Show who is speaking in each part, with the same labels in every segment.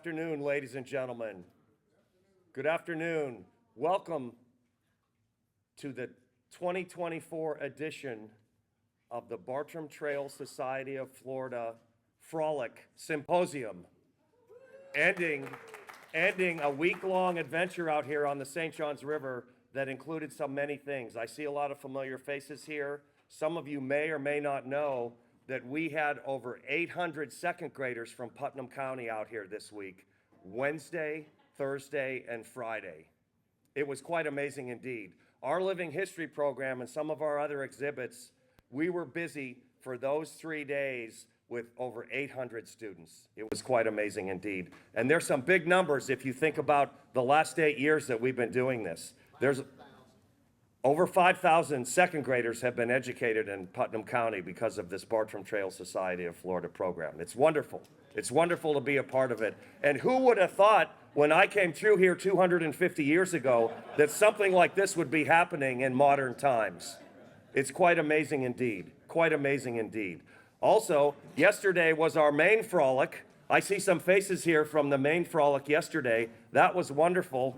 Speaker 1: afternoon, ladies and gentlemen. Good afternoon. Welcome to the 2024 edition of the Bartram Trail Society of Florida Frolic Symposium, ending a week-long adventure out here on the St. Johns River that included so many things. I see a lot of familiar faces here. Some of you may or may not know that we had over 800 second graders from Putnam County out here this week, Wednesday, Thursday, and Friday. It was quite amazing indeed. Our Living History program and some of our other exhibits, we were busy for those 3 days with over 800 students. It was quite amazing indeed. And there's some big numbers if you think about the last 8 years that we've been doing this. There's over 5,000 second graders have been educated in Putnam County because of this Bartram Trail Society of Florida program. It's wonderful. It's wonderful to be a part of it. And who would have thought when I came through here 250 years ago that something like this would be happening in modern times? It's quite amazing indeed. Quite amazing indeed. Also, yesterday was our main frolic. I see some faces here from the main frolic yesterday. That was wonderful.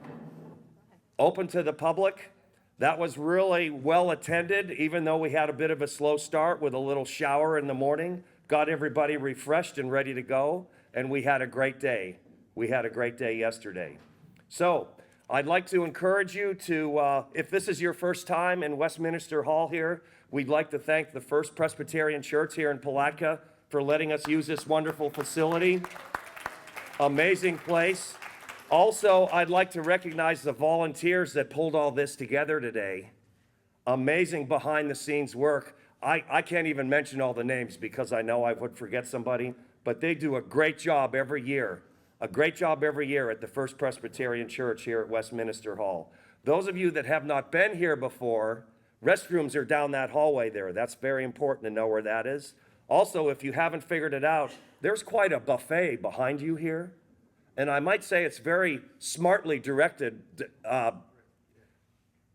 Speaker 1: Open to the public. That was really well attended, even though we had a bit of a slow start with a little shower in the morning. Got everybody refreshed and ready to go, and we had a great day. We had a great day yesterday. So I'd like to encourage you to, if this is your first time in Westminster Hall here, we'd like to thank the First Presbyterian Church here in Palatka for letting us use this wonderful facility. Amazing place. Also, I'd like to recognize the volunteers that pulled all this together today. Amazing behind-the-scenes work. I can't even mention all the names because I know I would forget somebody, but they do a great job every year. A great job every year at the First Presbyterian Church here at Westminster Hall. Those of you that have not been here before, restrooms are down that hallway there. That's very important to know where that is. Also, if you haven't figured it out, there's quite a buffet behind you here. And I might say it's very smartly directed,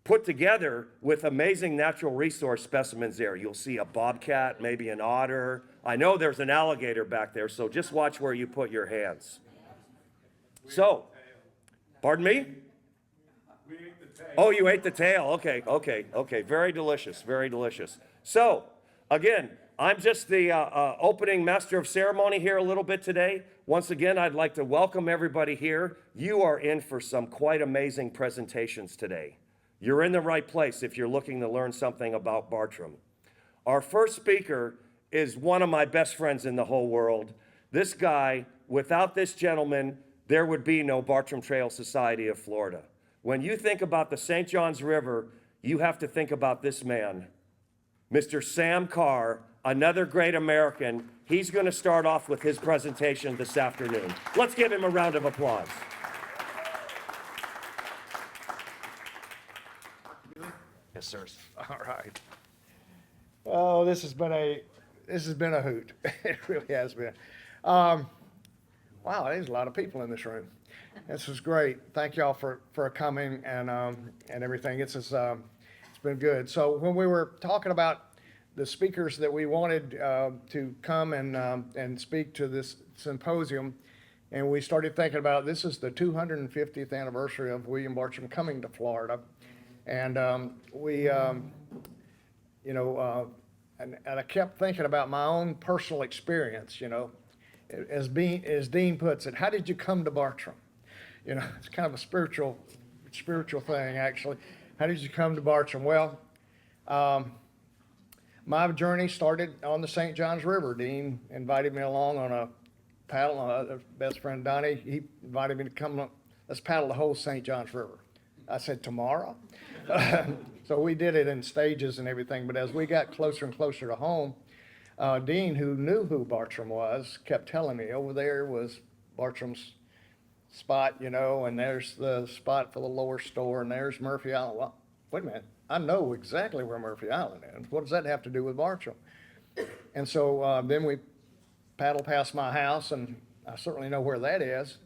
Speaker 1: put together with amazing natural resource specimens there. You'll see a bobcat, maybe an otter. I know there's an alligator back there, so just watch where you put your hands. So, pardon me?
Speaker 2: We ate the tail.
Speaker 1: Oh, you ate the tail. Okay. Very delicious, very delicious. So, again, I'm just the opening master of ceremony here a little bit today. Once again, I'd like to welcome everybody here. You are in for some quite amazing presentations today. You're in the right place if you're looking to learn something about Bartram. Our first speaker is one of my best friends in the whole world. This guy, without this gentleman, there would be no Bartram Trail Society of Florida. When you think about the St. Johns River, you have to think about this man, Mr. Sam Carr, another great American. He's going to start off with his presentation this afternoon. Let's give him a round of applause. Yes, sir.
Speaker 2: All right.
Speaker 3: Oh, this has been a hoot. It really has been. Wow, there's a lot of people in this room. This is great. Thank y'all for coming and everything. It's been good. So when we were talking about the speakers that we wanted to come and speak to this symposium, and we started thinking about this is the 250th anniversary of William Bartram coming to Florida, and and I kept thinking about my own personal experience. As Dean puts it, how did you come to Bartram? It's kind of a spiritual thing, actually. How did you come to Bartram? Well, my journey started on the St. Johns River. Dean invited me along on a paddle. Best friend Donnie, he invited me to come. Let's paddle the whole St. Johns River. I said, tomorrow? So we did it in stages and everything. But as we got closer and closer to home, Dean, who knew who Bartram was, kept telling me, over there was Bartram's spot, and there's the spot for the lower store, and there's Murphy Island. Well, wait a minute. I know exactly where Murphy Island is. What does that have to do with Bartram? And so then we paddled past my house, and I certainly know where that is.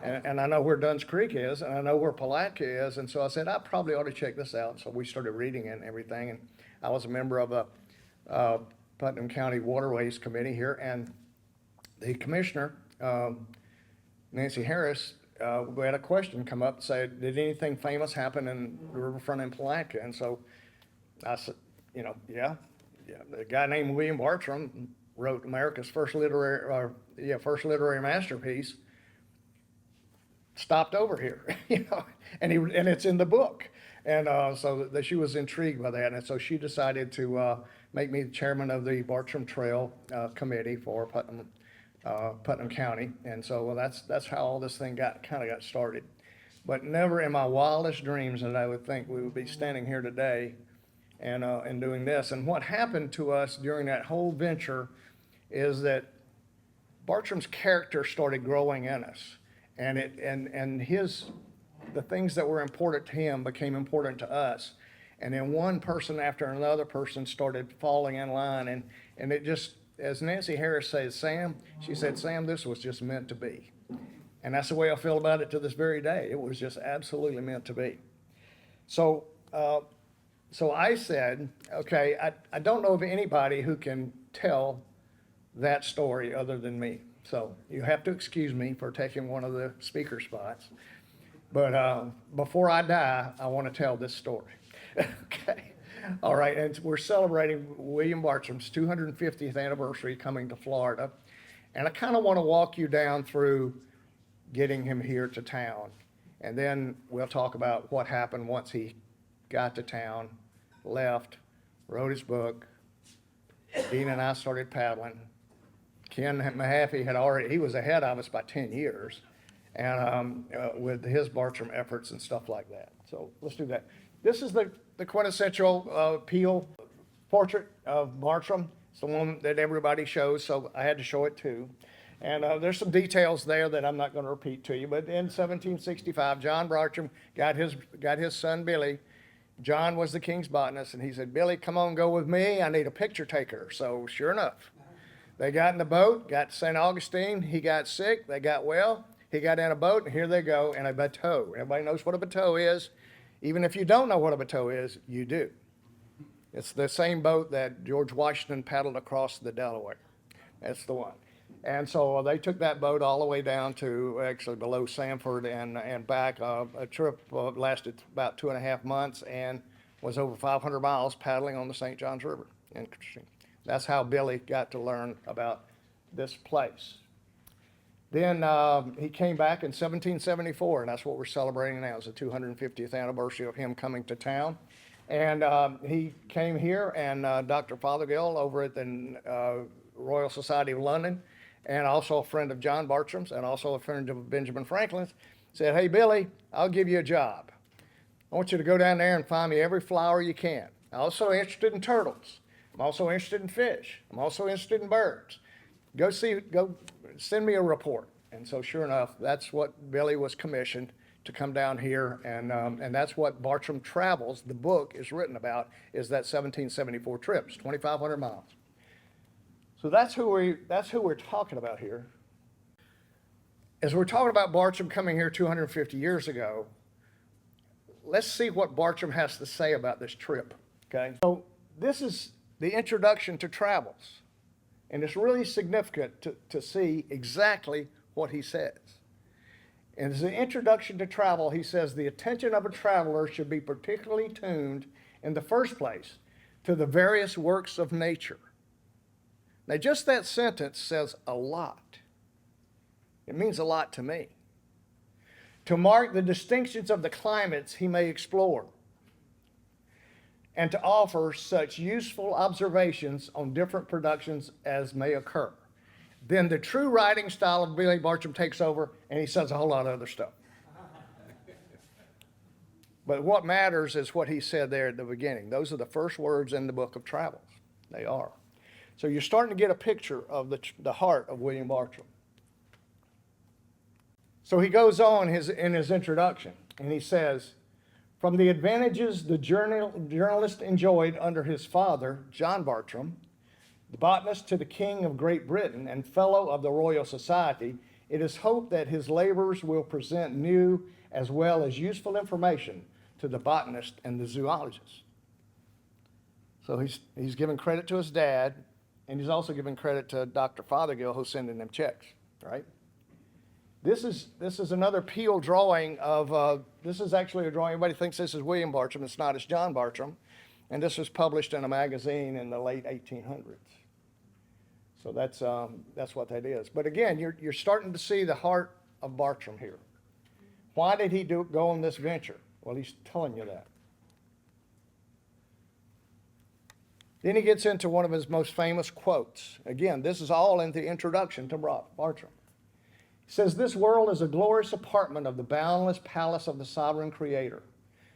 Speaker 3: And I know where Dunn's Creek is, and I know where Palatka is. And so I said, I probably ought to check this out. So we started reading it and everything. And I was a member of the Putnam County Waterways Committee here. And the commissioner Nancy Harris, we had a question come up, say, did anything famous happen in the riverfront in Palatka? And so I said, yeah. A guy named William Bartram wrote America's first literary masterpiece, stopped over here, and it's in the book. And so she was intrigued by that, and so she decided to make me the chairman of the Bartram Trail Committee for Putnam County. And so that's how all this thing got started. But never in my wildest dreams did I would think we would be standing here today and doing this. And what happened to us during that whole venture is that Bartram's character started growing in us, and the things that were important to him became important to us. And then one person after another person started falling in line, and it just, as Nancy Harris says, she said, Sam, this was just meant to be. And that's the way I feel about it to this very day. It was just absolutely meant to be. So I said, okay, I don't know of anybody who can tell that story other than me. So you have to excuse me for taking one of the speaker spots. But before I die, I want to tell this story. Okay. All right. And we're celebrating William Bartram's 250th anniversary coming to Florida. And I kind of want to walk you down through getting him here to town. And then we'll talk about what happened once he got to town, left, wrote his book. Dean and I started paddling. Ken Mahaffey he was ahead of us by 10 years. And with his Bartram efforts and stuff like that. So let's do that. This is the quintessential Peel portrait of Bartram. It's the one that everybody shows, so I had to show it too. And there's some details there that I'm not going to repeat to you. But in 1765, John Bartram got his son Billy. John was the king's botanist, and he said, Billy, come on, go with me. I need a picture taker. So sure enough, they got in the boat, got to St. Augustine. He got sick. They got well. He got in a boat, and here they go in a bateau. Everybody knows what a bateau is. Even if you don't know what a bateau is, you do. It's the same boat that George Washington paddled across the Delaware. That's the one. And so they took that boat all the way down to actually below Sanford and back. A trip lasted about 2.5 months and was over 500 miles paddling on the St. Johns River. Interesting. That's how Billy got to learn about this place. Then he came back in 1774, and that's what we're celebrating now. It's the 250th anniversary of him coming to town. And he came here, and Dr. Fothergill over at the Royal Society of London, and also a friend of John Bartram's, and also a friend of Benjamin Franklin's, said, hey, Billy, I'll give you a job. I want you to go down there and find me every flower you can. I'm also interested in turtles. I'm also interested in fish. I'm also interested in birds. Go send me a report. And so sure enough, that's what Billy was commissioned to come down here. And that's what Bartram Travels, the book, is written about, is that 1774 trip. It's 2,500 miles. So that's who we're talking about here. As we're talking about Bartram coming here 250 years ago, let's see what Bartram has to say about this trip, okay? So this is the introduction to Travels. And it's really significant to see exactly what he says. And as the introduction to travel, he says, the attention of a traveler should be particularly tuned, in the first place, to the various works of nature. Now, just that sentence says a lot. It means a lot to me. To mark the distinctions of the climates he may explore, and to offer such useful observations on different productions as may occur. Then the true writing style of Billy Bartram takes over, and he says a whole lot of other stuff. But what matters is what he said there at the beginning. Those are the first words in the book of Travels. They are. So you're starting to get a picture of the heart of William Bartram. So he goes on in his introduction, and he says, from the advantages the journalist enjoyed under his father, John Bartram, the botanist to the King of Great Britain and Fellow of the Royal Society, it is hoped that his labors will present new as well as useful information to the botanist and the zoologist. So he's giving credit to his dad, and he's also giving credit to Dr. Fothergill, who's sending them checks, right? This is another Peel drawing of, this is actually a drawing, everybody thinks this is William Bartram, it's not, it's John Bartram. And this was published in a magazine in the late 1800s. So that's what that is. But again, you're starting to see the heart of Bartram here. Why did he go on this venture? Well, he's telling you that. Then he gets into one of his most famous quotes. Again, this is all in the introduction to Bartram. He says, "This world is a glorious apartment of the boundless palace of the sovereign Creator.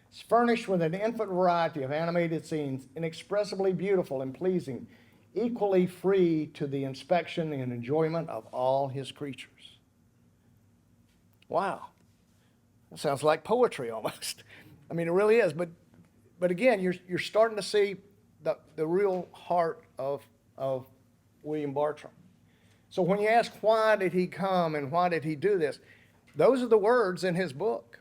Speaker 3: It's furnished with an infinite variety of animated scenes, inexpressibly beautiful and pleasing, equally free to the inspection and enjoyment of all his creatures." Wow. That sounds like poetry almost. I mean, it really is. But again, you're starting to see the real heart of William Bartram. So when you ask why did he come and why did he do this, those are the words in his book.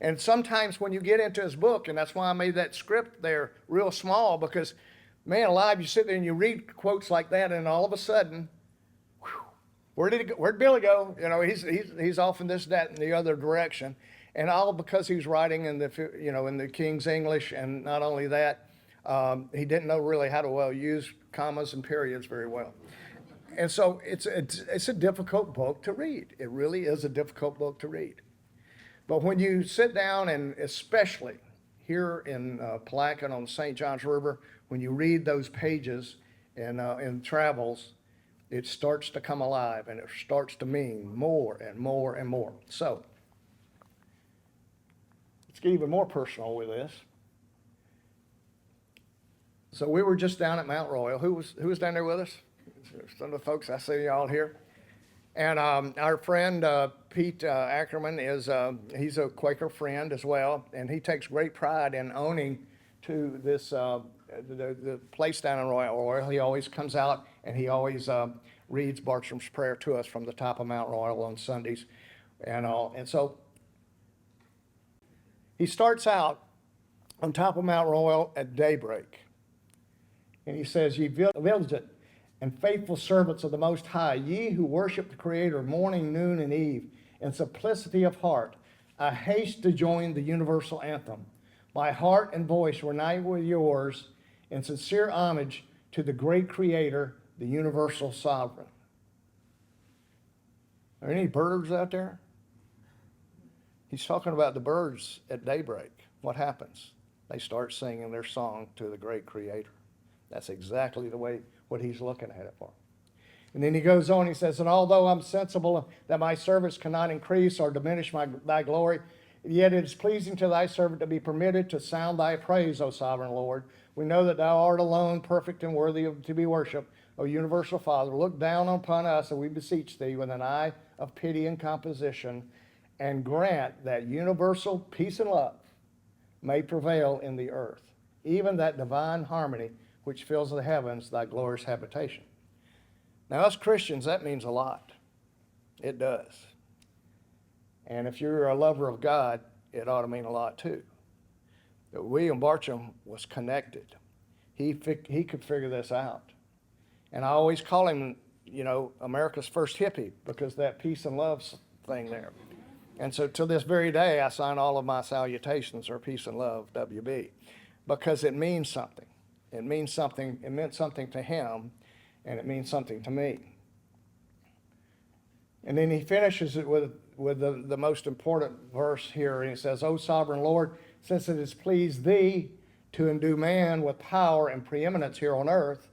Speaker 3: And sometimes when you get into his book, and that's why I made that script there real small, because man alive, you sit there and you read quotes like that, and all of a sudden, whew, where'd Billy go? You know, he's off in this, that, and the other direction, and all because he was writing in the King's English, and not only that, he didn't know really how to use commas and periods very well. And so it's a difficult book to read. It really is a difficult book to read. But when you sit down, and especially here in Palatka on the St. Johns River, when you read those pages in Travels, it starts to come alive, and it starts to mean more and more and more. So let's get even more personal with this. So we were just down at Mount Royal. Who was down there with us? Some of the folks, I see y'all here. And our friend Pete Ackerman he's a Quaker friend as well, and he takes great pride in owning to this the place down in Royal. He always comes out and he always reads Bartram's prayer to us from the top of Mount Royal on Sundays and all. And so he starts out on top of Mount Royal at daybreak, and he says, "Ye vigilant and faithful servants of the Most High, ye who worship the Creator morning, noon, and eve, in simplicity of heart, I haste to join the universal anthem. My heart and voice unite with yours in sincere homage to the great Creator, the universal sovereign." Are any birds out there? He's talking about the birds at daybreak. What happens? They start singing their song to the great Creator. That's exactly what he's looking at it for. And then he goes on, he says, "And although I'm sensible that my service cannot increase or diminish thy glory, yet it is pleasing to thy servant to be permitted to sound thy praise, O sovereign Lord. We know that thou art alone perfect and worthy to be worshipped, O universal Father. Look down upon us, and we beseech thee with an eye of pity and composition, and grant that universal peace and love may prevail in the earth, even that divine harmony which fills the heavens, thy glorious habitation." Now, us Christians, that means a lot. It does. And if you're a lover of God, it ought to mean a lot too. But William Bartram was connected. He could figure this out. And I always call him, America's first hippie, because that peace and love thing there. And so to this very day, I sign all of my salutations are peace and love, WB, because it means something. It means something. It meant something to him, and it means something to me. And then he finishes it with the most important verse here, and he says, "O sovereign Lord, since it has pleased thee to endue man with power and preeminence here on earth,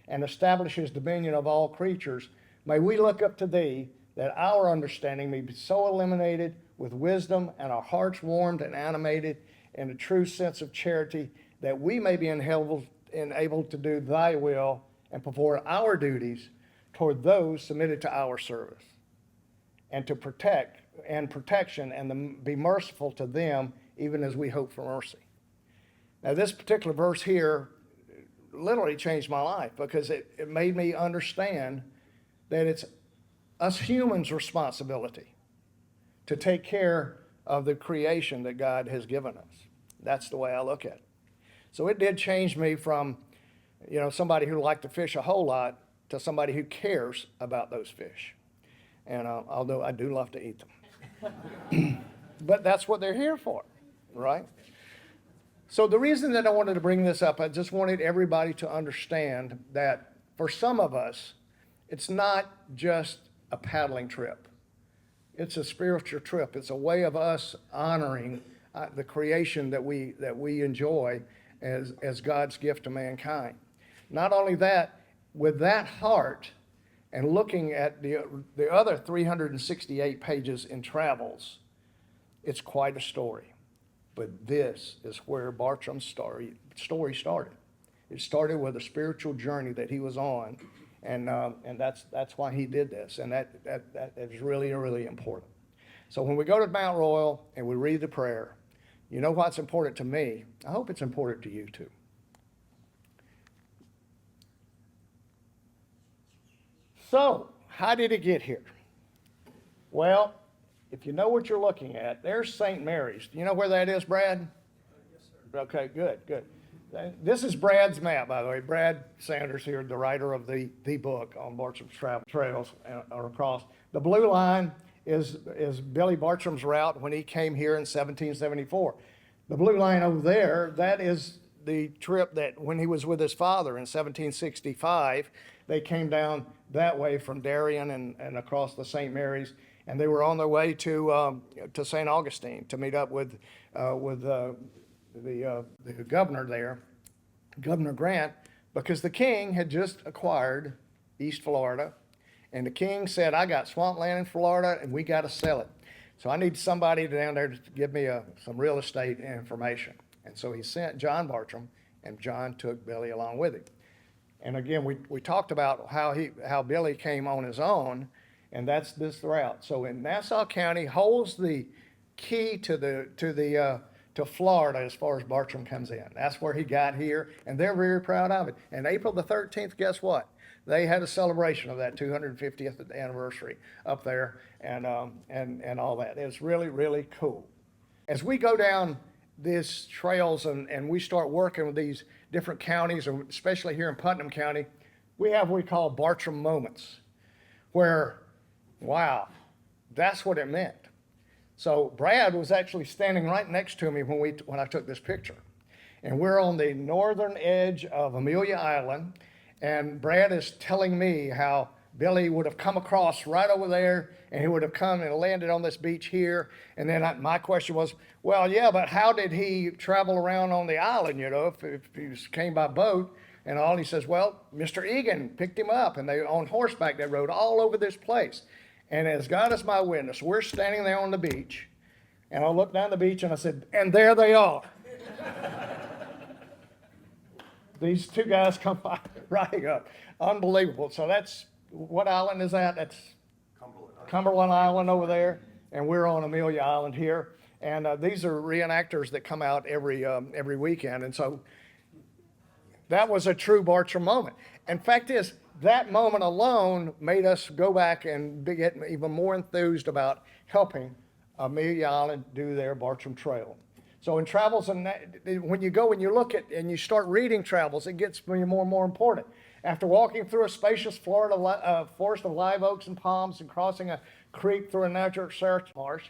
Speaker 3: and establish his dominion of all creatures, may we look up to thee, that our understanding may be so illuminated with wisdom, and our hearts warmed and animated in a true sense of charity, that we may be enabled to do thy will and perform our duties toward those submitted to our service, and to protection, and to be merciful to them, even as we hope for mercy." Now, this particular verse here literally changed my life, because it made me understand that it's us humans' responsibility to take care of the creation that God has given us. That's the way I look at it. So it did change me from, somebody who liked to fish a whole lot to somebody who cares about those fish. and although I do love to eat them. But that's what they're here for, right? So the reason that I wanted to bring this up, I just wanted everybody to understand that for some of us, it's not just a paddling trip. It's a spiritual trip. It's a way of us honoring the creation that we enjoy as God's gift to mankind. Not only that, with that heart and looking at the other 368 pages in Travels, it's quite a story. But this is where Bartram's story started. It started with a spiritual journey that he was on, and that's why he did this, and that is really, really important. So when we go to Mount Royal and we read the prayer, you know what's important to me? I hope it's important to you too. So, how did it get here? Well, if you know what you're looking at, there's St. Mary's. Do you know where that is, Brad?
Speaker 2: Yes, sir.
Speaker 3: Okay, good. This is Brad's map, by the way. Brad Sanders here, the writer of the book on Bartram's trails across. The blue line is Billy Bartram's route when he came here in 1774. The blue line over there, that is the trip that when he was with his father in 1765, they came down that way from Darien and across the St. Mary's, and they were on their way to St. Augustine to meet up with the governor there, Governor Grant, because the king had just acquired East Florida, and the king said, I got swampland in Florida, and we got to sell it. So I need somebody down there to give me some real estate information. And so he sent John Bartram, and John took Billy along with him. And again, we talked about how Billy came on his own, and that's this route. So in Nassau County holds the key to Florida as far as Bartram comes in. That's where he got here, and they're very proud of it. And April the 13th, guess what? They had a celebration of that 250th anniversary up there, and all that. It's really, really cool. As we go down these trails and we start working with these different counties, and especially here in Putnam County, we have what we call Bartram moments, where, wow, that's what it meant. So Brad was actually standing right next to me when I took this picture. And we're on the northern edge of Amelia Island, and Brad is telling me how Billy would have come across right over there, and he would have come and landed on this beach here. And then my question was, well, yeah, but how did he travel around on the island, if he came by boat and all? He says, well, Mr. Egan picked him up, and they on horseback, they rode all over this place. And as God is my witness, we're standing there on the beach, and I looked down the beach and I said, and there they are. These two guys come by riding up. Unbelievable. So that's, what island is that? That's Cumberland Island over there, and we're on Amelia Island here. And these are reenactors that come out every weekend. And so that was a true Bartram moment. And fact is, that moment alone made us go back and get even more enthused about helping Amelia Island do their Bartram Trail. So in Travels, and when you go and you look at and you start reading Travels, it gets more and more important. After walking through a spacious Florida forest of live oaks and palms and crossing a creek through a natural search marsh,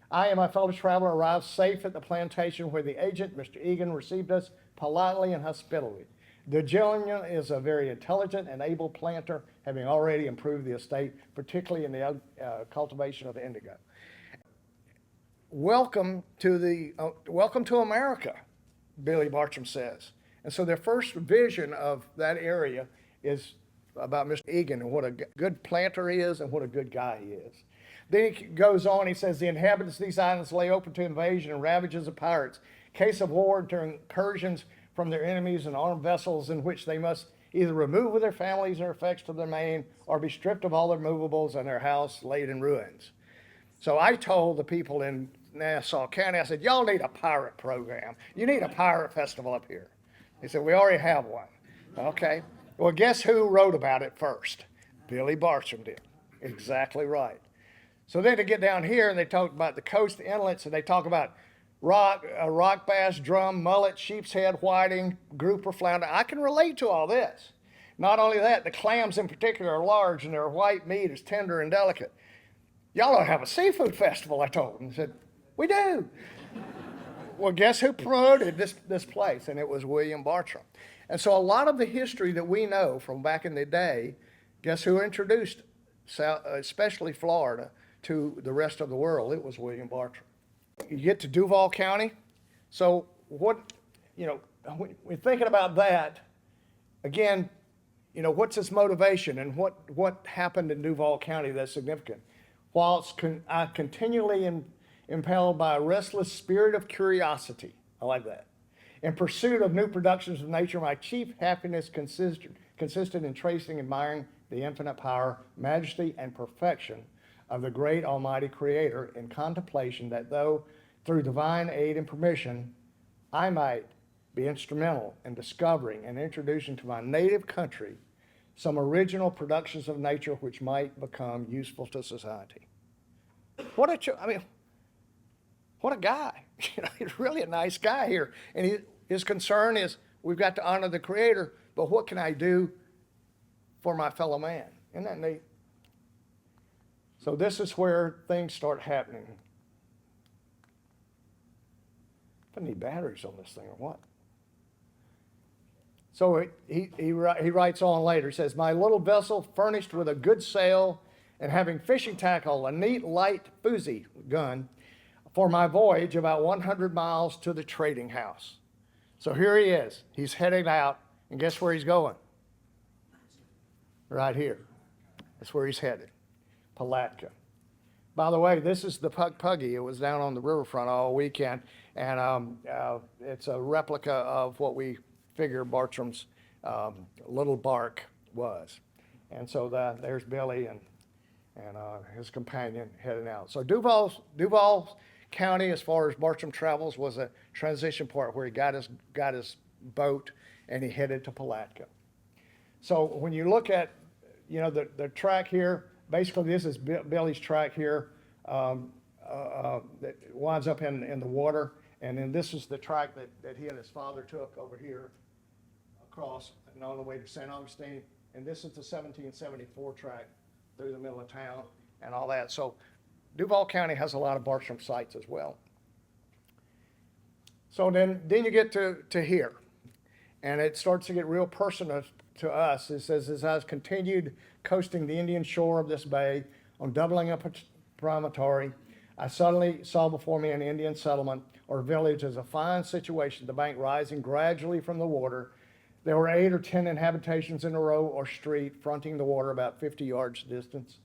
Speaker 3: I and my fellow traveler arrived safe at the plantation where the agent, Mr. Egan, received us politely and hospitably. The gentleman is a very intelligent and able planter, having already improved the estate, particularly in the cultivation of indigo. Welcome to America, Billy Bartram says. And so their first vision of that area is about Mr. Egan and what a good planter he is and what a good guy he is. Then he goes on, he says, the inhabitants of these islands lay open to invasion and ravages of pirates, case of war during incursions from their enemies and armed vessels in which they must either remove with their families and their effects to their main or be stripped of all their movables and their house laid in ruins. So I told the people in Nassau County, I said, y'all need a pirate program. You need a pirate festival up here. He said, we already have one. Okay. Well, guess who wrote about it first? Billy Bartram did. Exactly right. So then to get down here, and they talk about the coast, the inlets, and they talk about rock bass, drum, mullet, sheep's head, whiting, grouper, flounder. I can relate to all this. Not only that, the clams in particular are large, and their white meat is tender and delicate. Y'all don't have a seafood festival, I told them. They said, we do. Well, guess who promoted this place? And it was William Bartram. And so a lot of the history that we know from back in the day, guess who introduced especially Florida to the rest of the world? It was William Bartram. You get to Duval County. So what, when we're thinking about that, again, what's its motivation and what happened in Duval County that's significant? Whilst I continually impelled by a restless spirit of curiosity, I like that, in pursuit of new productions of nature, my chief happiness consisted in tracing and admiring the infinite power, majesty, and perfection of the great almighty creator in contemplation that though through divine aid and permission, I might be instrumental in discovering and introducing to my native country some original productions of nature which might become useful to society. What a guy. He's really a nice guy here. And his concern is we've got to honor the creator, but what can I do for my fellow man? Isn't that neat? So this is where things start happening. I need batteries on this thing or what? So he writes on later, he says, my little vessel furnished with a good sail and having fishing tackle, a neat light fuzzy gun for my voyage about 100 miles to the trading house. So here he is. He's heading out, and guess where he's going? Right here. That's where he's headed, Palatka. By the way, this is the Puggy. It was down on the riverfront all weekend, and it's a replica of what we figure Bartram's little bark was. And so there's Billy and his companion heading out. So Duval County, as far as Bartram travels, was a transition point where he got his boat and he headed to Palatka. So when you look at the track here, basically this is Billy's track here that winds up in the water, and then this is the track that he and his father took over here across and on the way to St. Augustine, and this is the 1774 track through the middle of town and all that. So Duval County has a lot of Bartram sites as well. So then you get to here, and it starts to get real personal to us. It says, as I continued coasting the Indian shore of this bay on doubling up a promontory, I suddenly saw before me an Indian settlement or village as a fine situation, the bank rising gradually from the water. There were 8 or 10 habitations in a row or street fronting the water about 50 yards distance.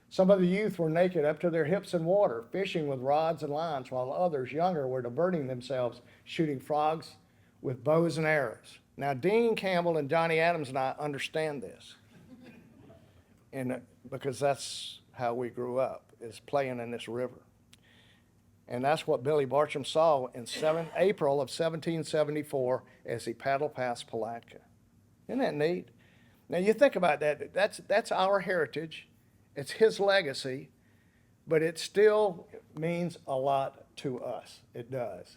Speaker 3: Some of the youth were naked up to their hips in water, fishing with rods and lines, while others, younger, were diverting themselves, shooting frogs with bows and arrows. Now, Dean Campbell and Johnny Adams and I understand this, because that's how we grew up, is playing in this river. And that's what Billy Bartram saw in April of 1774 as he paddled past Palatka. Isn't that neat? Now, you think about that. That's our heritage. It's his legacy, but it still means a lot to us. It does.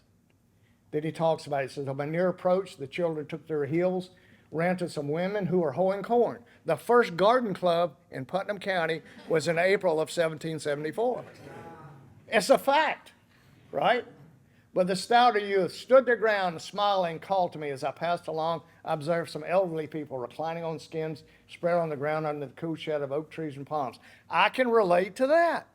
Speaker 3: Then he talks about it. He says, on my near approach, the children took their heels, ran to some women who were hoeing corn. The first garden club in Putnam County was in April of 1774. It's a fact, right? But the stouter youth stood their ground, smiling, called to me as I passed along. I observed some elderly people reclining on skins, spread on the ground under the cool shade of oak trees and palms. I can relate to that,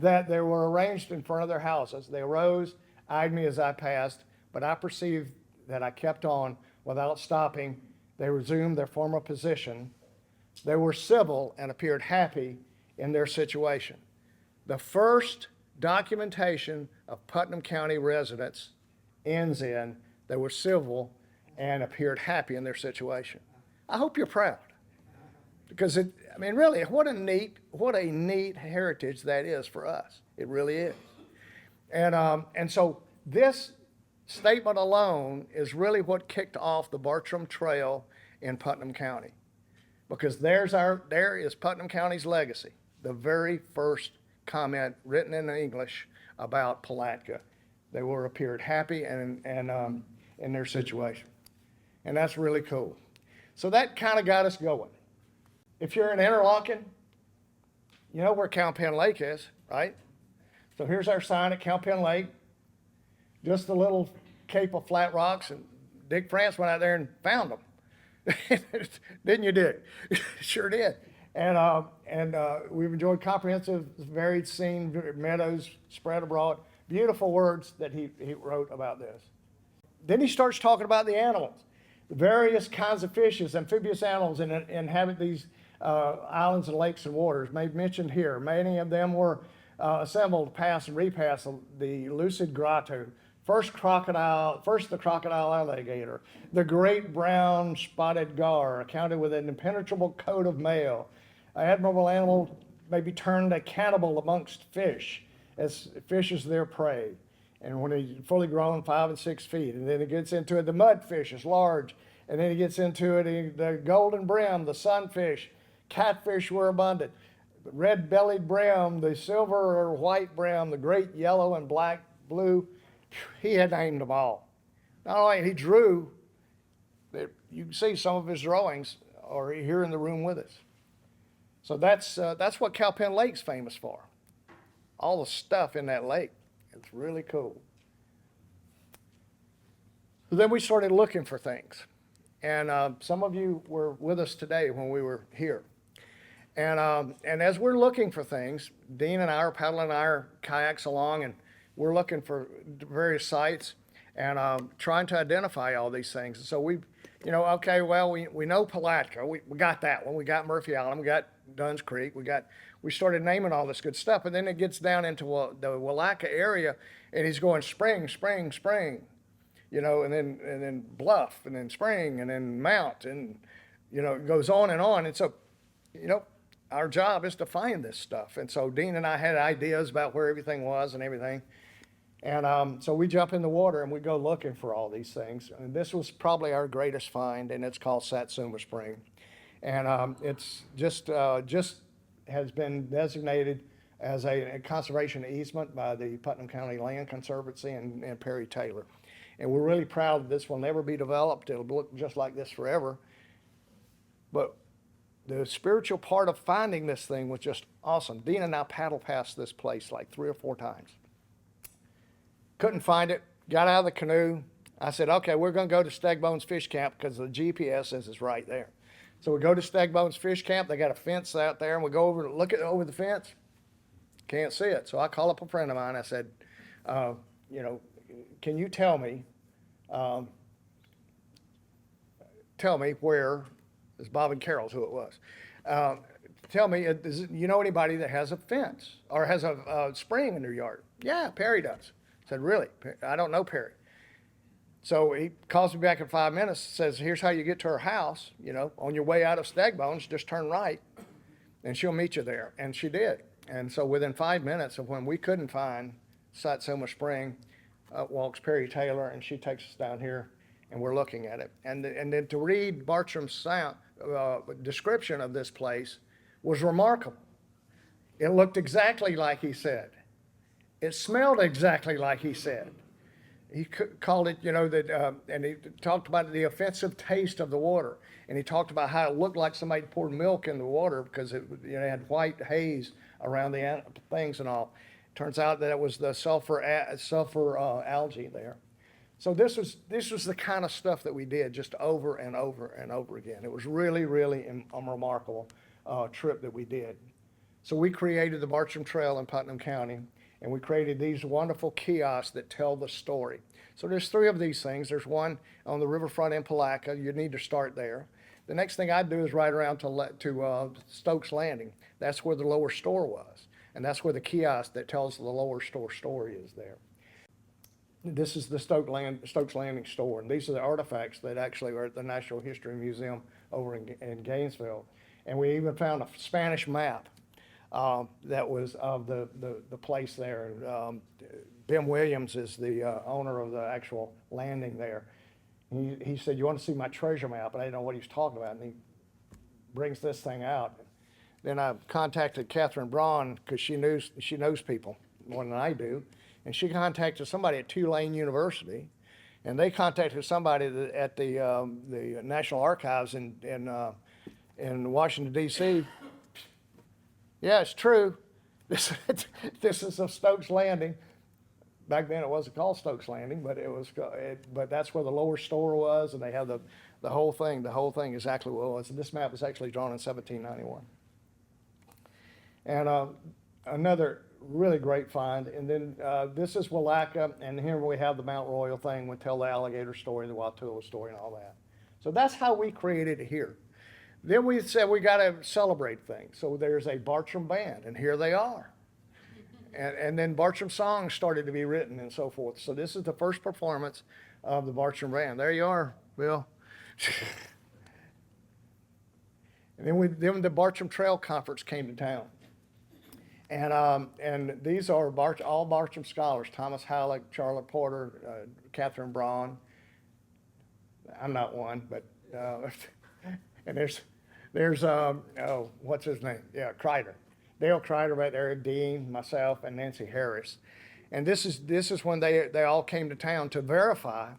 Speaker 3: that they were arranged in front of their houses. They arose, eyed me as I passed, but I perceived that I kept on without stopping. They resumed their former position. They were civil and appeared happy in their situation. The first documentation of Putnam County residents ends in they were civil and appeared happy in their situation. I hope you're proud, because really, what a neat heritage that is for us. It really is. And so this statement alone is really what kicked off the Bartram Trail in Putnam County, because there is Putnam County's legacy, the very first comment written in English about Palatka. They appeared happy and in their situation. And that's really cool. So that kind of got us going. If you're in Interlaken, you know where Cowpen Lake is, right? So here's our sign at Cowpen Lake, just a little cape of flat rocks, and Dick France went out there and found them. Didn't you, Dick? Sure did. And we've enjoyed comprehensive, varied scene, meadows spread abroad. Beautiful words that he wrote about this. Then he starts talking about the animals, the various kinds of fishes, amphibious animals inhabit these islands and lakes and waters. Made mentioned here, many of them were assembled to pass and repass the lucid grotto. First the crocodile alligator, the great brown spotted gar, accounted with an impenetrable coat of mail. An admirable animal may be turned a cannibal amongst fish, as fish is their prey. And when he's fully grown, 5 and 6 feet. And then it gets into it, the mudfish is large. And then he gets into it, the golden brim, the sunfish, catfish were abundant. The red-bellied brim, the silver or white brim, the great yellow and black, blue. He had named them all. Not only he drew, you can see some of his drawings are here in the room with us. So that's what Cowpen Lake's famous for. All the stuff in that lake. It's really cool. So then we started looking for things. And some of you were with us today when we were here. And as we're looking for things, Dean and I are paddling our kayaks along, and we're looking for various sites and trying to identify all these things. And so we know Palatka. We got that one. We got Murphy Island. We got Dunn's Creek. We started naming all this good stuff. And then it gets down into the Willaca area, and he's going spring, spring, spring, and then bluff, and then spring, and then mount, and, it goes on. And so, our job is to find this stuff. And so Dean and I had ideas about where everything was and everything. And so we jump in the water and we go looking for all these things. And this was probably our greatest find, and it's called Satsuma Spring. And it's just has been designated as a conservation easement by the Putnam County Land Conservancy and Perry Taylor. And we're really proud that this will never be developed. It'll look just like this forever. But the spiritual part of finding this thing was just awesome. Dean and I paddled past this place like 3 or 4 times. Couldn't find it, got out of the canoe. I said, okay, we're going to go to Stegbones Fish Camp because the GPS says it's right there. So we go to Stegbones Fish Camp. They got a fence out there, and we go over, look over the fence. Can't see it. So I call up a friend of mine. I said, can you tell me where, it's Bob and Carol's who it was. Tell me, you know anybody that has a fence or has a spring in their yard? Yeah, Perry does. I said, really? I don't know Perry. So he calls me back in 5 minutes, says, here's how you get to her house. On your way out of Stegbones, just turn right, and she'll meet you there. And she did. And so within 5 minutes of when we couldn't find Satsuma Spring, walks Perry Taylor, and she takes us down here, and we're looking at it. And then to read Bartram's description of this place was remarkable. It looked exactly like he said. It smelled exactly like he said. He called it, and he talked about the offensive taste of the water. And he talked about how it looked like somebody poured milk in the water because it had white haze around the things and all. Turns out that it was the sulfur algae there. So this was the kind of stuff that we did just over and over and over again. It was really, really a remarkable trip that we did. So we created the Bartram Trail in Putnam County, and we created these wonderful kiosks that tell the story. So there's 3 of these things. There's one on the riverfront in Palatka. You need to start there. The next thing I'd do is ride around to Stokes Landing. That's where the lower store was, and that's where the kiosk that tells the lower store story is there. This is the Stokes Landing store, and these are the artifacts that actually are at the Natural History Museum over in Gainesville. And we even found a Spanish map that was of the place there. Ben Williams is the owner of the actual landing there. He said, you want to see my treasure map? And I didn't know what he was talking about, and he brings this thing out. Then I contacted Catherine Braun because she knows people more than I do. And she contacted somebody at Tulane University, and they contacted somebody at the National Archives in Washington, D.C. Yeah, it's true. This, this is a Stokes Landing. Back then, it wasn't called Stokes Landing, but but that's where the lower store was, and they have the whole thing. The whole thing exactly what it was. And this map was actually drawn in 1791. And another really great find. And then this is Willaca, and here we have the Mount Royal thing. We tell the alligator story, the Watula story, and all that. So that's how we created it here. Then we said we got to celebrate things. So there's a Bartram band, and here they are. And then Bartram songs started to be written and so forth. So this is the first performance of the Bartram band. There you are, Bill. And then the Bartram Trail Conference came to town. And these are all Bartram scholars: Thomas Halleck, Charlotte Porter, Catherine Braun. I'm not one, but and there's what's his name? Yeah, Kreider. Dale Kreider right there, Dean, myself, and Nancy Harris. And this is when they all came to town to verify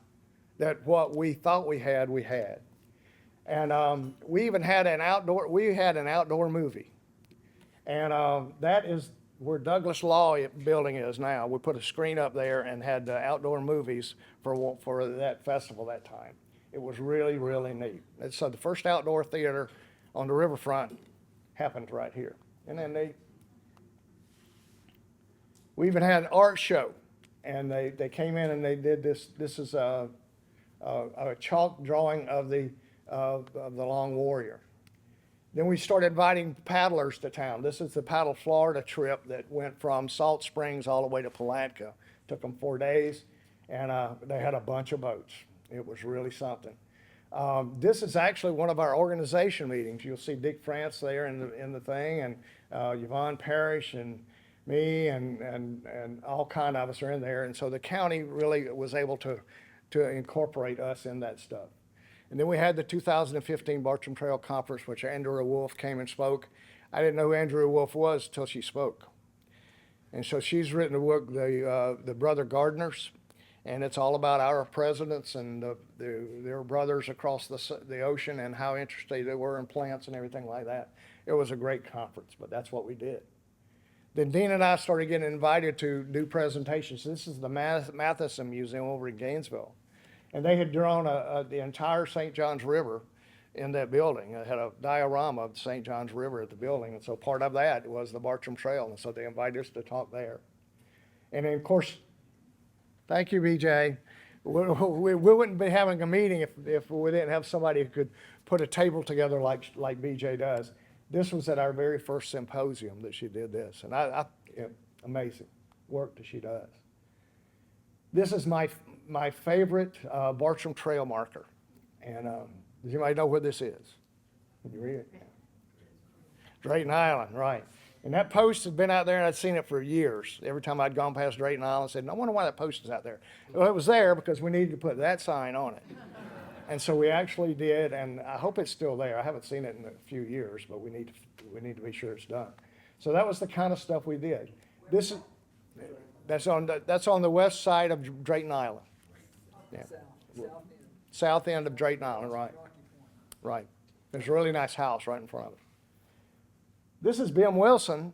Speaker 3: that what we thought we had, we had. And we even had an outdoor movie. And that is where Douglas Law Building is now. We put a screen up there and had outdoor movies for that festival that time. It was really, really neat. And so the first outdoor theater on the riverfront happened right here. And then we even had an art show, and they came in and they did this. This is a chalk drawing of the Long Warrior. Then we started inviting paddlers to town. This is the Paddle Florida trip that went from Salt Springs all the way to Palatka. Took them 4 days, and they had a bunch of boats. It was really something. This is actually one of our organization meetings. You'll see Dick France there in the thing, and Yvonne Parrish and me and all kind of us are in there. And so the county really was able to incorporate us in that stuff. And then we had the 2015 Bartram Trail Conference, which Andrea Wolf came and spoke. I didn't know who Andrea Wolf was until she spoke. And so she's written a book, The Brother Gardeners. And it's all about our presidents and their brothers across the ocean and how interested they were in plants and everything like that. It was a great conference, but that's what we did. Then Dean and I started getting invited to do presentations. This is the Matheson Museum over in Gainesville. And they had drawn the entire St. Johns River in that building. It had a diorama of the St. Johns River at the building. And so part of that was the Bartram Trail. And so they invited us to talk there. And then, of course, thank you, BJ. We wouldn't be having a meeting if we didn't have somebody who could put a table together like BJ does. This was at our very first symposium that she did this, and amazing work that she does. This is my favorite Bartram Trail marker, and does anybody know where this is? Can you read it? Yeah. Drayton Island, right. And that post had been out there, and I'd seen it for years. Every time I'd gone past Drayton Island, I said, "No wonder why that post is out there." Well, it was there because we needed to put that sign on it. And so we actually did, and I hope it's still there. I haven't seen it in a few years, but we need to be sure it's done. So that was the kind of stuff we did. That's on the west side of Drayton Island. Yeah. South end of Drayton Island, right. Right. There's a really nice house right in front of it. This is Bim Wilson,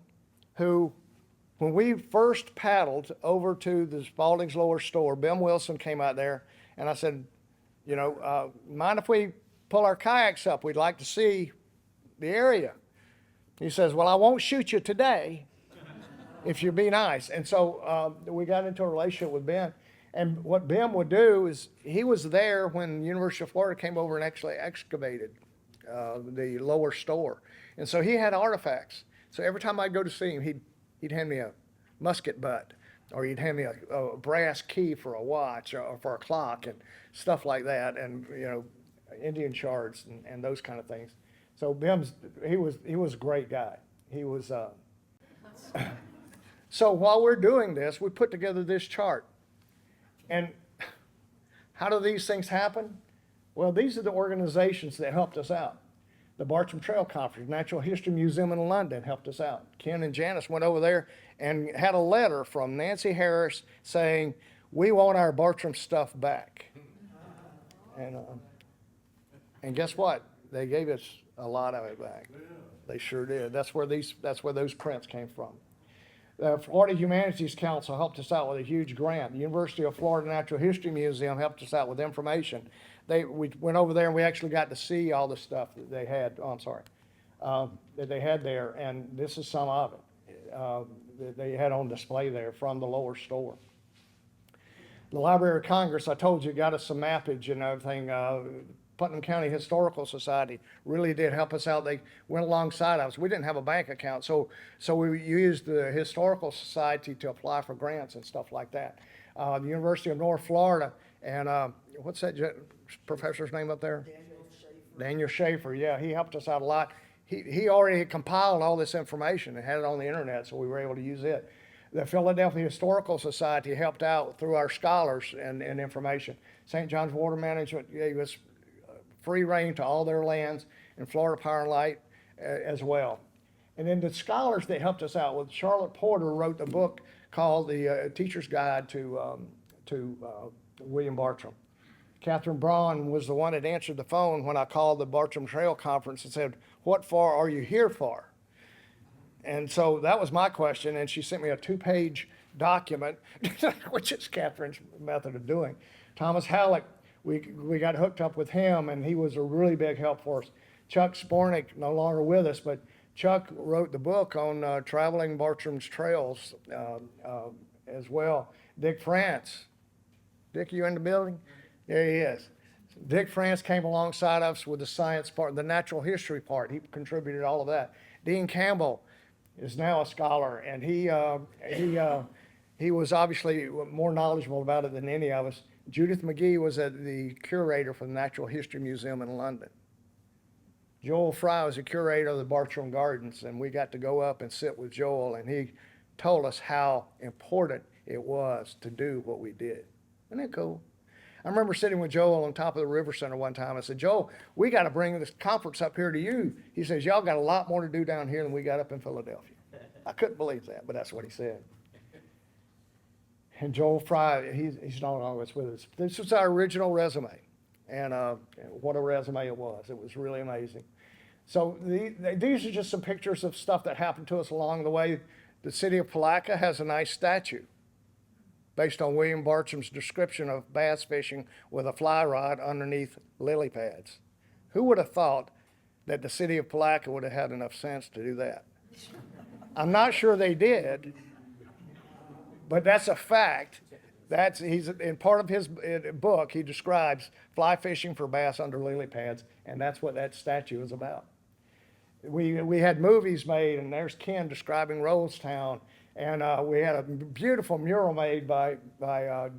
Speaker 3: who, when we first paddled over to the Spalding's Lower Store, Bim Wilson came out there, and I said, mind if we pull our kayaks up? We'd like to see the area. He says, well, I won't shoot you today if you be nice. And so we got into a relationship with Bim. And what Bim would do is he was there when University of Florida came over and actually excavated the lower store. And so he had artifacts. So every time I'd go to see him, he'd hand me a musket butt, or he'd hand me a brass key for a watch or for a clock and stuff like that, and Indian shards and those kind of things. So he was a great guy. He was. So while we're doing this, we put together this chart. And how do these things happen? Well, these are the organizations that helped us out. The Bartram Trail Conference, Natural History Museum in London helped us out. Ken and Janice went over there and had a letter from Nancy Harris saying, we want our Bartram stuff back. And guess what? They gave us a lot of it back. They sure did. That's where those prints came from. The Florida Humanities Council helped us out with a huge grant. The University of Florida Natural History Museum helped us out with information. We went over there and we actually got to see all the stuff that they had, that they had there, and this is some of it that they had on display there from the lower store. The Library of Congress, I told you, got us some mappage and everything. Putnam County Historical Society really did help us out. They went alongside us. We didn't have a bank account, so we used the Historical Society to apply for grants and stuff like that. The University of North Florida, and what's that professor's name up there? Daniel Schaefer, yeah, he helped us out a lot. He already had compiled all this information and had it on the internet, so we were able to use it. The Philadelphia Historical Society helped out through our scholars and information. St. John's Water Management gave us free reign to all their lands, and Florida Power and Light as well. And then the scholars that helped us out with Charlotte Porter wrote the book called The Teacher's Guide to William Bartram. Catherine Braun was the one that answered the phone when I called the Bartram Trail Conference and said, "What for are you here for?" And so that was my question, and she sent me a 2-page document, which is Catherine's method of doing. Thomas Halleck, we got hooked up with him, and he was a really big help for us. Chuck Spornick, no longer with us, but Chuck wrote the book on traveling Bartram's trails as well. Dick France. Dick, you in the building? There he is. Dick France came alongside us with the science part, the natural history part. He contributed all of that. Dean Campbell is now a scholar, and he was obviously more knowledgeable about it than any of us. Judith McGee was the curator for the Natural History Museum in London. Joel Fry was the curator of the Bartram Gardens, and we got to go up and sit with Joel, and he told us how important it was to do what we did. Isn't that cool? I remember sitting with Joel on top of the River Center one time. I said, "Joel, we got to bring this conference up here to you." He says, "Y'all got a lot more to do down here than we got up in Philadelphia." I couldn't believe that, but that's what he said. And Joel Fry, he's no longer with us. This was our original resume, and what a resume it was. It was really amazing. So these are just some pictures of stuff that happened to us along the way. The city of Palatka has a nice statue based on William Bartram's description of bass fishing with a fly rod underneath lily pads. Who would have thought that the city of Palatka would have had enough sense to do that? I'm not sure they did, but that's a fact. He's in part of his book, he describes fly fishing for bass under lily pads, and that's what that statue is about. We had movies made, and there's Ken describing Rollstown, and we had a beautiful mural made by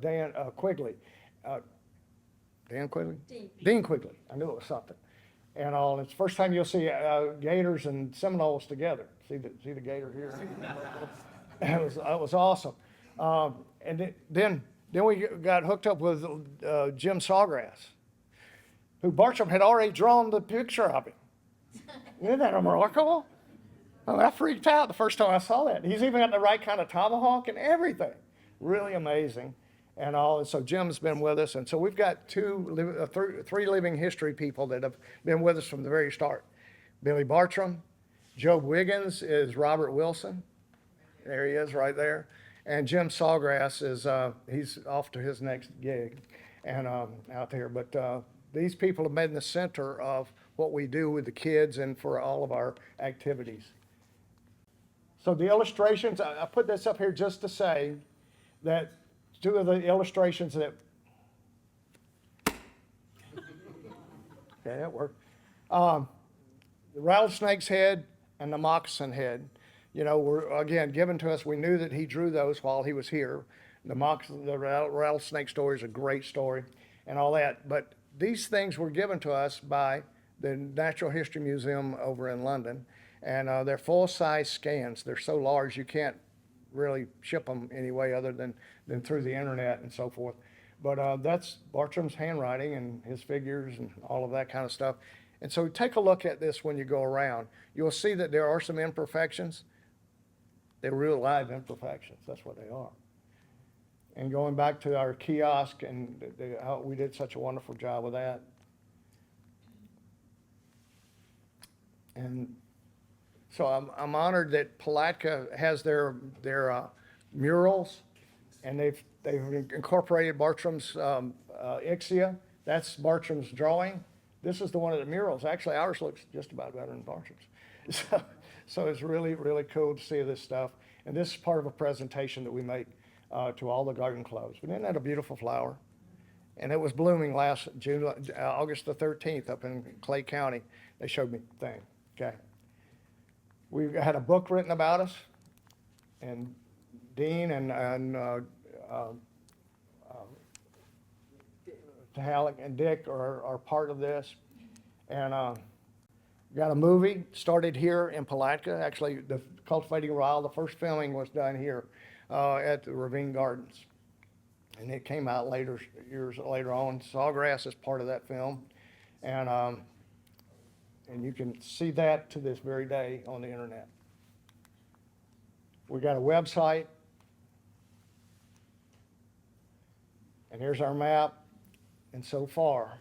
Speaker 3: Dan Quigley. Dan Quigley? Dean Quigley. I knew it was something. And it's the first time you'll see gators and Seminoles together. See the gator here? It was awesome. And then we got hooked up with Jim Sawgrass, who Bartram had already drawn the picture of him. Isn't that remarkable? Oh, I freaked out the first time I saw that. He's even got the right kind of tomahawk and everything. Really amazing. And so Jim's been with us, and so we've got three living history people that have been with us from the very start. Billy Bartram, Job Wiggins is Robert Wilson. There he is right there. And Jim Sawgrass he's off to his next gig and out there. But these people have been the center of what we do with the kids and for all of our activities. So the illustrations, I put this up here just to say that two of the illustrations that, okay, that worked. The rattlesnake's head and the moccasin head, were again given to us. We knew that he drew those while he was here. The rattlesnake story is a great story and all that. But these things were given to us by the Natural History Museum over in London. And they're full-size scans. They're so large you can't really ship them anyway other than through the internet and so forth. But that's Bartram's handwriting and his figures and all of that kind of stuff. And so take a look at this when you go around. You'll see that there are some imperfections. They're real live imperfections. That's what they are. And going back to our kiosk and how we did such a wonderful job with that. And So I'm honored that Palatka has their murals, and they've incorporated Bartram's ixia. That's Bartram's drawing. This is the one of the murals. Actually, ours looks just about better than Bartram's. So it's really, really cool to see this stuff. And this is part of a presentation that we make to all the garden clubs. But isn't that a beautiful flower? And it was blooming last August the 13th up in Clay County. They showed me the thing, okay? We had a book written about us, and Dean and Halleck and Dick are part of this. And got a movie started here in Palatka. Actually, the Cultivating Wild, the first filming was done here at the Ravine Gardens. And it came out years later on. Sawgrass is part of that film. And you can see that to this very day on the internet. We got a website. And here's our map. And so far,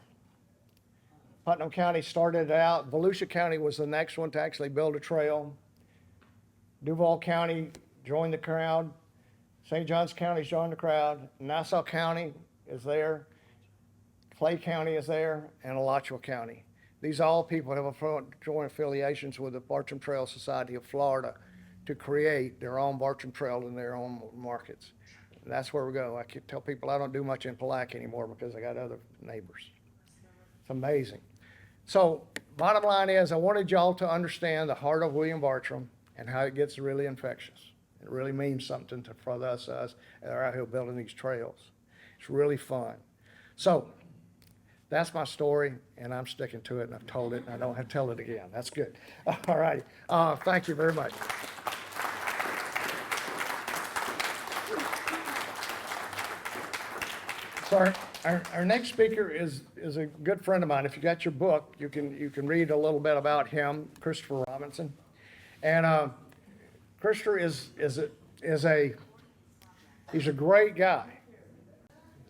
Speaker 3: Putnam County started out. Volusia County was the next one to actually build a trail. Duval County joined the crowd. St. Johns County joined the crowd. Nassau County is there. Clay County is there, and Alachua County. These all people have joint affiliations with the Bartram Trail Society of Florida to create their own Bartram Trail in their own markets. And that's where we go. I can tell people I don't do much in Palatka anymore because I got other neighbors. It's amazing. So bottom line is I wanted y'all to understand the heart of William Bartram and how it gets really infectious. It really means something for us that are out here building these trails. It's really fun. So that's my story, and I'm sticking to it, and I've told it, and I don't have to tell it again. That's good. All right. Thank you very much. So our next speaker is a good friend of mine. If you got your book, you can read a little bit about him, Christopher Robinson. And Christopher he's a great guy.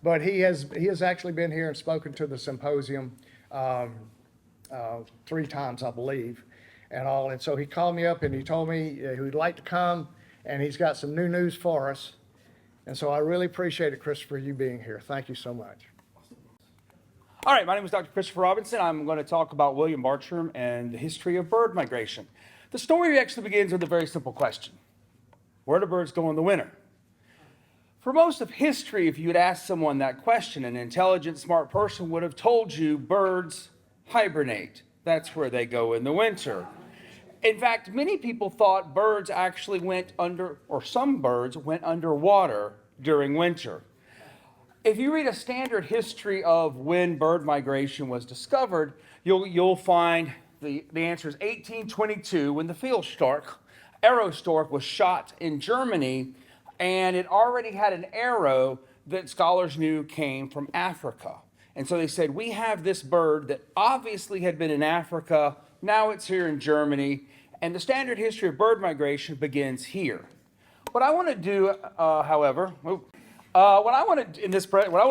Speaker 3: But he has actually been here and spoken to the symposium 3 times, I believe, and all. And so he called me up and he told me he would like to come, and he's got some new news for us. And so I really appreciate it, Christopher, you being here. Thank you so much.
Speaker 4: All right, my name is Dr. Christopher Robinson. I'm going to talk about William Bartram and the history of bird migration. The story actually begins with a very simple question. Where do birds go in the winter? For most of history, if you had asked someone that question, an intelligent, smart person would have told you birds hibernate. That's where they go in the winter. In fact, many people thought birds actually went under, or some birds went underwater during winter. If you read a standard history of when bird migration was discovered, you'll find the answer is 1822, when the field stork, arrow stork, was shot in Germany, and it already had an arrow that scholars knew came from Africa. And so they said, we have this bird that obviously had been in Africa, now it's here in Germany, and the standard history of bird migration begins here. What I want to do, however, what I want to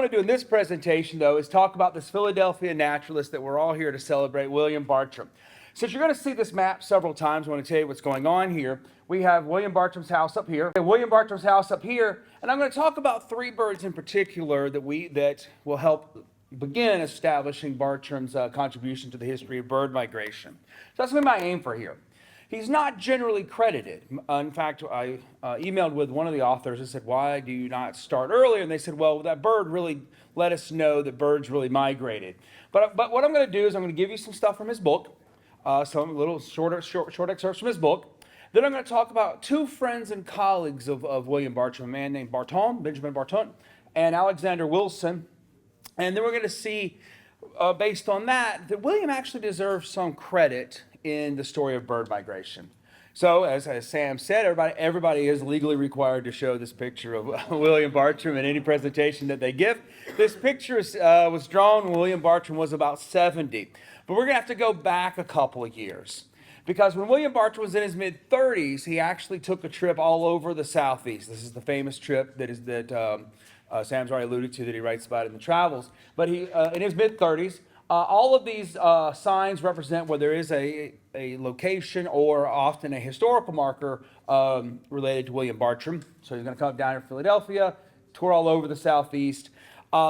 Speaker 4: do in this presentation, though, is talk about this Philadelphia naturalist that we're all here to celebrate, William Bartram. Since you're going to see this map several times, I want to tell you what's going on here. We have William Bartram's house up here, and William Bartram's house up here, and I'm going to talk about 3 birds in particular that will help begin establishing Bartram's contribution to the history of bird migration. So that's going to be my aim for here. He's not generally credited. In fact, I emailed with one of the authors and said, why do you not start earlier? And they said, well, that bird really let us know that birds really migrated. But what I'm going to do is I'm going to give you some stuff from his book, some little short excerpts from his book. Then I'm going to talk about 2 friends and colleagues of William Bartram, a man named Benjamin Barton, and Alexander Wilson. And then we're going to see, based on that William actually deserves some credit in the story of bird migration. So, as Sam said, everybody is legally required to show this picture of William Bartram in any presentation that they give. This picture was drawn when William Bartram was about 70. But we're going to have to go back a couple of years. Because when William Bartram was in his mid-30s, he actually took a trip all over the Southeast. This is the famous trip that Sam's already alluded to, that he writes about in the Travels. But he, in his mid-30s, all of these signs represent where there is a a location or often a historical marker related to William Bartram. So he's going to come down here to Philadelphia, tour all over the Southeast.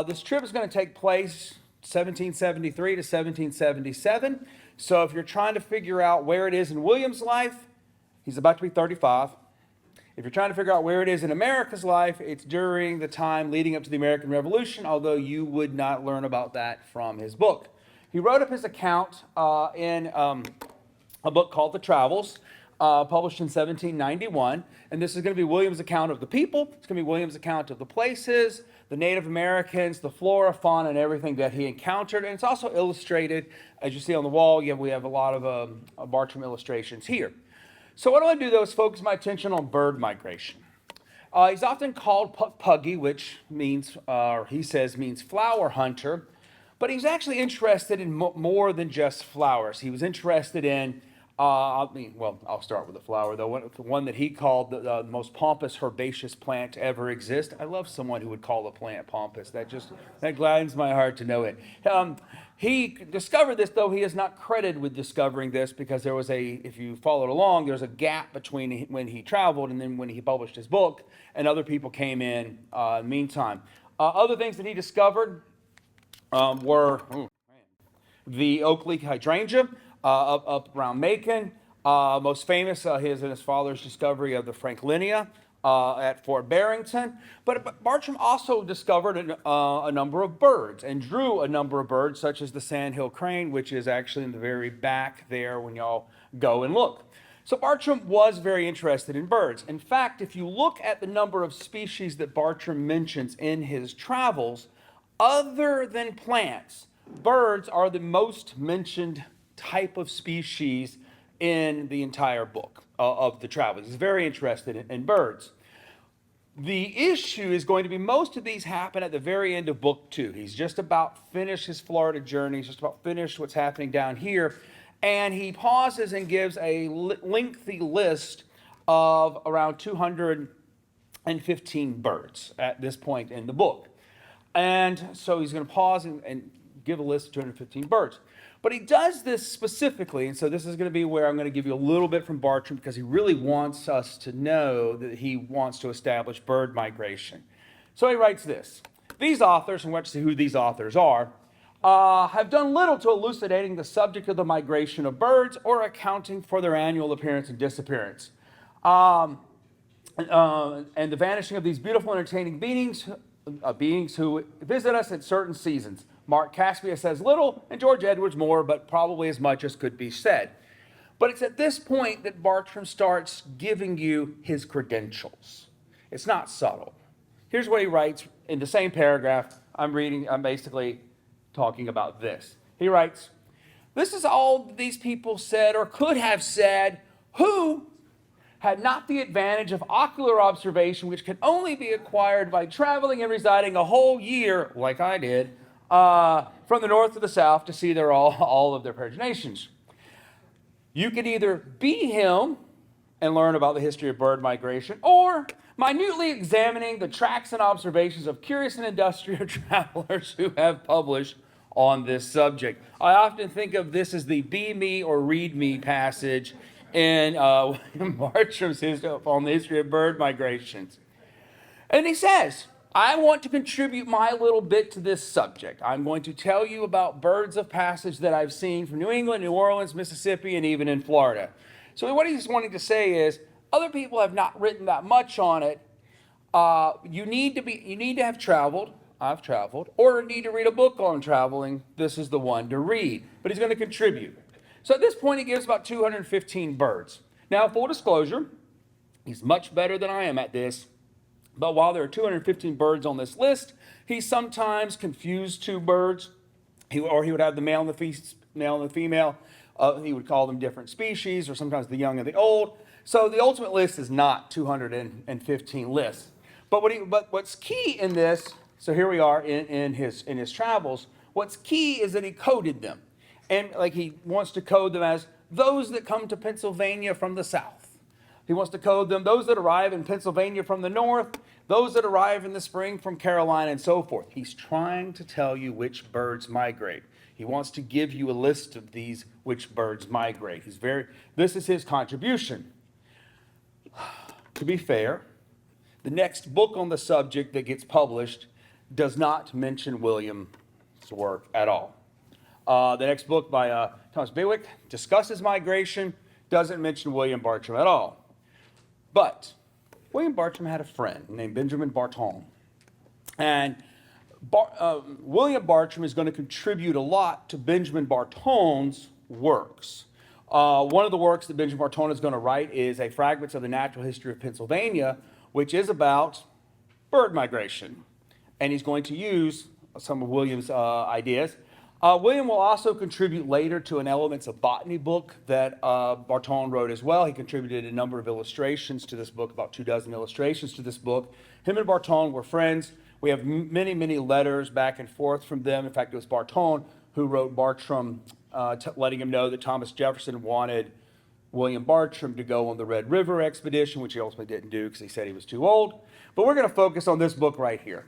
Speaker 4: This trip is going to take place 1773 to 1777. So if you're trying to figure out where it is in William's life, he's about to be 35. If you're trying to figure out where it is in America's life, it's during the time leading up to the American Revolution, although you would not learn about that from his book. He wrote up his account in a book called The Travels, published in 1791. And this is going to be William's account of the people. It's going to be William's account of the places, the Native Americans, the flora, fauna, and everything that he encountered. And it's also illustrated, as you see on the wall. We have a lot of Bartram illustrations here. So what I want to do, though, is focus my attention on bird migration. He's often called Puggy, which means, or he says means flower hunter. But he's actually interested in more than just flowers. He was interested in, I'll start with the flower, though. One that he called the most pompous herbaceous plant to ever exist. I love someone who would call a plant pompous. That gladdens my heart to know it. He discovered this, though he is not credited with discovering this, because there was if you followed along, there's a gap between when he traveled and then when he published his book, and other people came in the meantime. Other things that he discovered were the Oakley hydrangea up around Macon. Most famous, his and his father's discovery of the Franklinia at Fort Barrington. But Bartram also discovered a number of birds and drew a number of birds, such as the sandhill crane, which is actually in the very back there when y'all go and look. So Bartram was very interested in birds. In fact, if you look at the number of species that Bartram mentions in his travels, other than plants, birds are the most mentioned type of species in the entire book of the travels. He's very interested in birds. The issue is going to be most of these happen at the very end of book 2. He's just about finished his Florida journey. He's just about finished what's happening down here. And he pauses and gives a lengthy list of around 215 birds at this point in the book. And so he's going to pause and give a list of 215 birds. But he does this specifically, and so this is going to be where I'm going to give you a little bit from Bartram, because he really wants us to know that he wants to establish bird migration. So he writes this. These authors, and we'll see who these authors are, have done little to elucidating the subject of the migration of birds or accounting for their annual appearance and disappearance. And the vanishing of these beautiful, entertaining beings who visit us at certain seasons. Mark Caspia says little, and George Edwards more, but probably as much as could be said. But it's at this point that Bartram starts giving you his credentials. It's not subtle. Here's what he writes in the same paragraph I'm basically talking about this. He writes, "This is all these people said or could have said who had not the advantage of ocular observation, which can only be acquired by traveling and residing a whole year, like I did, from the north to the south to see all of their paginations. You could either be him and learn about the history of bird migration, or minutely examining the tracks and observations of curious and industrious travelers who have published on this subject." I often think of this as the be me or read me passage in Bartram's on the history of bird migrations. And he says, I want to contribute my little bit to this subject. I'm going to tell you about birds of passage that I've seen from New England, New Orleans, Mississippi, and even in Florida. So what he's wanting to say is, other people have not written that much on it. You need to have traveled. I've traveled, or need to read a book on traveling. This is the one to read. But he's going to contribute. So at this point, he gives about 215 birds. Now, full disclosure, he's much better than I am at this. But while there are 215 birds on this list, he sometimes confused two birds. He would have the male and the female. He would call them different species, or sometimes the young and the old. So the ultimate list is not 215 lists. But what's key in this, so here we are in his travels, what's key is that he coded them. And like he wants to code them as those that come to Pennsylvania from the south. He wants to code them, those that arrive in Pennsylvania from the north, those that arrive in the spring from Carolina, and so forth. He's trying to tell you which birds migrate. He wants to give you a list of these which birds migrate. This is his contribution. To be fair, the next book on the subject that gets published does not mention William's work at all. The next book by Thomas Bewick discusses migration, doesn't mention William Bartram at all. But William Bartram had a friend named Benjamin Bartram. And William Bartram is going to contribute a lot to Benjamin Bartram's works. One of the works that Benjamin Bartram is going to write is a Fragments of the Natural History of Pennsylvania, which is about bird migration. And he's going to use some of William's ideas. William will also contribute later to an Elements of Botany book that Bartram wrote as well. He contributed a number of illustrations to this book, about 24 illustrations to this book. Him and Bartram were friends. We have many, many letters back and forth from them. In fact, it was Bartram who wrote Bartram, letting him know that Thomas Jefferson wanted William Bartram to go on the Red River expedition, which he ultimately didn't do because he said he was too old. But we're going to focus on this book right here.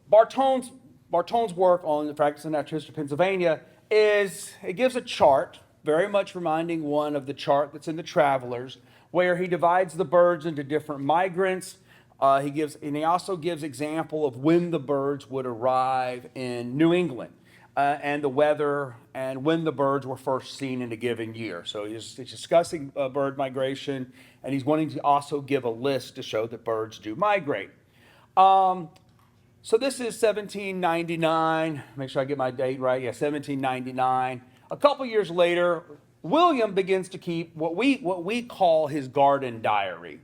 Speaker 4: Bartram's work on the Fragments of the Natural History of Pennsylvania it gives a chart, very much reminding one of the chart that's in the Travelers, where he divides the birds into different migrants. He also gives example of when the birds would arrive in New England and the weather and when the birds were first seen in a given year. So he's discussing bird migration, and he's wanting to also give a list to show that birds do migrate. So this is 1799. Make sure I get my date right. Yeah, 1799. A couple years later, William begins to keep what we call his garden diary.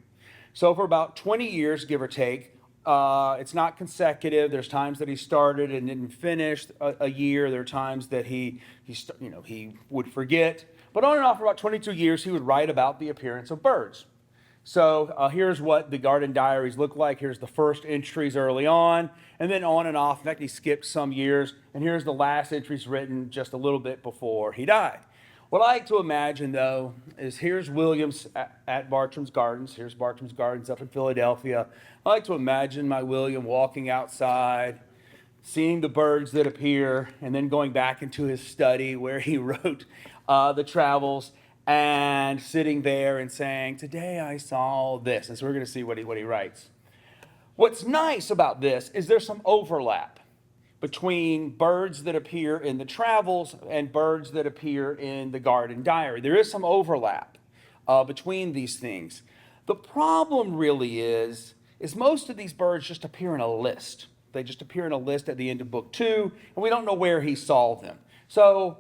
Speaker 4: So for about 20 years, give or take, it's not consecutive. There's times that he started and didn't finish a year. There are times that he would forget. But on and off for about 22 years, he would write about the appearance of birds. So here's what the garden diaries look like. Here's the first entries early on, and then on and off. In fact, he skipped some years, and here's the last entries written just a little bit before he died. What I like to imagine, though, is here's William's at Bartram's Gardens. Here's Bartram's Gardens up in Philadelphia. I like to imagine my William walking outside, seeing the birds that appear, and then going back into his study where he wrote the travels, and sitting there and saying, today I saw this. And so we're going to see what he writes. What's nice about this is there's some overlap between birds that appear in the travels and birds that appear in the garden diary. There is some overlap between these things. The problem really is most of these birds just appear in a list. They just appear in a list at the end of book 2, and we don't know where he saw them. So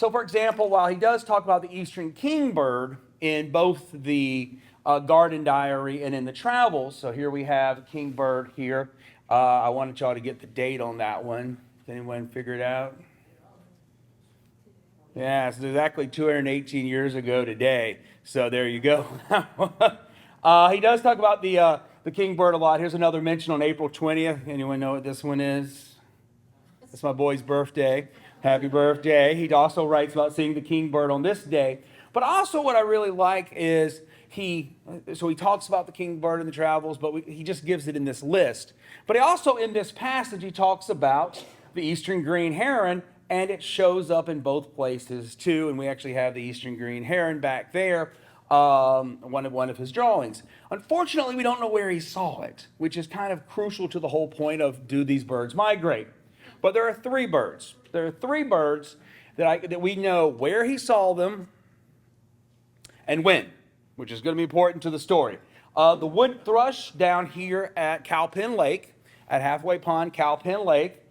Speaker 4: for example, while he does talk about the eastern kingbird in both the garden diary and in the travels, so here we have kingbird here. I wanted y'all to get the date on that one. Does anyone figure it out? Yeah, it's exactly 218 years ago today. So there you go. He does talk about the kingbird a lot. Here's another mention on April 20th. Anyone know what this one is? It's my boy's birthday. Happy birthday. He also writes about seeing the kingbird on this day. But also what I really like is he talks about the kingbird in the travels, but he just gives it in this list. But he also, in this passage, he talks about the eastern green heron, and it shows up in both places too. And we actually have the eastern green heron back there, one of his drawings. Unfortunately, we don't know where he saw it, which is kind of crucial to the whole point of, do these birds migrate? But there are 3 birds. There are 3 birds that we know where he saw them and when, which is going to be important to the story. The wood thrush down here at Cowpen Lake, at Halfway Pond, Cowpen Lake.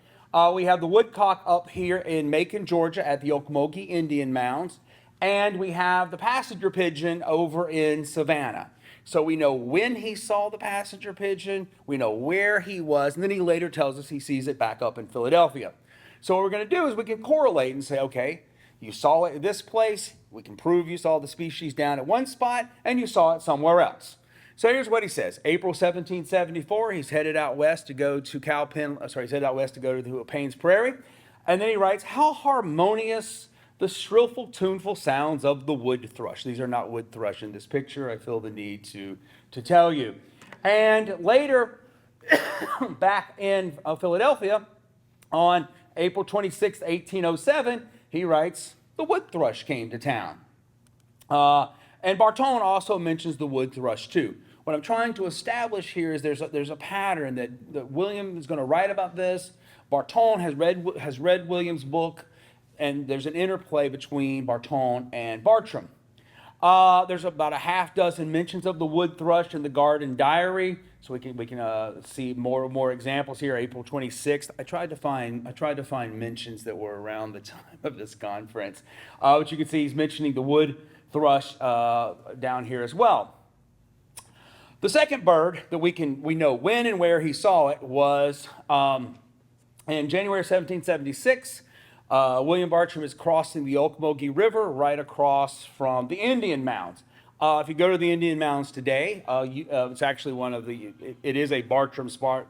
Speaker 4: We have the woodcock up here in Macon, Georgia at the Okmulgee Indian Mounds. And we have the passenger pigeon over in Savannah. So we know when he saw the passenger pigeon, we know where he was, and then he later tells us he sees it back up in Philadelphia. So what we're going to do is we can correlate and say, okay, you saw it at this place, we can prove you saw the species down at one spot, and you saw it somewhere else. So here's what he says. April 1774, he's headed out west to go to the Payne's Prairie. And then he writes, how harmonious the shrillful, tuneful sounds of the wood thrush. These are not wood thrush in this picture. I feel the need to tell you. And later, back in Philadelphia, on April 26, 1807, he writes, the wood thrush came to town. And Bartram also mentions the wood thrush too. What I'm trying to establish here is there's a pattern that William is going to write about this. Bartram has read William's book, and there's an interplay between Bartram and Bartram. There's about a half dozen mentions of the wood thrush in the Garden Diary, so we can see more examples here. April 26th. I tried to find mentions that were around the time of this conference, but you can see he's mentioning the wood thrush down here as well. The second bird that we know when and where he saw it was in January 1776. William Bartram is crossing the Ocmulgee River right across from the Indian Mounds. If you go to the Indian Mounds today, it's actually it is a Bartram spot,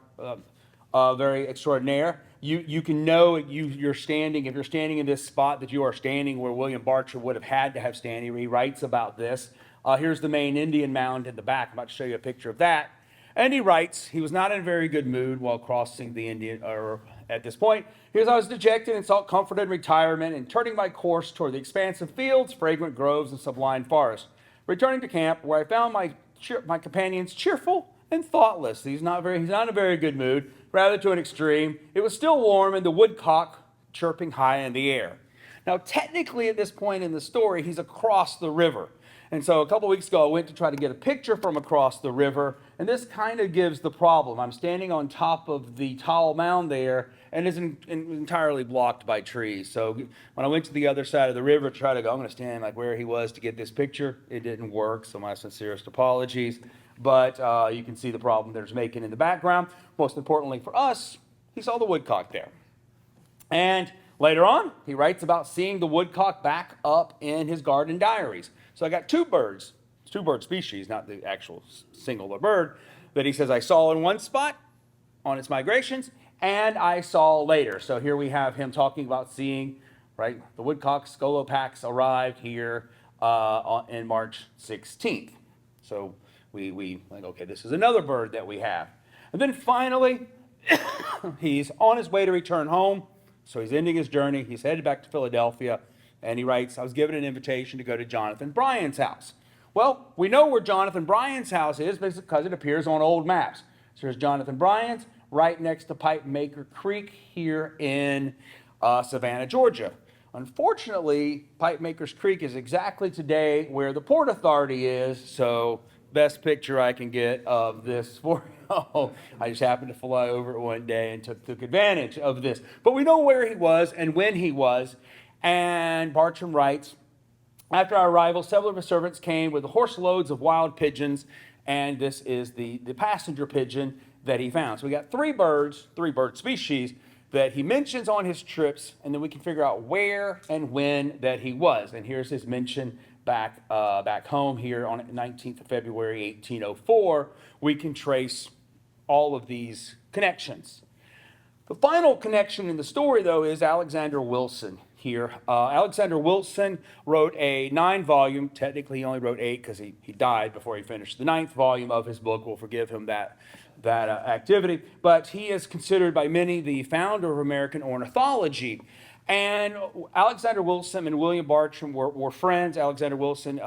Speaker 4: very extraordinaire. You can know if you're standing in this spot that you are standing where William Bartram would have had to have standing. He writes about this. Here's the main Indian mound in the back. I'm about to show you a picture of that. And he writes, he was not in a very good mood while crossing the Indian, or at this point. Here's I was dejected and sought comfort and retirement, and turning my course toward the expansive fields, fragrant groves, and sublime forests. Returning to camp, where I found my companions cheerful and thoughtless. He's not in a very good mood, rather to an extreme. It was still warm, and the woodcock chirping high in the air. Now, technically, at this point in the story, he's across the river. And so a couple weeks ago, I went to try to get a picture from across the river, and this kind of gives the problem. I'm standing on top of the tall mound there, and it's entirely blocked by trees. So when I went to the other side of the river to try to go, I'm going to stand like where he was to get this picture. It didn't work, so my sincerest apologies. But you can see the problem there's making in the background. Most importantly for us, he saw the woodcock there. And later on, he writes about seeing the woodcock back up in his garden diaries. So I got two bird species, not the actual singular bird, that he says I saw in one spot on its migrations, and I saw later. So here we have him talking about seeing, right, the woodcock Scolopax arrived here in March 16th. So we like, okay, this is another bird that we have. And then finally, he's on his way to return home. So he's ending his journey. He's headed back to Philadelphia. And he writes, I was given an invitation to go to Jonathan Bryan's house. Well, we know where Jonathan Bryan's house is because it appears on old maps. So there's Jonathan Bryan's right next to Pipe Maker Creek here in Savannah, Georgia. Unfortunately, Pipe Maker's Creek is exactly today where the Port Authority is. So best picture I can get of this for you. I just happened to fly over it one day and took advantage of this. But we know where he was and when he was. And Bartram writes, after our arrival, several of his servants came with horse loads of wild pigeons, and this is the passenger pigeon that he found. So we got three bird species that he mentions on his trips, and then we can figure out where and when that he was. And here's his mention back home here on 19th of February, 1804. We can trace all of these connections. The final connection in the story, though, is Alexander Wilson here. Alexander Wilson wrote a 9-volume, technically he only wrote 8 because he died before he finished the 9th volume of his book. We'll forgive him that activity. But he is considered by many the founder of American ornithology. And Alexander Wilson and William Bartram were friends. Alexander Wilson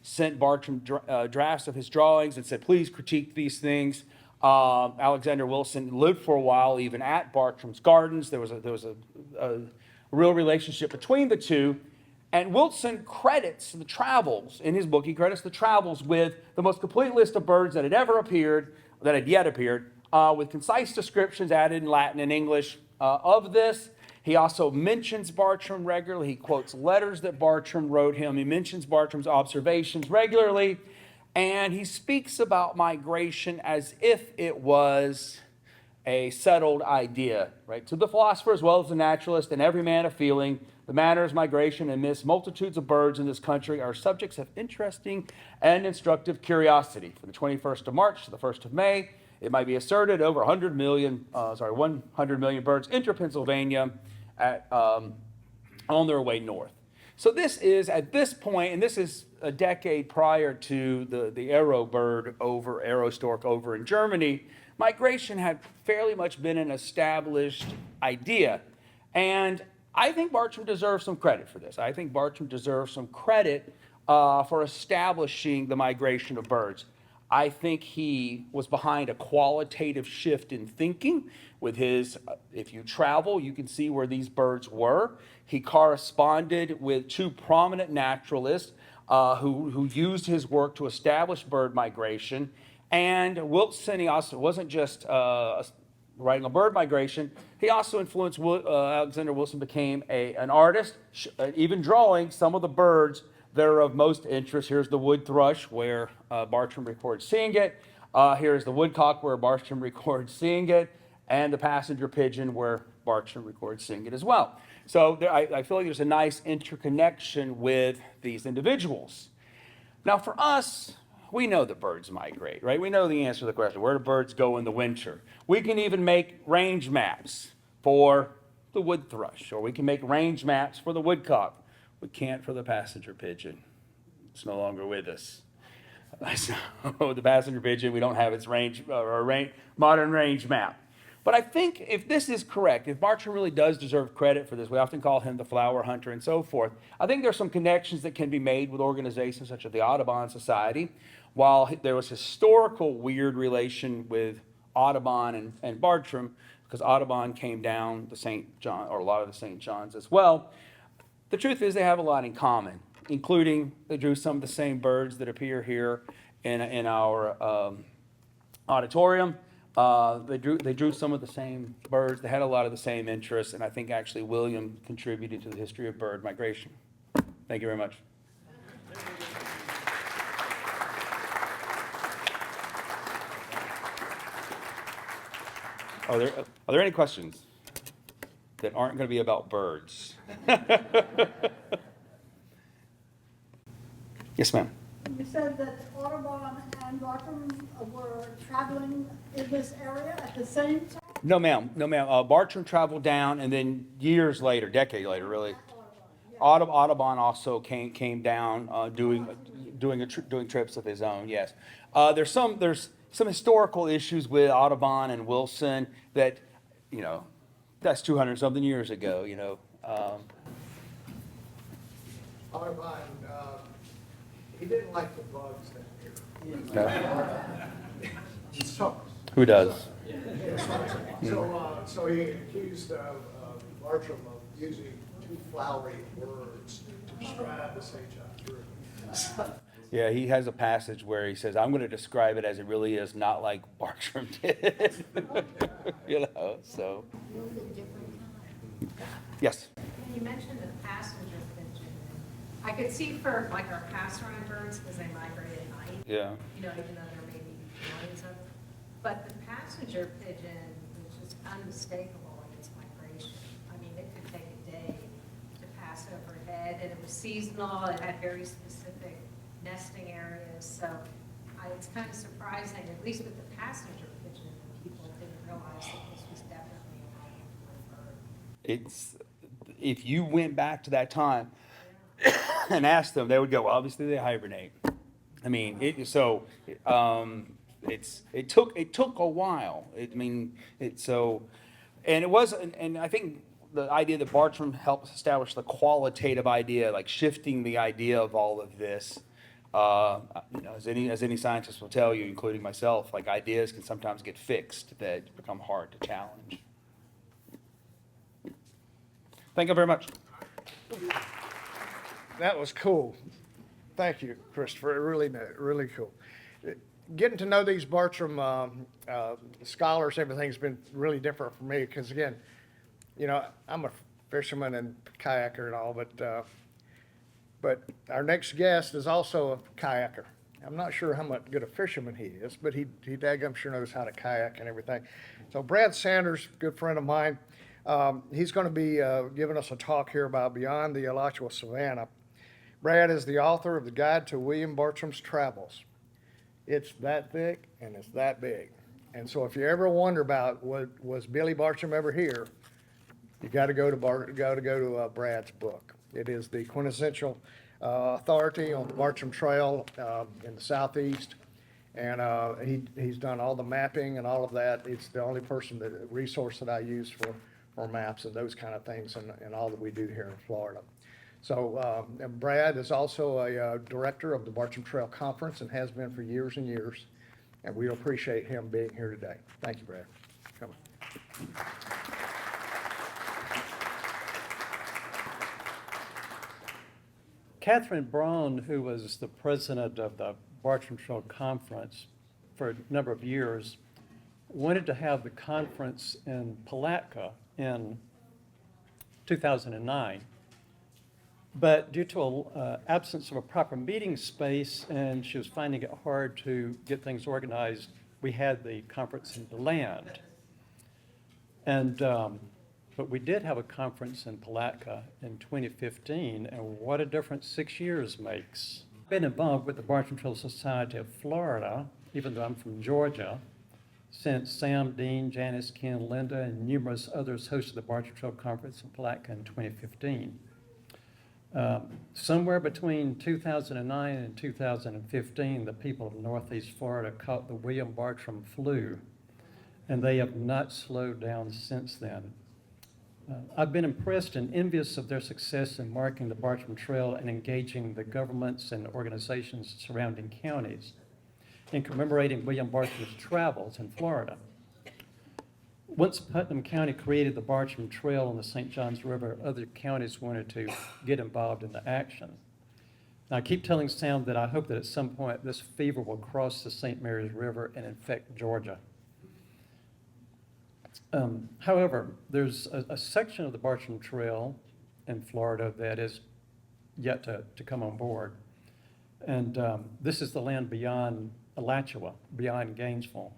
Speaker 4: sent Bartram drafts of his drawings and said, please critique these things. Alexander Wilson lived for a while even at Bartram's Gardens. There was a real relationship between the two. And Wilson credits the travels, in his book, he credits the travels with the most complete list of birds that had yet appeared, with concise descriptions added in Latin and English of this. He also mentions Bartram regularly. He quotes letters that Bartram wrote him. He mentions Bartram's observations regularly. And he speaks about migration as if it was a settled idea, right? To the philosopher as well as the naturalist and every man of feeling, the matters, migration, and amidst multitudes of birds in this country are subjects of interesting and instructive curiosity. From the 21st of March to the 1st of May, it might be asserted over 100 million birds enter Pennsylvania on their way north. So this is, at this point, and this is a decade prior to the arrow stork over in Germany, migration had fairly much been an established idea. And I think Bartram deserves some credit for this. I think Bartram deserves some credit for establishing the migration of birds. I think he was behind a qualitative shift in thinking with his, if you travel, you can see where these birds were. He corresponded with two prominent naturalists who used his work to establish bird migration. And Wilson, he also wasn't just writing on bird migration, he also influenced, Alexander Wilson became an artist, even drawing some of the birds that are of most interest. Here's the wood thrush, where Bartram records seeing it. Here's the woodcock, where Bartram records seeing it. And the passenger pigeon, where Bartram records seeing it as well. So I feel like there's a nice interconnection with these individuals. Now for us, we know that birds migrate, right? We know the answer to the question, where do birds go in the winter? We can even make range maps for the wood thrush, or we can make range maps for the woodcock. We can't for the passenger pigeon. It's no longer with us. So the passenger pigeon, we don't have its modern range map. But I think if this is correct, if Bartram really does deserve credit for this, we often call him the flower hunter and so forth. I think there's some connections that can be made with organizations such as the Audubon Society. While there was historical weird relation with Audubon and Bartram, because Audubon came down the St. John, or a lot of the St. John's as well, the truth is they have a lot in common, including they drew some of the same birds that appear here in our auditorium. They drew some of the same birds. They had a lot of the same interests, and I think actually William contributed to the history of bird migration. Thank you very much. Are there any questions that aren't going to be about birds? Yes, ma'am.
Speaker 5: You said that Audubon and Bartram were traveling in this area at the same time?
Speaker 4: No, ma'am. No, ma'am. Bartram traveled down, and then years later, decade later, really, Audubon also came down doing trips of his own. Yes. There's some historical issues with Audubon and Wilson that, that's 200-something years ago.
Speaker 3: Audubon, he didn't like the bugs down here.
Speaker 4: Who does?
Speaker 3: So he accused Bartram of using too flowery words to describe the St. John's River.
Speaker 4: Yeah, he has a passage where he says, "I'm going to describe it as it really is, not like Bartram did." So. Yes.
Speaker 6: You mentioned the passenger pigeon. I could see for like our passerine birds because they migrate at night.
Speaker 4: Yeah.
Speaker 6: Even though there may be millions of them. But the passenger pigeon was just unmistakable in its migration. I mean, it could take a day to pass overhead, and it was seasonal. It had very specific nesting areas. So it's kind of surprising, at least with the passenger pigeon, people didn't realize that this was definitely a migratory bird.
Speaker 4: If you went back to that time and asked them, they would go, well, obviously they hibernate. I mean, it took a while. And I think the idea that Bartram helped establish the qualitative idea, like shifting the idea of all of this, as any scientist will tell you, including myself, like ideas can sometimes get fixed that become hard to challenge. Thank you very much.
Speaker 3: That was cool. Thank you, Christopher. Really cool. Getting to know these Bartram scholars, everything's been really different for me because, again, I'm a fisherman and kayaker and all, but our next guest is also a kayaker. I'm not sure how much good a fisherman he is, but he daggum sure knows how to kayak and everything. So Brad Sanders, good friend of mine, he's going to be giving us a talk here about Beyond the Alachua Savannah. Brad is the author of the Guide to William Bartram's Travels. It's that thick and it's that big. And so if you ever wonder about was Billy Bartram ever here, you got to go to Brad's book. It is the quintessential authority on the Bartram Trail in the southeast, and he's done all the mapping and all of that. It's the only resource that I use for maps and those kind of things and all that we do here in Florida. So and Brad is also a director of the Bartram Trail Conference and has been for years and years. And we appreciate him being here today. Thank you, Brad. Come on.
Speaker 7: Catherine Braun, who was the president of the Bartram Trail Conference for a number of years, wanted to have the conference in Palatka in 2009. But due to an absence of a proper meeting space, and she was finding it hard to get things organized, we had the conference in DeLand. But we did have a conference in Palatka in 2015, and what a difference 6 years makes. I've been involved with the Bartram Trail Society of Florida, even though I'm from Georgia, since Sam, Dean, Janice, Ken, Linda, and numerous others hosted the Bartram Trail Conference in Palatka in 2015. Somewhere between 2009 and 2015, the people of Northeast Florida caught the William Bartram flu, and they have not slowed down since then. I've been impressed and envious of their success in marking the Bartram Trail and engaging the governments and organizations surrounding counties in commemorating William Bartram's travels in Florida. Once Putnam County created the Bartram Trail on the St. Johns River, other counties wanted to get involved in the action. Now, I keep telling Sam that I hope that at some point this fever will cross the St. Mary's River and infect Georgia. However, there's a section of the Bartram Trail in Florida that is yet to come on board. And this is the land beyond Alachua, beyond Gainesville.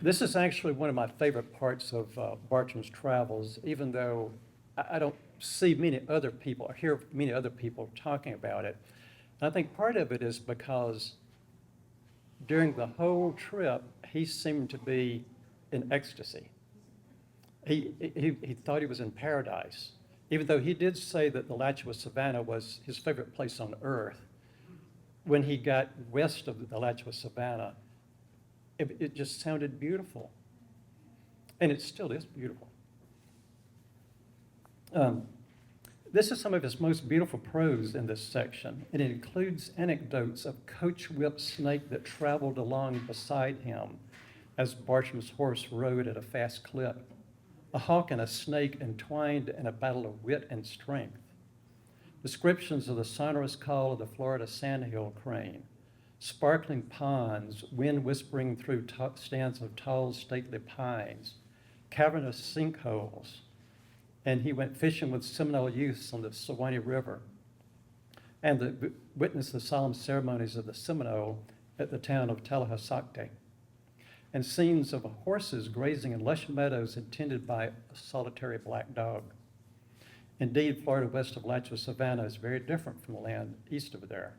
Speaker 7: This is actually one of my favorite parts of Bartram's travels, even though I don't see many other people, or hear many other people talking about it. And I think part of it is because during the whole trip, he seemed to be in ecstasy. He thought he was in paradise, even though he did say that the Alachua Savannah was his favorite place on earth. When he got west of the Alachua Savannah, it just sounded beautiful. And it still is beautiful. This is some of his most beautiful prose in this section. It includes anecdotes of coach whip snake that traveled along beside him as Bartram's horse rode at a fast clip, a hawk and a snake entwined in a battle of wit and strength, descriptions of the sonorous call of the Florida sandhill crane, sparkling ponds, wind whispering through stands of tall, stately pines, cavernous sinkholes, and he went fishing with Seminole youths on the Suwannee River, and witnessed the solemn ceremonies of the Seminole at the town of Tallahassee, and scenes of horses grazing in lush meadows and tended by a solitary black dog. Indeed, Florida west of Alachua Savannah is very different from the land east of there.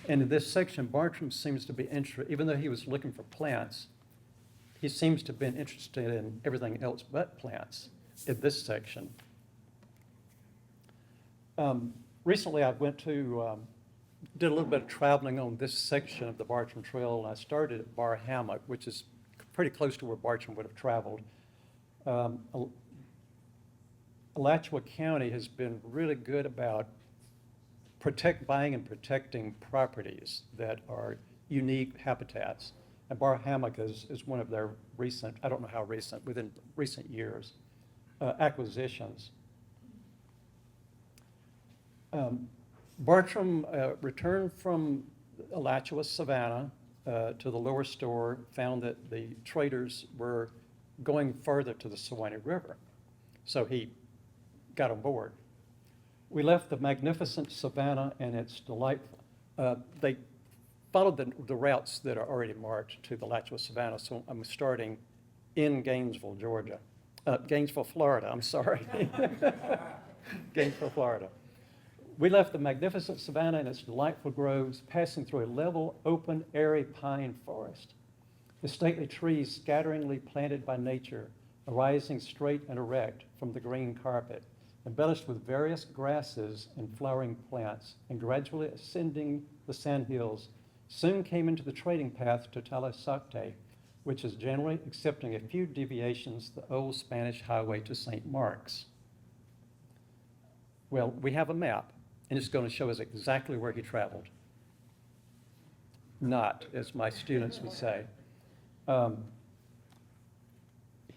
Speaker 7: And in this section, Bartram seems to be interested, even though he was looking for plants, he seems to have been interested in everything else but plants in this section. Recently, I went to did a little bit of traveling on this section of the Bartram Trail, and I started at Bar Hammock, which is pretty close to where Bartram would have traveled. Alachua County has been really good about buying and protecting properties that are unique habitats. And Bar Hammock is one of their recent, I don't know how recent, within recent years, acquisitions. Bartram returned from Alachua Savannah to the lower store, found that the traders were going further to the Suwannee River. So he got on board. We left the magnificent Savannah and it's delightful. They followed the routes that are already marked to the Alachua Savannah, so I'm starting in Gainesville, Georgia. Gainesville, Florida, I'm sorry. Gainesville, Florida. We left the magnificent Savannah and its delightful groves, passing through a level, open, airy pine forest. The stately trees scatteringly planted by nature, arising straight and erect from the green carpet, embellished with various grasses and flowering plants, and gradually ascending the sandhills, soon came into the trading path to Tallahassee, which is generally, excepting a few deviations, the old Spanish highway to St. Mark's. Well, we have a map, and it's going to show us exactly where he traveled. Not, as my students would say.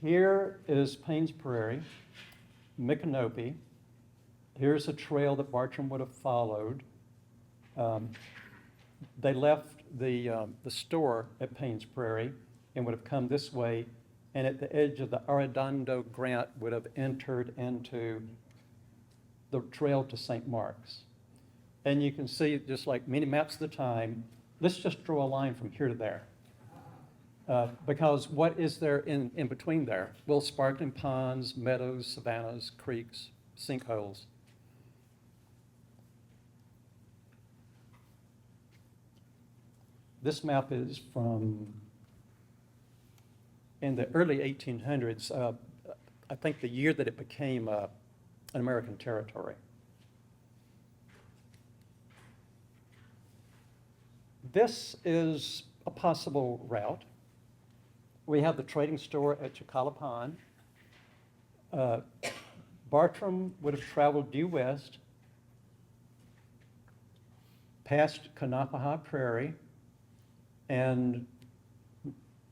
Speaker 7: Here is Payne's Prairie, Micanopy. Here's a trail that Bartram would have followed. They left the store at Payne's Prairie and would have come this way, and at the edge of the Arredondo Grant would have entered into the trail to St. Mark's. And you can see, just like many maps of the time, let's just draw a line from here to there. Because what is there in between there? Well, sparkling ponds, meadows, savannas, creeks, sinkholes. This map is from in the early 1800s, I think the year that it became an American territory. This is a possible route. We have the trading store at Chicala Pond. Bartram would have traveled due west, past Kanapaha Prairie, and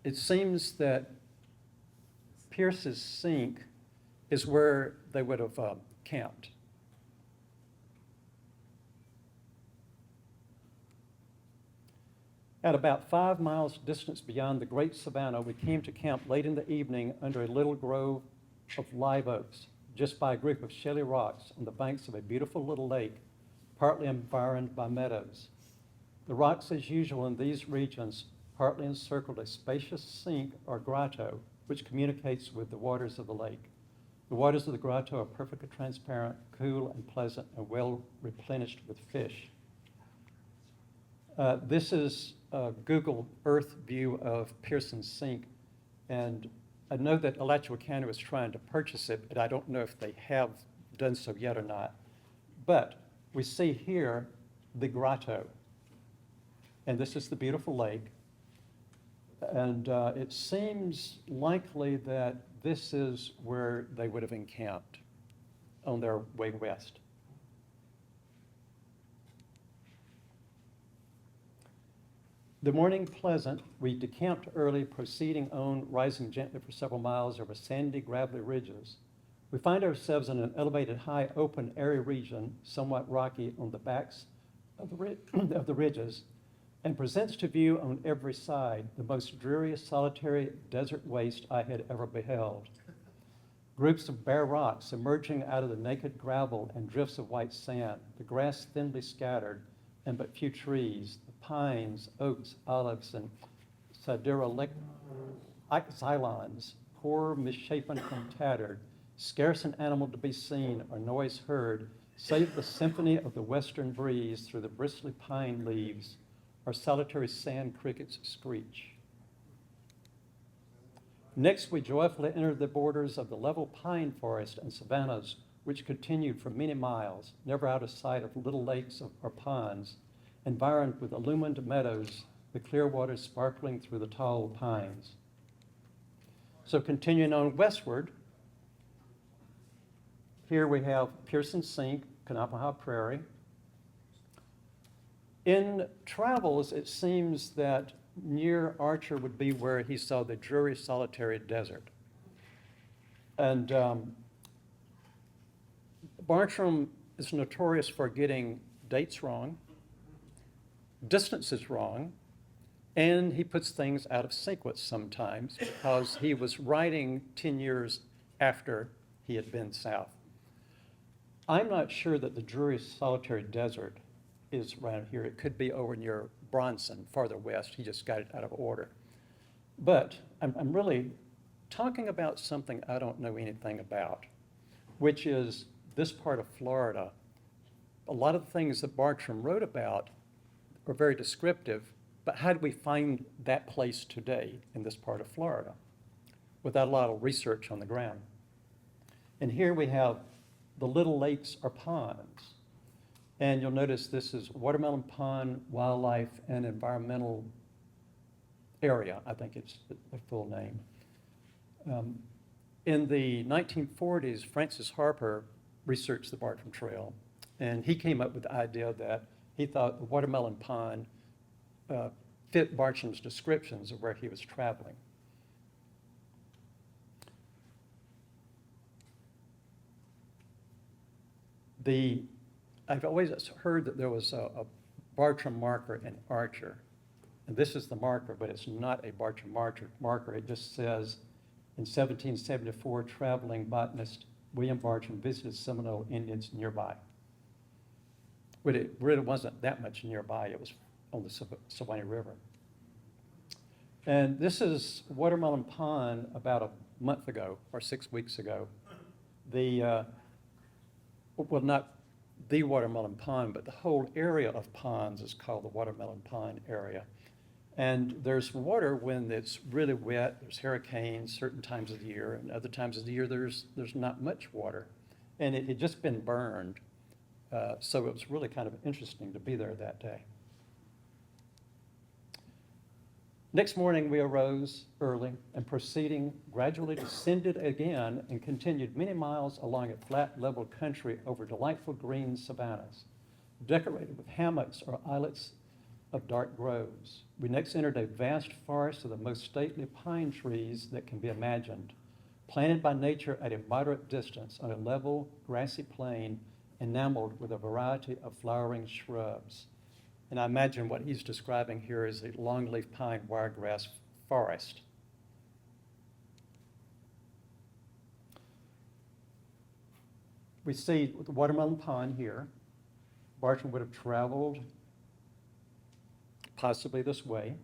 Speaker 7: it seems that Pierce's Sink is where they would have camped. At about 5 miles distance beyond the Great Savannah, we came to camp late in the evening under a little grove of live oaks, just by a group of shelly rocks on the banks of a beautiful little lake, partly environed by meadows. The rocks, as usual in these regions, partly encircled a spacious sink or grotto, which communicates with the waters of the lake. The waters of the grotto are perfectly transparent, cool and pleasant, and well replenished with fish. This is a Google Earth view of Pearson's Sink, and I know that Alachua County was trying to purchase it, but I don't know if they have done so yet or not. But we see here the grotto, and this is the beautiful lake, and it seems likely that this is where they would have encamped on their way west. The morning pleasant, we decamped early, proceeding on, rising gently for several miles over sandy, gravelly ridges. We find ourselves in an elevated, high, open, airy region, somewhat rocky on the backs of the ridges, and presents to view on every side the most dreary, solitary desert waste I had ever beheld. Groups of bare rocks emerging out of the naked gravel and drifts of white sand, the grass thinly scattered, and but few trees, the pines, oaks, olives, and xylons, poor, misshapen, and tattered, scarce an animal to be seen or noise heard, save the symphony of the western breeze through the bristly pine leaves, or solitary sand crickets screech. Next, we joyfully entered the borders of the level pine forest and savannas, which continued for many miles, never out of sight of little lakes or ponds, environed with illumined meadows, the clear waters sparkling through the tall pines. So continuing on westward, here we have Pearson's Sink, Kanapaha Prairie. In travels, it seems that near Archer would be where he saw the dreary, solitary desert. And Bartram is notorious for getting dates wrong, distances wrong, and he puts things out of sequence sometimes because he was writing 10 years after he had been south. I'm not sure that the dreary, solitary desert is around here. It could be over near Bronson, farther west. He just got it out of order. But I'm really talking about something I don't know anything about, which is this part of Florida. A lot of the things that Bartram wrote about are very descriptive, but how do we find that place today in this part of Florida without a lot of research on the ground? And here we have the little lakes or ponds. And you'll notice this is Watermelon Pond Wildlife and Environmental area, I think it's the full name. In the 1940s, Francis Harper researched the Bartram Trail, and he came up with the idea that he thought the Watermelon Pond fit Bartram's descriptions of where he was traveling. I've always heard that there was a Bartram marker in Archer. And this is the marker, but it's not a Bartram marker. It just says, in 1774, traveling botanist William Bartram visited Seminole Indians nearby. But it really wasn't that much nearby. It was on the Suwannee River. And this is Watermelon Pond about a month ago or 6 weeks ago. Well, not the Watermelon Pond, but the whole area of ponds is called the Watermelon Pond area. And there's water when it's really wet, there's hurricanes certain times of the year, and other times of the year there's not much water. And it had just been burned, so it was really kind of interesting to be there that day. Next morning we arose early and proceeding gradually descended again and continued many miles along a flat level country over delightful green savannas, decorated with hammocks or islets of dark groves. We next entered a vast forest of the most stately pine trees that can be imagined, planted by nature at a moderate distance on a level, grassy plain enameled with a variety of flowering shrubs. And I imagine what he's describing here is a longleaf pine wiregrass forest. We see the Watermelon Pond here. Bartram would have traveled possibly this way.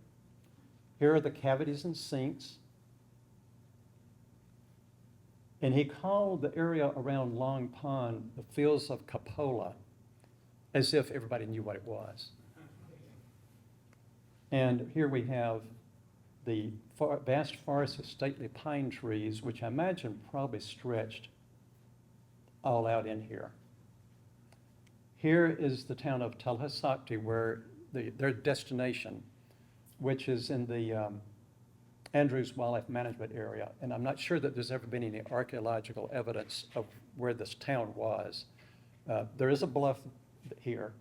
Speaker 7: Here are the cavities and sinks. And he called the area around Long Pond the fields of Capola, as if everybody knew what it was. And here we have the vast forest of stately pine trees, which I imagine probably stretched all out in here. Here is the town of Talhassocti, where their destination, which is in the Andrews Wildlife Management Area. And I'm not sure that there's ever been any archaeological evidence of where this town was. There is a bluff here,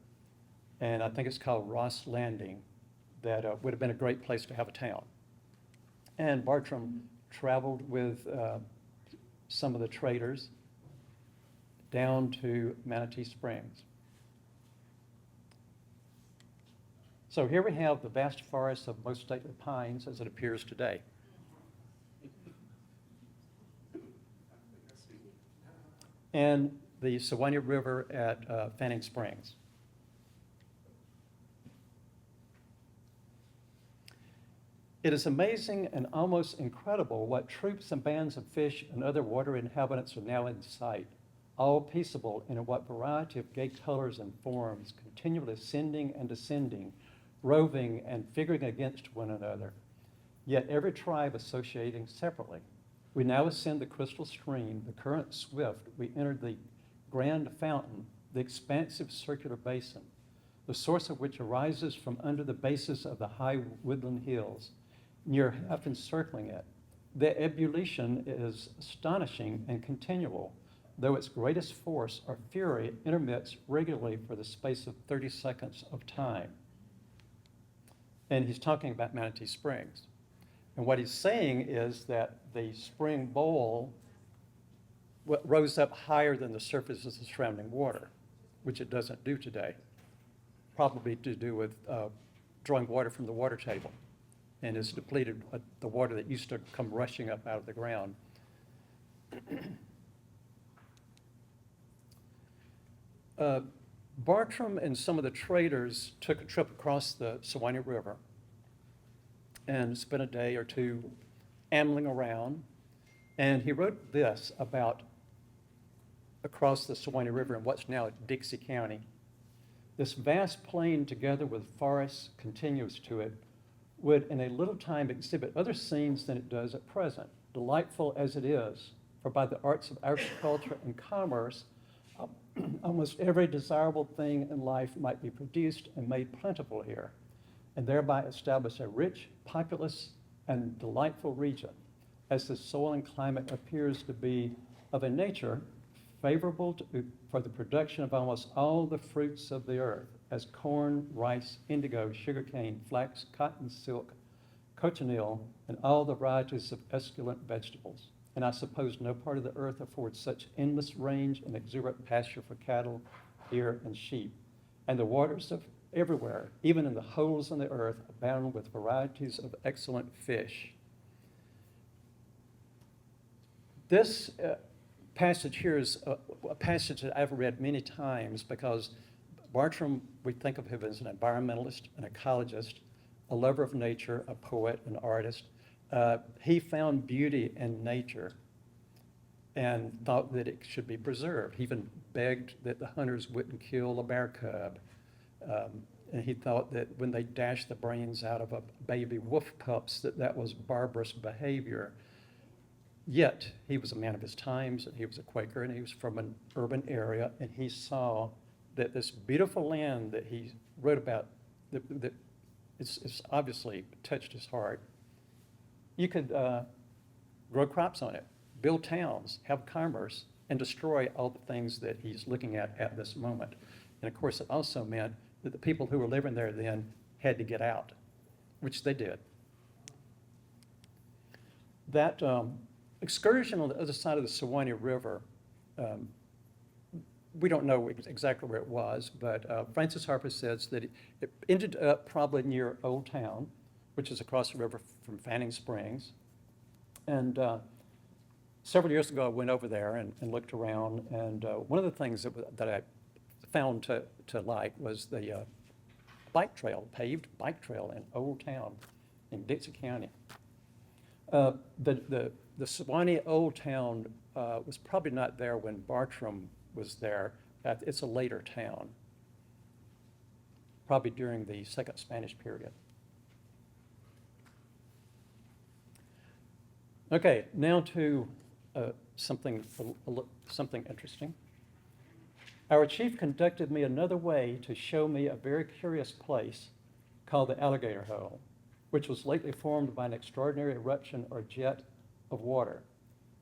Speaker 7: and I think it's called Ross Landing, that would have been a great place to have a town. And Bartram traveled with some of the traders down to Manatee Springs. So here we have the vast forest of most stately pines as it appears today. And the Suwannee River at Fanning Springs. It is amazing and almost incredible what troops and bands of fish and other water inhabitants are now in sight, all peaceable in what variety of gay colors and forms, continually ascending and descending, roving and figuring against one another, yet every tribe associating separately. We now ascend the crystal stream, the current swift, we enter the grand fountain, the expansive circular basin, the source of which arises from under the bases of the high woodland hills, near half encircling it. The ebullition is astonishing and continual, though its greatest force or fury intermits regularly for the space of 30 seconds of time. And he's talking about Manatee Springs. And what he's saying is that the spring bowl rose up higher than the surface of the surrounding water, which it doesn't do today, probably to do with drawing water from the water table, and has depleted the water that used to come rushing up out of the ground. Bartram and some of the traders took a trip across the Suwannee River and spent a day or two ambling around. And he wrote this about across the Suwannee River in what's now Dixie County. This vast plain, together with forests contiguous to it, would in a little time exhibit other scenes than it does at present, delightful as it is, for by the arts of agriculture and commerce, almost every desirable thing in life might be produced and made plentiful here. and thereby establish a rich, populous, and delightful region, as the soil and climate appears to be of a nature favorable for the production of almost all the fruits of the earth, as corn, rice, indigo, sugarcane, flax, cotton, silk, cochineal, and all the varieties of esculent vegetables. And I suppose no part of the earth affords such endless range and exuberant pasture for cattle, deer, and sheep. And the waters of everywhere, even in the holes in the earth, abound with varieties of excellent fish. This passage here is a passage that I've read many times because Bartram, we think of him as an environmentalist, an ecologist, a lover of nature, a poet, an artist. He found beauty in nature and thought that it should be preserved. He even begged that the hunters wouldn't kill a bear cub. And he thought that when they dashed the brains out of a baby wolf pups, that was barbarous behavior. Yet, he was a man of his times, and he was a Quaker, and he was from an urban area, and he saw that this beautiful land that he wrote about, that it's obviously touched his heart. You could grow crops on it, build towns, have commerce, and destroy all the things that he's looking at this moment. And of course, it also meant that the people who were living there then had to get out, which they did. That excursion on the other side of the Suwannee River, we don't know exactly where it was, but Francis Harper says that it ended up probably near Old Town, which is across the river from Fanning Springs. And several years ago, I went over there and looked around, and one of the things that I found to like was the bike trail, paved bike trail in Old Town in Dixie County. The Suwannee Old Town was probably not there when Bartram was there. It's a later town, probably during the Second Spanish period. Okay, now to something interesting. Our chief conducted me another way to show me a very curious place called the Alligator Hole, which was lately formed by an extraordinary eruption or jet of water.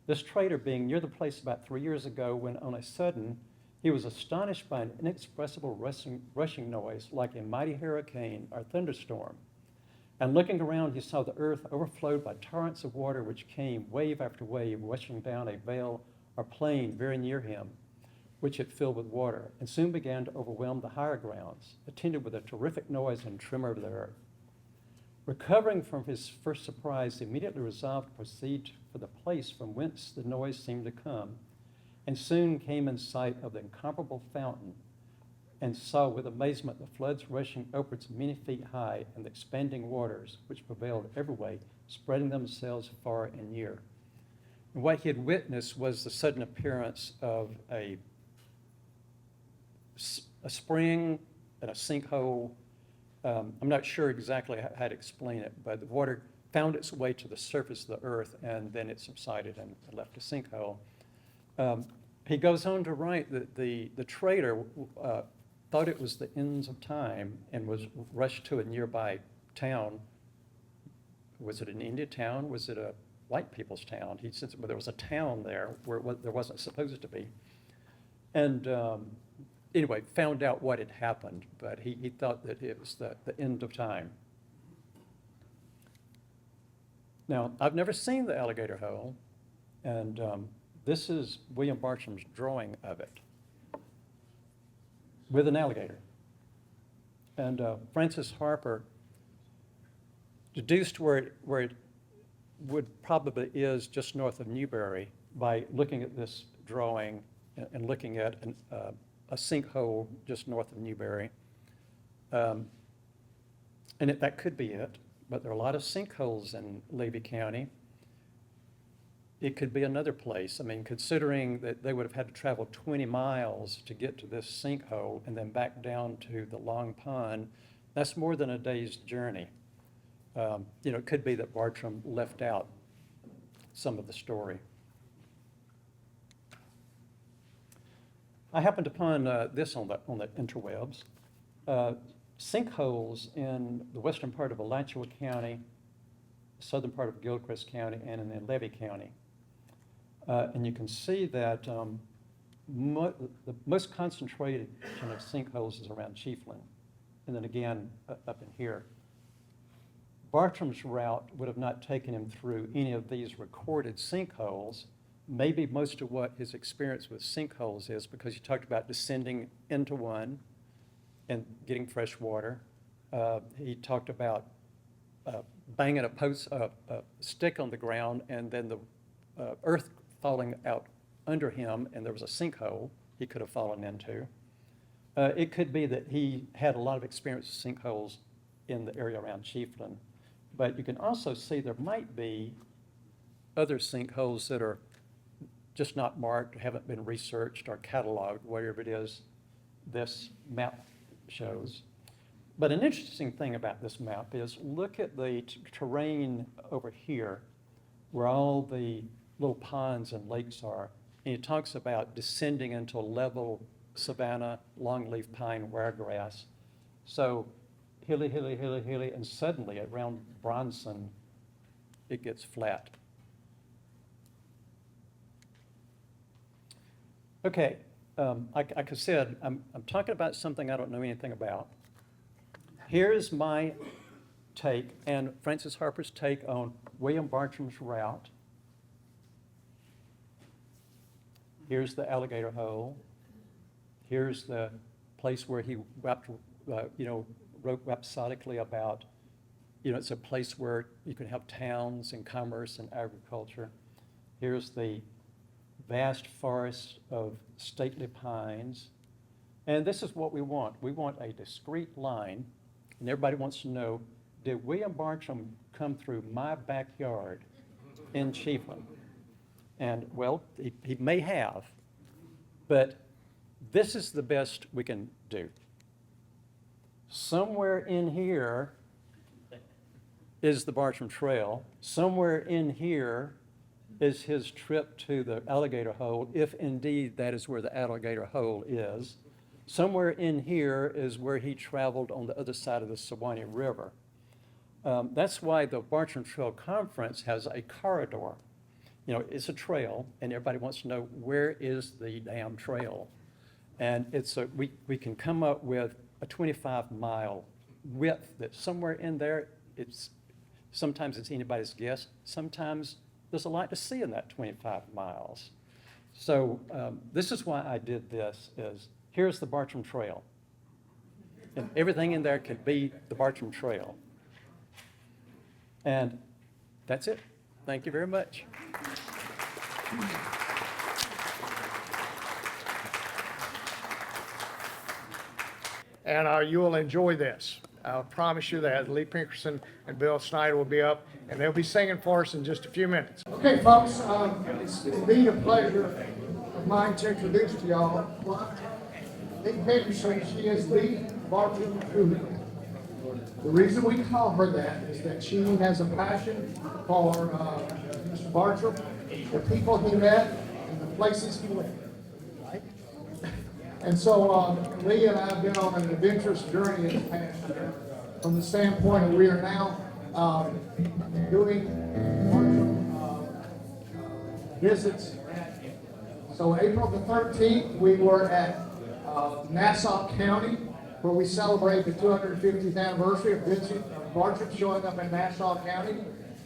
Speaker 7: This trader being near the place about 3 years ago, when on a sudden he was astonished by an inexpressible rushing noise like a mighty hurricane or thunderstorm. And looking around, he saw the earth overflowed by torrents of water which came wave after wave, rushing down a vale or plain very near him, which it filled with water, and soon began to overwhelm the higher grounds, attended with a terrific noise and tremor of the earth. Recovering from his first surprise, he immediately resolved to proceed for the place from whence the noise seemed to come, and soon came in sight of the incomparable fountain, and saw with amazement the floods rushing upwards many feet high, and the expanding waters, which prevailed every way, spreading themselves far and near. And what he had witnessed was the sudden appearance of a spring and a sinkhole. I'm not sure exactly how to explain it, but the water found its way to the surface of the earth, and then it subsided and left a sinkhole. He goes on to write that the trader thought it was the ends of time and was rushed to a nearby town. Was it an Indian town? Was it a white people's town? He said there was a town there where there wasn't supposed to be. And anyway, found out what had happened, but he thought that it was the end of time. Now, I've never seen the Alligator Hole, and this is William Bartram's drawing of it with an alligator. And Francis Harper deduced where it would probably is just north of Newberry by looking at this drawing and looking at a sinkhole just north of Newberry. And that could be it, but there are a lot of sinkholes in Levy County. It could be another place. I mean, considering that they would have had to travel 20 miles to get to this sinkhole and then back down to the Long Pond, that's more than a day's journey. It could be that Bartram left out some of the story. I happened upon this on the interwebs. sinkholes in the western part of Alachua County, southern part of Gilchrist County, and in Levy County. And you can see that the most concentrated of sinkholes is around Chiefland, and then again up in here. Bartram's route would have not taken him through any of these recorded sinkholes. Maybe most of what his experience with sinkholes is because he talked about descending into one and getting fresh water. He talked about banging a stick on the ground and then the earth falling out under him, and there was a sinkhole he could have fallen into. It could be that he had a lot of experience with sinkholes in the area around Chiefland, but you can also see there might be other sinkholes that are just not marked, haven't been researched or cataloged, whatever it is this map shows. But an interesting thing about this map is look at the terrain over here where all the little ponds and lakes are. And he talks about descending into level savanna, longleaf pine, wiregrass. So hilly, hilly, hilly, hilly, and suddenly around Bronson, it gets flat. Okay, like I said, I'm talking about something I don't know anything about. Here's my take and Francis Harper's take on William Bartram's route. Here's the alligator hole. Here's the place where he wrote rhapsodically about, it's a place where you can have towns and commerce and agriculture. Here's the vast forest of stately pines. And this is what we want. We want a discrete line, and everybody wants to know, did William Bartram come through my backyard in Chiefland? And, well, he may have, but this is the best we can do. Somewhere in here is the Bartram Trail. Somewhere in here is his trip to the alligator hole, if indeed that is where the alligator hole is. Somewhere in here is where he traveled on the other side of the Suwannee River. That's why the Bartram Trail Conference has a corridor. It's a trail, and everybody wants to know, where is the damn trail? And we can come up with a 25-mile width that somewhere in there, sometimes it's anybody's guess. Sometimes there's a lot to see in that 25 miles. So this is why I did this, is here's the Bartram Trail. And everything in there can be the Bartram Trail. And that's it. Thank you very much.
Speaker 3: And you will enjoy this. I'll promise you that. Lee Pinkerson and Bill Snyder will be up, and they'll be singing for us in just a few minutes. Okay, folks, it's indeed a pleasure of mine to introduce to y'all Lee Pinkerson. She is the Bartram Guru. The reason we call her that is that she has a passion for Mr. Bartram, the people he met, and the places he went. Right? And so Lee and I have been on an adventurous journey in the past year from the standpoint of we are now doing visits. So April the 13th, we were at Nassau County, where we celebrate the 250th anniversary of Vincent Bartram showing up in Nassau County,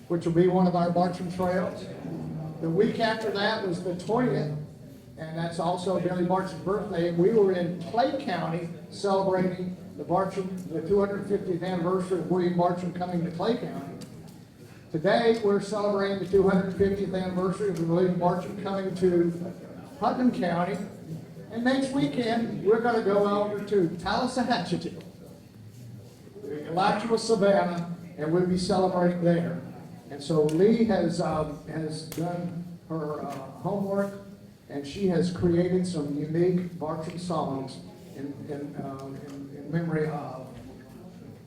Speaker 3: which will be one of our Bartram trails. The week after that was the 20th, and that's also Billy Bartram's birthday. We were in Clay County celebrating the 250th anniversary of William Bartram coming to Clay County. Today, we're celebrating the 250th anniversary of William Bartram coming to Putnam County. And next weekend, we're going to go over to Talladega, Alachua Savannah, and we'll be celebrating there. And so Lee has done her homework, and she has created some unique Bartram songs in memory of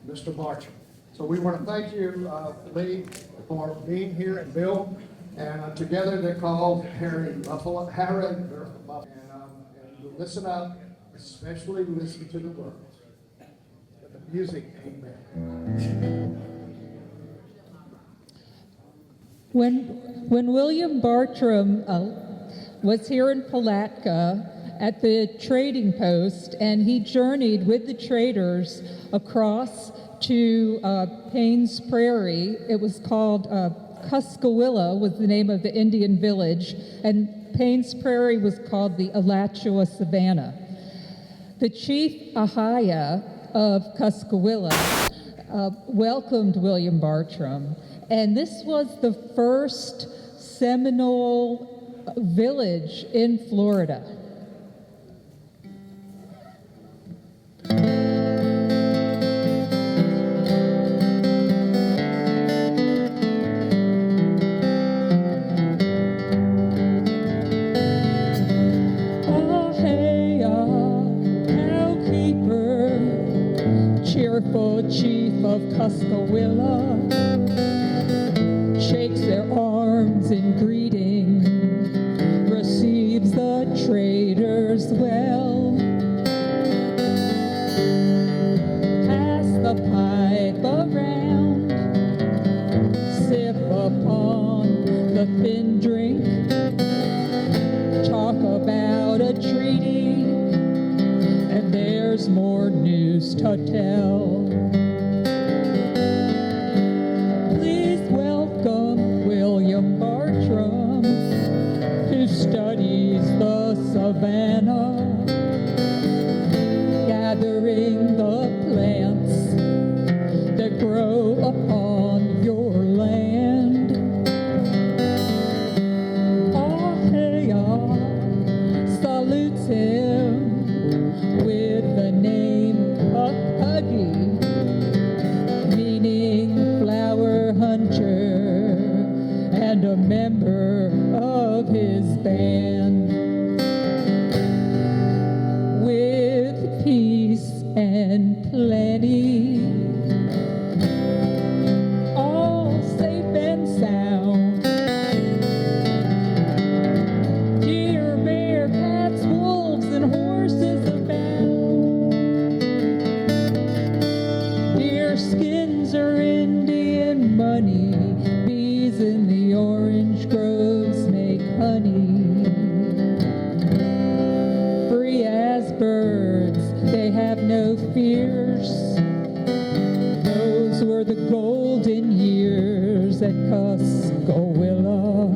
Speaker 3: Mr. Bartram. So we want to thank you, Lee, for being here, and Bill, and together they're called Harry Buffalo, and listen up, especially listen to the words. Music.
Speaker 8: When William Bartram was here in Palatka at the trading post, and he journeyed with the traders across to Payne's Prairie. It was called Cuskawilla was the name of the Indian village, and Payne's Prairie was called the Alachua Savannah. The chief Ahaya of Cuskawilla welcomed William Bartram, and this was the first Seminole village in Florida. Cheerful chief of Cuskawilla shakes their arms in greeting, receives the traders well. Pass the pipe around, sip upon the thin drink, talk about a treaty, and there's more news to tell. Please welcome William Bartram, who studies the savannah, gathering the plants that grow upon your land. Ahaya salutes him with the name of Huggy, meaning flower hunter, and a member of his band. With peace and plenty, all safe and sound. Deer, bear, cats, wolves, and horses abound. Deer skins are Indian money. Bees in the orange groves make honey. Free as birds, they have no fears. Those were the golden years at Cuskawilla.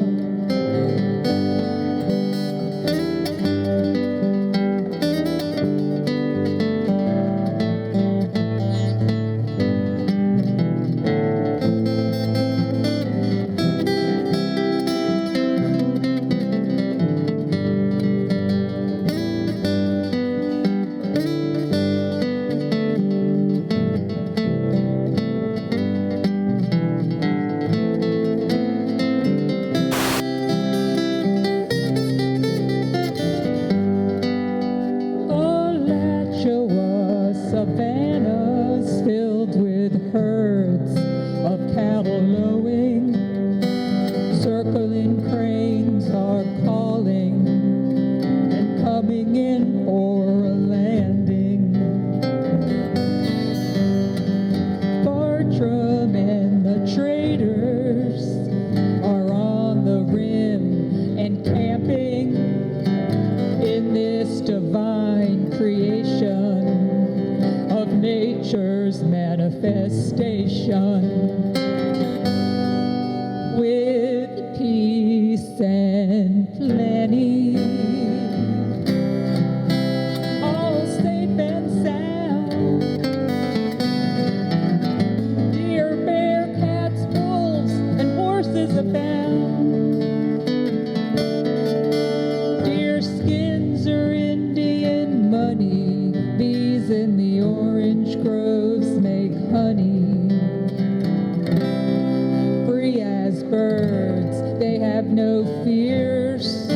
Speaker 8: Alachua savannas filled with herds of cattle lowing, circling cranes are calling and coming in for a landing. Bartram and the traders are on the rim and camping in this divine creation of nature's manifestation. With peace and plenty, all safe and sound. Deer, bear, cats, wolves, and horses abound. Deer skins are Indian money. Bees in the orange groves make honey. Free as birds, they have no fears.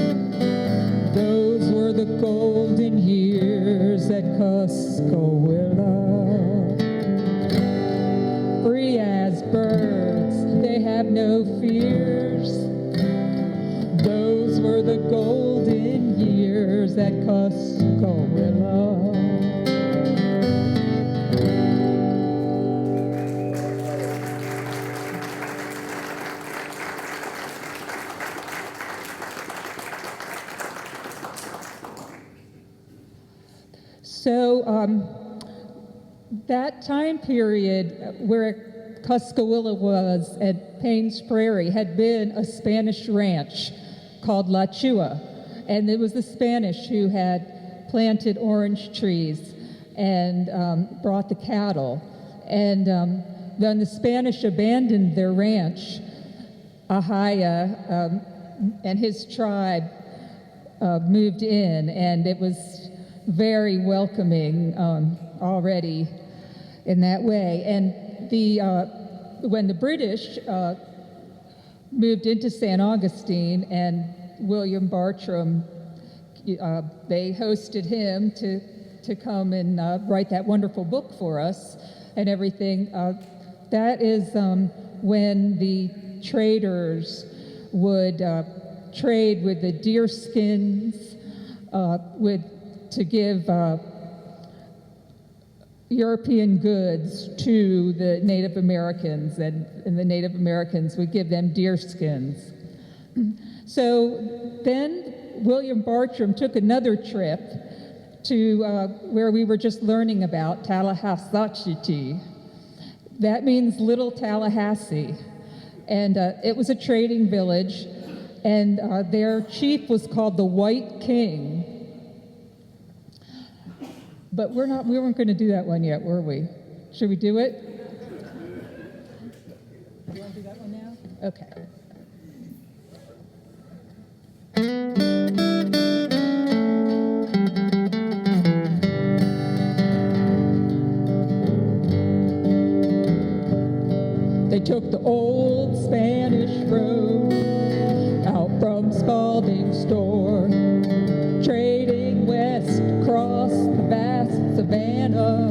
Speaker 8: Those were the golden years at Cuskawilla. Free as birds, they have no fears. Those were the golden years at Cuskawilla. So that time period where Cuscawilla was at Payne's Prairie had been a Spanish ranch called La Chua, and it was the Spanish who had planted orange trees and brought the cattle. And when the Spanish abandoned their ranch, Ahaya and his tribe moved in, and it was very welcoming already in that way. And when the British moved into San Augustine and William Bartram, they hosted him to come and write that wonderful book for us and everything. That is when the traders would trade with the deer skins to give European goods to the Native Americans, and the Native Americans would give them deer skins. So then William Bartram took another trip to where we were just learning about, Tallahassee. That means Little Tallahassee. And it was a trading village, and their chief was called the White King. But we weren't going to do that one yet, were we? Should we do it? You want to do that one now? Okay. They took the old Spanish road out from Spalding's store, trading west across the vast savannah.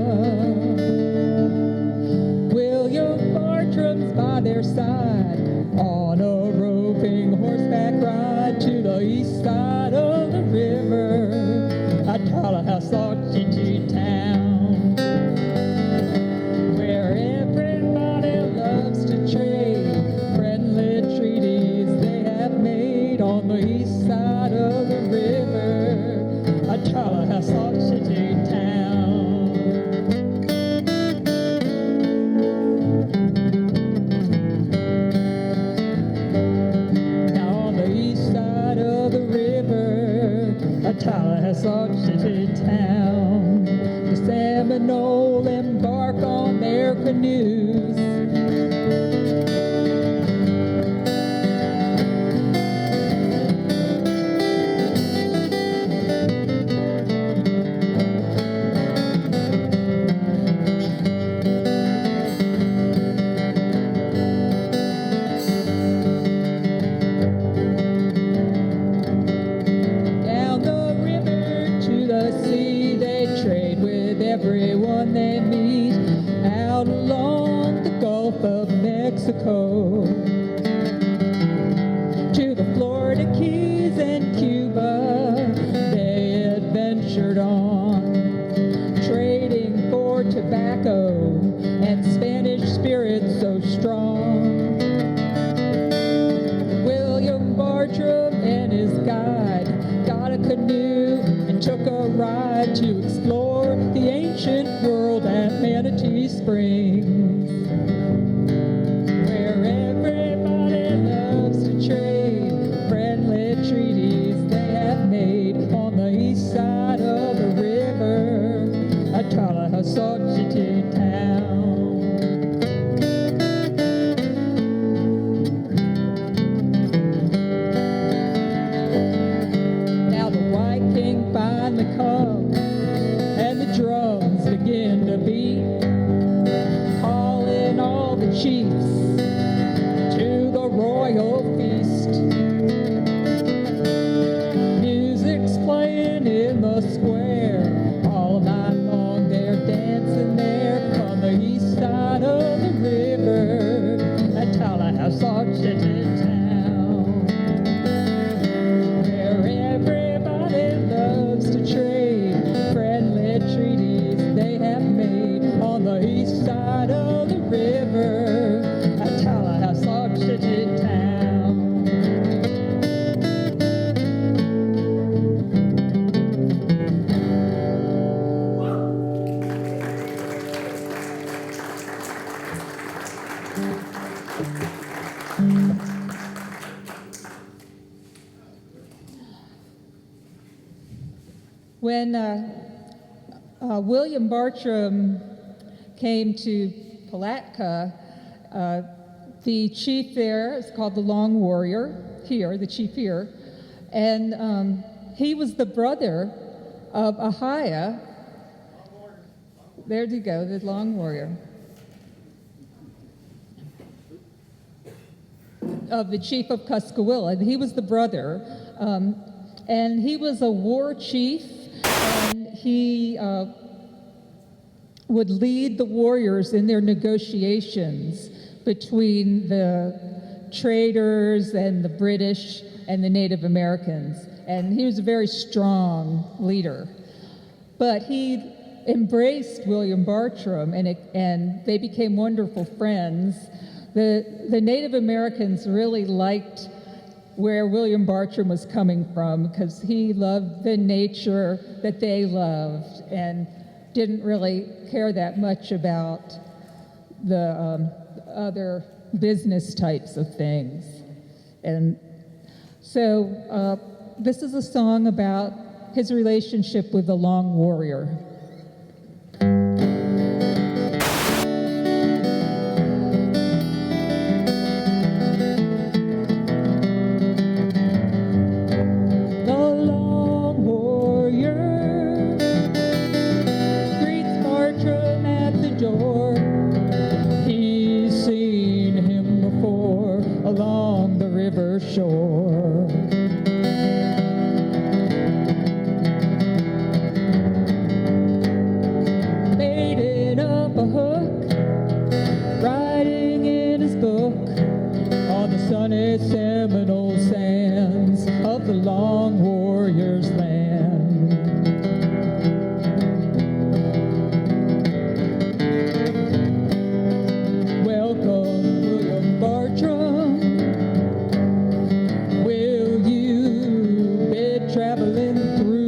Speaker 8: William Bartram's by their side on a roving horseback ride to the east side of the river at Tallahassee town, where everybody loves to trade. Friendly treaties they have made on the east side of the river at Tallahassee town. Now on the east side of the river at Tallahassee town, the Seminole embark on their canoes. Down the river to the sea, they trade with everyone they meet. Out along the Gulf of Mexico to the Florida Keys and Cuba, they adventured on, trading for tobacco and Spanish spirits so strong. William Bartram and his guide got a canoe and took a ride to explore the ancient world at Manatee Springs, where everybody loves to trade. Friendly treaties they have made on the east side of the river at Tallahassee town. Now the White King finally comes, and the drums begin to beat. when William Bartram came to Palatka, the chief there is called the Long Warrior, here, the chief here, and he was the brother of Ahiah. There you go, the Long Warrior. Of the chief of Cuskawilla. He was the brother, and he was a war chief, and he would lead the warriors in their negotiations between the traders and the British and the Native Americans. And he was a very strong leader. But he embraced William Bartram, and they became wonderful friends. The Native Americans really liked where William Bartram was coming from because he loved the nature that they loved and didn't really care that much about the other business types of things. And so this is a song about his relationship with the Long Warrior. Shore. Baited up a hook, writing in his book on the sunny Seminole sands of the Long Warrior's land. Welcome, William Bartram. Traveling through.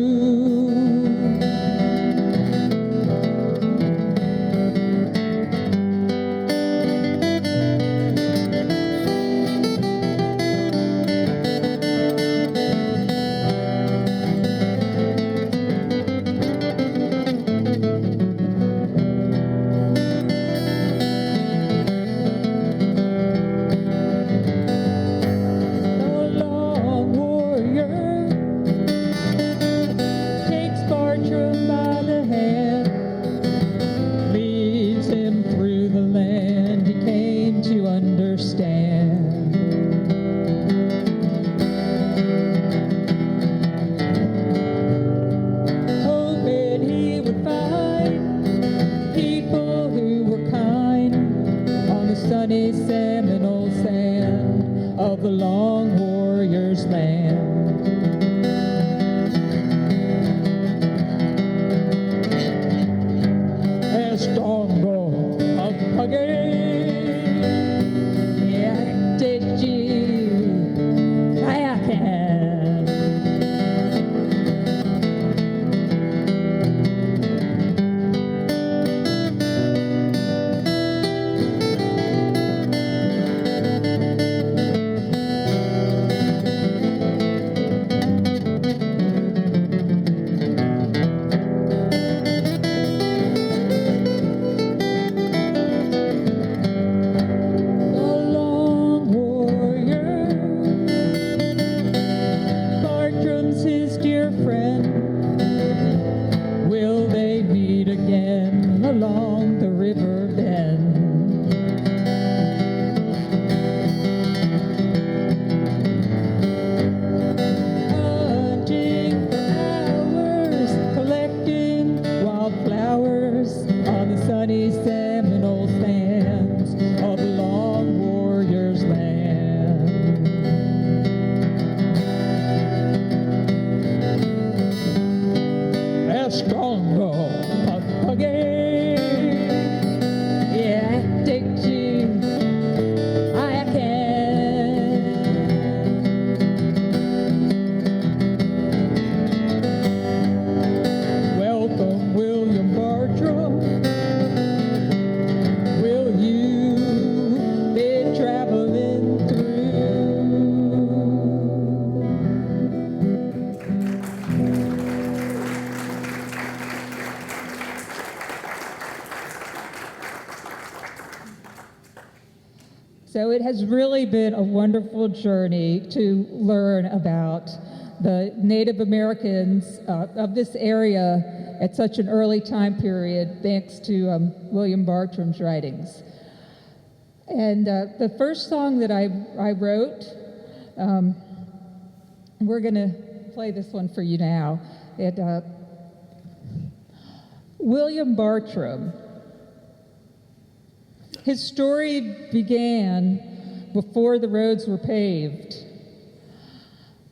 Speaker 8: Seminole sand of the Long Warrior's land. Estongo up again. Yeah, did you? I can. Along the river bend. Hunting for hours, collecting wildflowers on the sunny Seminole sands of the Long Warrior's land. Estongo again. So it has really been a wonderful journey to learn about the Native Americans of this area at such an early time period, thanks to William Bartram's writings. And the first song that I wrote, we're going to play this one for you now. William Bartram. His story began before the roads were paved,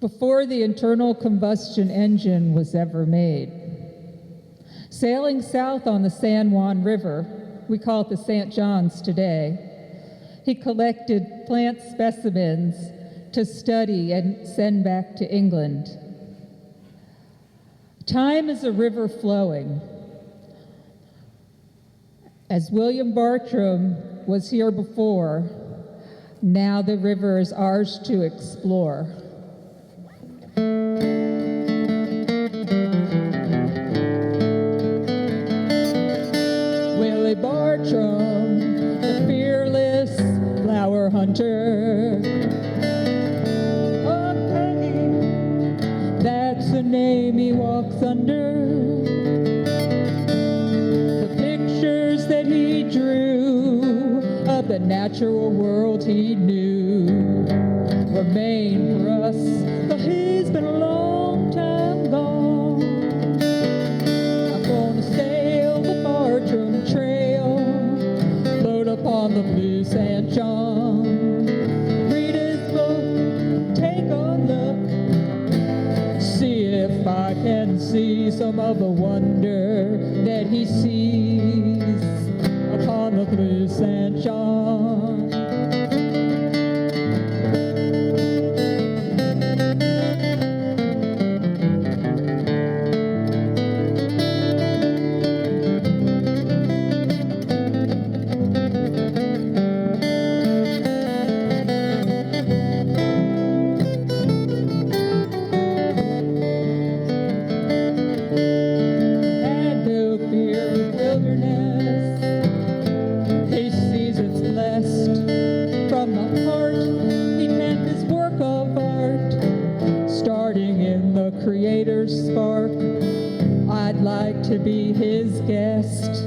Speaker 8: before the internal combustion engine was ever made. Sailing south on the San Juan River, we call it the St. John's today, he collected plant specimens to study and send back to England. Time is a river flowing. As William Bartram was here before, now the river is ours to explore. Willie Bartram, the fearless flower hunter. Oh, Peggy, that's the name he walks under. That he drew of the natural world he knew remain for us, though he's been a long time gone. I'm gonna sail the Bartram Trail, float upon the blue St. John, read his book, take a look, see if I can see some of the wonder that he sees upon the blue St. John. Creator's spark, I'd like to be his guest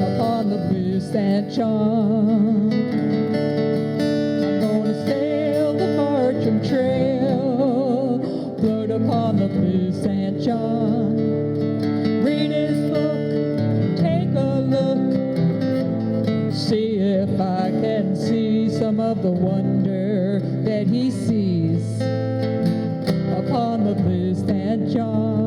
Speaker 8: upon the blue St. John. I'm gonna sail the Bartram Trail, float upon the blue St. John, read his book, take a look, see if I can see some of the wonder that he sees upon the blue St. John.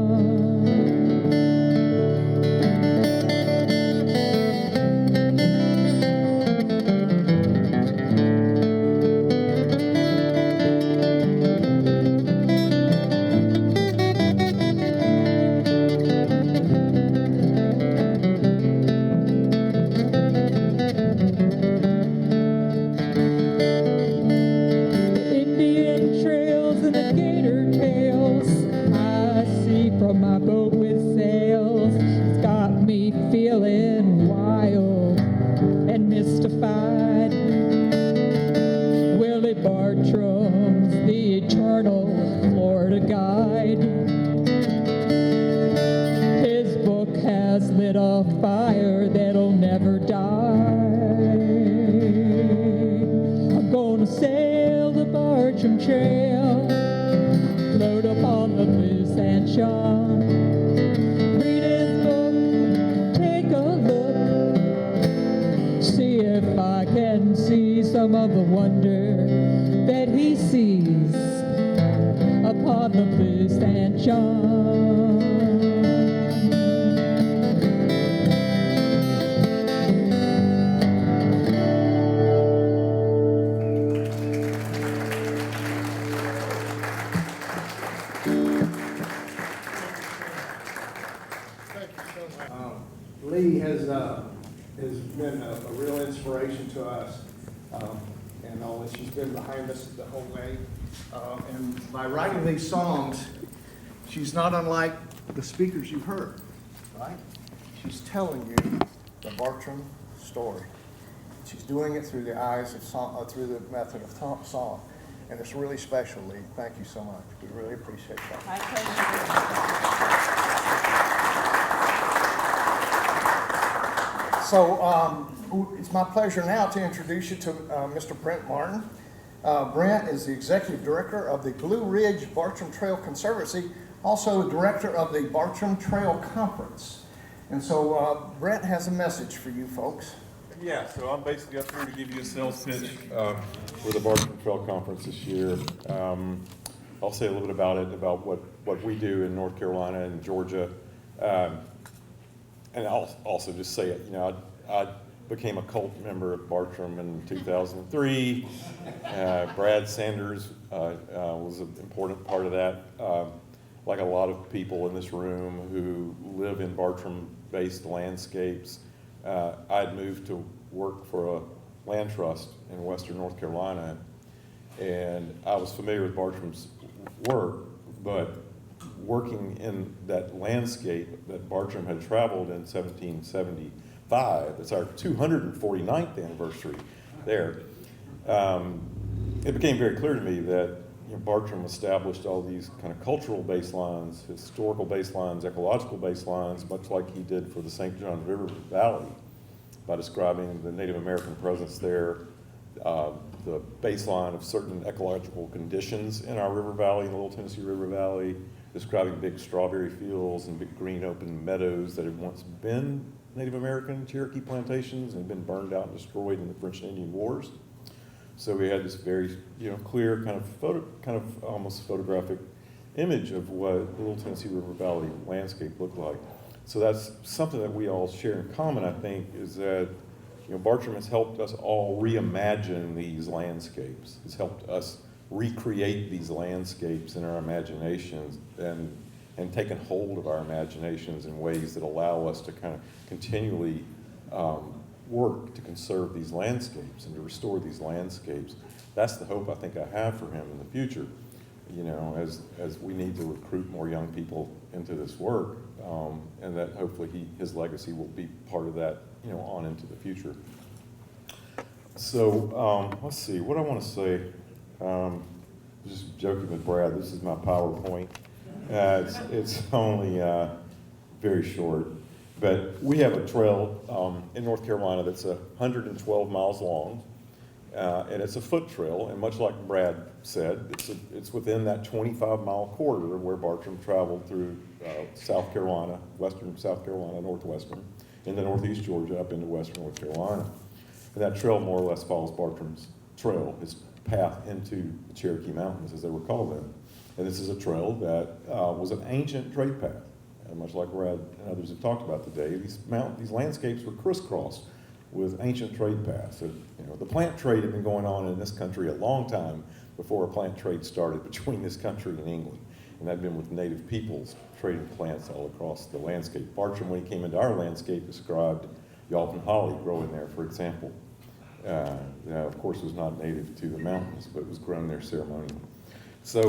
Speaker 8: Bartram's the eternal Florida guide. His book has lit a fire that'll never die. I'm gonna sail the Bartram Trail, float upon the blue St. John, read his book, take a look, see if I can see some of the wonder that he sees upon the blue St. John.
Speaker 3: Lee has been a real inspiration to us, and all that. She's been behind us the whole way. And by writing these songs, she's not unlike the speakers you've heard, right? She's telling you the Bartram story. she's doing it through the eyes of song, through the method of song. And it's really special, Lee. Thank you so much. We really appreciate that. So it's my pleasure now to introduce you to Mr. Brent Martin. Brent is the Executive Director of the Blue Ridge Bartram Trail Conservancy, also Director of the Bartram Trail Conference. And so Brent has a message for you folks.
Speaker 9: Yeah, so I'm basically up here to give you a sales pitch for the Bartram Trail Conference this year. I'll say a little bit about it, about what we do in North Carolina and Georgia. And I'll also just say it, you know, I became a cult member of Bartram in 2003. Brad Sanders was an important part of that. Like a lot of people in this room who live in Bartram-based landscapes, I had moved to work for a land trust in western North Carolina, and I was familiar with Bartram's work, but working in that landscape that Bartram had traveled in 1775, it's our 249th anniversary there, it became very clear to me that Bartram established all these kind of cultural baselines, historical baselines, ecological baselines, much like he did for the St. Johns River Valley, by describing the Native American presence there, the baseline of certain ecological conditions in our river valley, in the Little Tennessee River Valley, describing big strawberry fields and big green open meadows that had once been Native American Cherokee plantations and had been burned out and destroyed in the French and Indian Wars. So we had this very, clear kind of almost photographic image of what the Little Tennessee River Valley landscape looked like. So that's something that we all share in common, I think, is that Bartram has helped us all reimagine these landscapes. It's helped us recreate these landscapes in our imaginations and taken hold of our imaginations in ways that allow us to kind of continually work to conserve these landscapes and to restore these landscapes. That's the hope I think I have for him in the future, as we need to recruit more young people into this work, and that hopefully his legacy will be part of that, on into the future. So let's see, what I want to say, just joking with Brad, this is my PowerPoint. It's only very short. But we have a trail in North Carolina that's 112 miles long, and it's a foot trail. And much like Brad said, it's within that 25-mile corridor where Bartram traveled through South Carolina, western South Carolina, northwestern, into northeast Georgia, up into western North Carolina. And that trail more or less follows Bartram's trail, his path into the Cherokee Mountains, as they were called then. And this is a trail that was an ancient trade path. And much like Brad and others have talked about today, these landscapes were crisscrossed with ancient trade paths. The plant trade had been going on in this country a long time before a plant trade started between this country and England. And that had been with native peoples trading plants all across the landscape. Bartram, when he came into our landscape, described Yalpin holly growing there, for example. Of course, it was not native to the mountains, but it was grown there ceremonially. So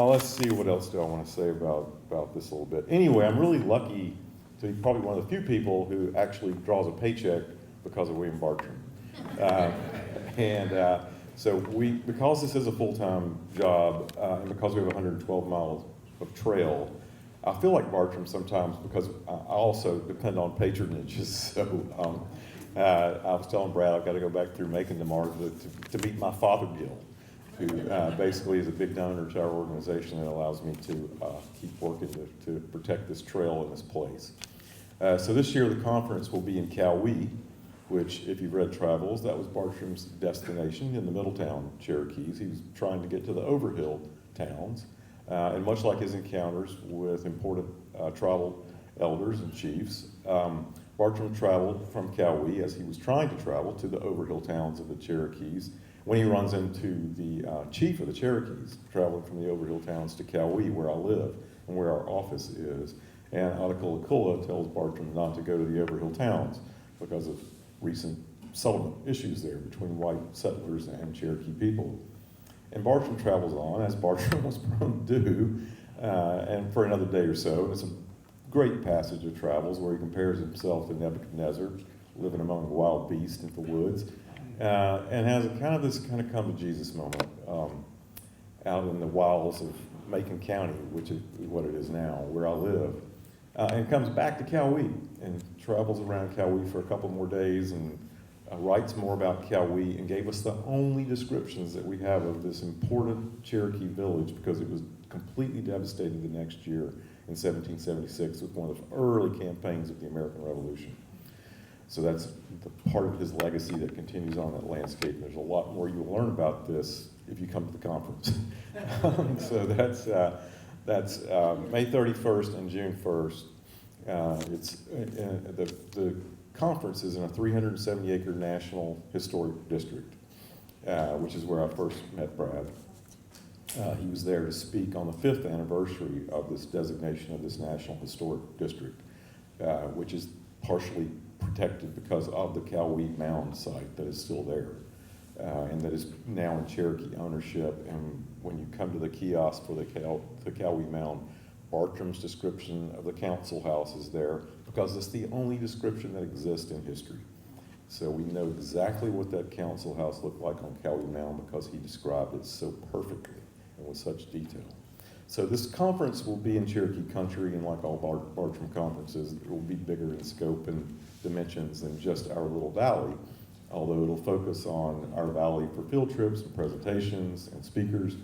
Speaker 9: let's see, what else do I want to say about this a little bit. Anyway, I'm really lucky to be probably one of the few people who actually draws a paycheck because of William Bartram. So because this is a full-time job, and because we have 112 miles of trail, I feel like Bartram sometimes, because I also depend on patronages. So I was telling Brad I've got to go back through Macon tomorrow to meet my father, Gil, who basically is a big donor to our organization and allows me to keep working to protect this trail in this place. So this year the conference will be in Cowee, which, if you've read Travels, that was Bartram's destination in the Middletown Cherokees. He was trying to get to the Overhill towns. And much like his encounters with important tribal elders and chiefs, Bartram traveled from Cowee, as he was trying to travel, to the Overhill towns of the Cherokees, when he runs into the chief of the Cherokees, traveling from the Overhill towns to Cowee, where I live and where our office is. And Atakula tells Bartram not to go to the Overhill towns because of recent settlement issues there between white settlers and Cherokee people. And Bartram travels on, as Bartram was prone to do, and for another day or so. And it's a great passage of travels where he compares himself to Nebuchadnezzar, living among the wild beasts in the woods. and has kind of this kind of come to Jesus moment out in the wilds of Macon County, which is what it is now, where I live, and comes back to Cowee and travels around Cowee for a couple more days and writes more about Cowee and gave us the only descriptions that we have of this important Cherokee village because it was completely devastated the next year in 1776 with one of the early campaigns of the American Revolution. So that's the part of his legacy that continues on that landscape. And there's a lot more you'll learn about this if you come to the conference. So that's May 31st and June 1st. The conference is in a 370-acre national historic district, which is where I first met Brad. He was there to speak on the 5th anniversary of this designation of this national historic district, which is partially protected because of the Cowee Mound site that is still there, and that is now in Cherokee ownership. And when you come to the kiosk for the Cowee Mound, Bartram's description of the council house is there because it's the only description that exists in history. So we know exactly what that council house looked like on Cowee Mound because he described it so perfectly and with such detail. So this conference will be in Cherokee country, and like all Bartram conferences, it will be bigger in scope and dimensions than just our little valley, although it'll focus on our valley for field trips and presentations and speakers.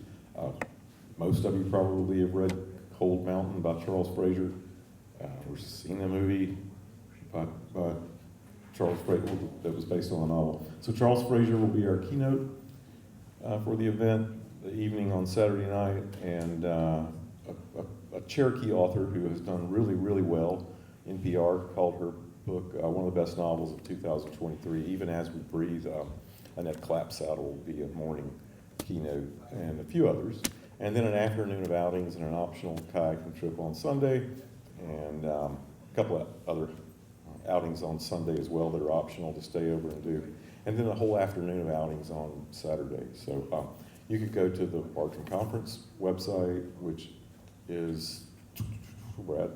Speaker 9: Most of you probably have read Cold Mountain by Charles Frazier, or seen the movie by Charles Frazier that was based on a novel. So Charles Frazier will be our keynote for the event, the evening on Saturday night, and a Cherokee author who has done really, really well. NPR called her book one of the best novels of 2023. Even As We Breathe, Annette Clapsaddle will be a morning keynote, and a few others. And then an afternoon of outings and an optional kayaking trip on Sunday, and a couple of other outings on Sunday as well that are optional to stay over and do. And then a whole afternoon of outings on Saturday. So you could go to the Bartram Conference website, which is, Brad?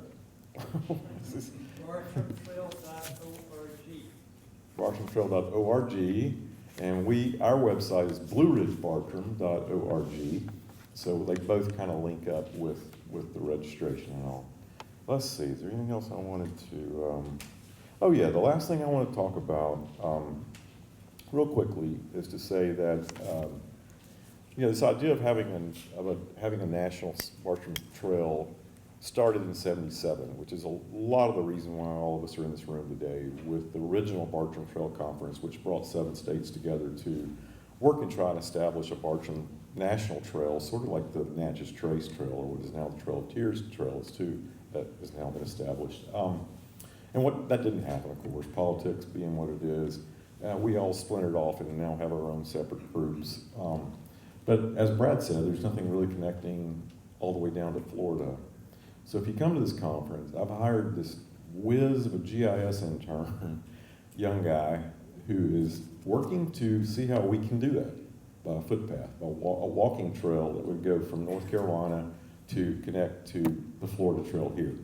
Speaker 9: bartramtrail.org. And our website is blueridgebartram.org. So they both kind of link up with the registration and all. Let's see, is there anything else I wanted to, oh yeah, the last thing I want to talk about real quickly is to say that, this idea of having a national Bartram Trail started in '77, which is a lot of the reason why all of us are in this room today, with the original Bartram Trail Conference, which brought 7 states together to work and try and establish a Bartram National Trail, sort of like the Natchez Trace Trail, or what is now the Trail of Tears Trail is too, that has now been established. And that didn't happen, of course, politics being what it is. We all splintered off and now have our own separate groups. But as Brad said, there's nothing really connecting all the way down to Florida. So if you come to this conference, I've hired this whiz of a GIS intern, young guy, who is working to see how we can do that by a footpath, a walking trail that would go from North Carolina to connect to the Florida Trail here,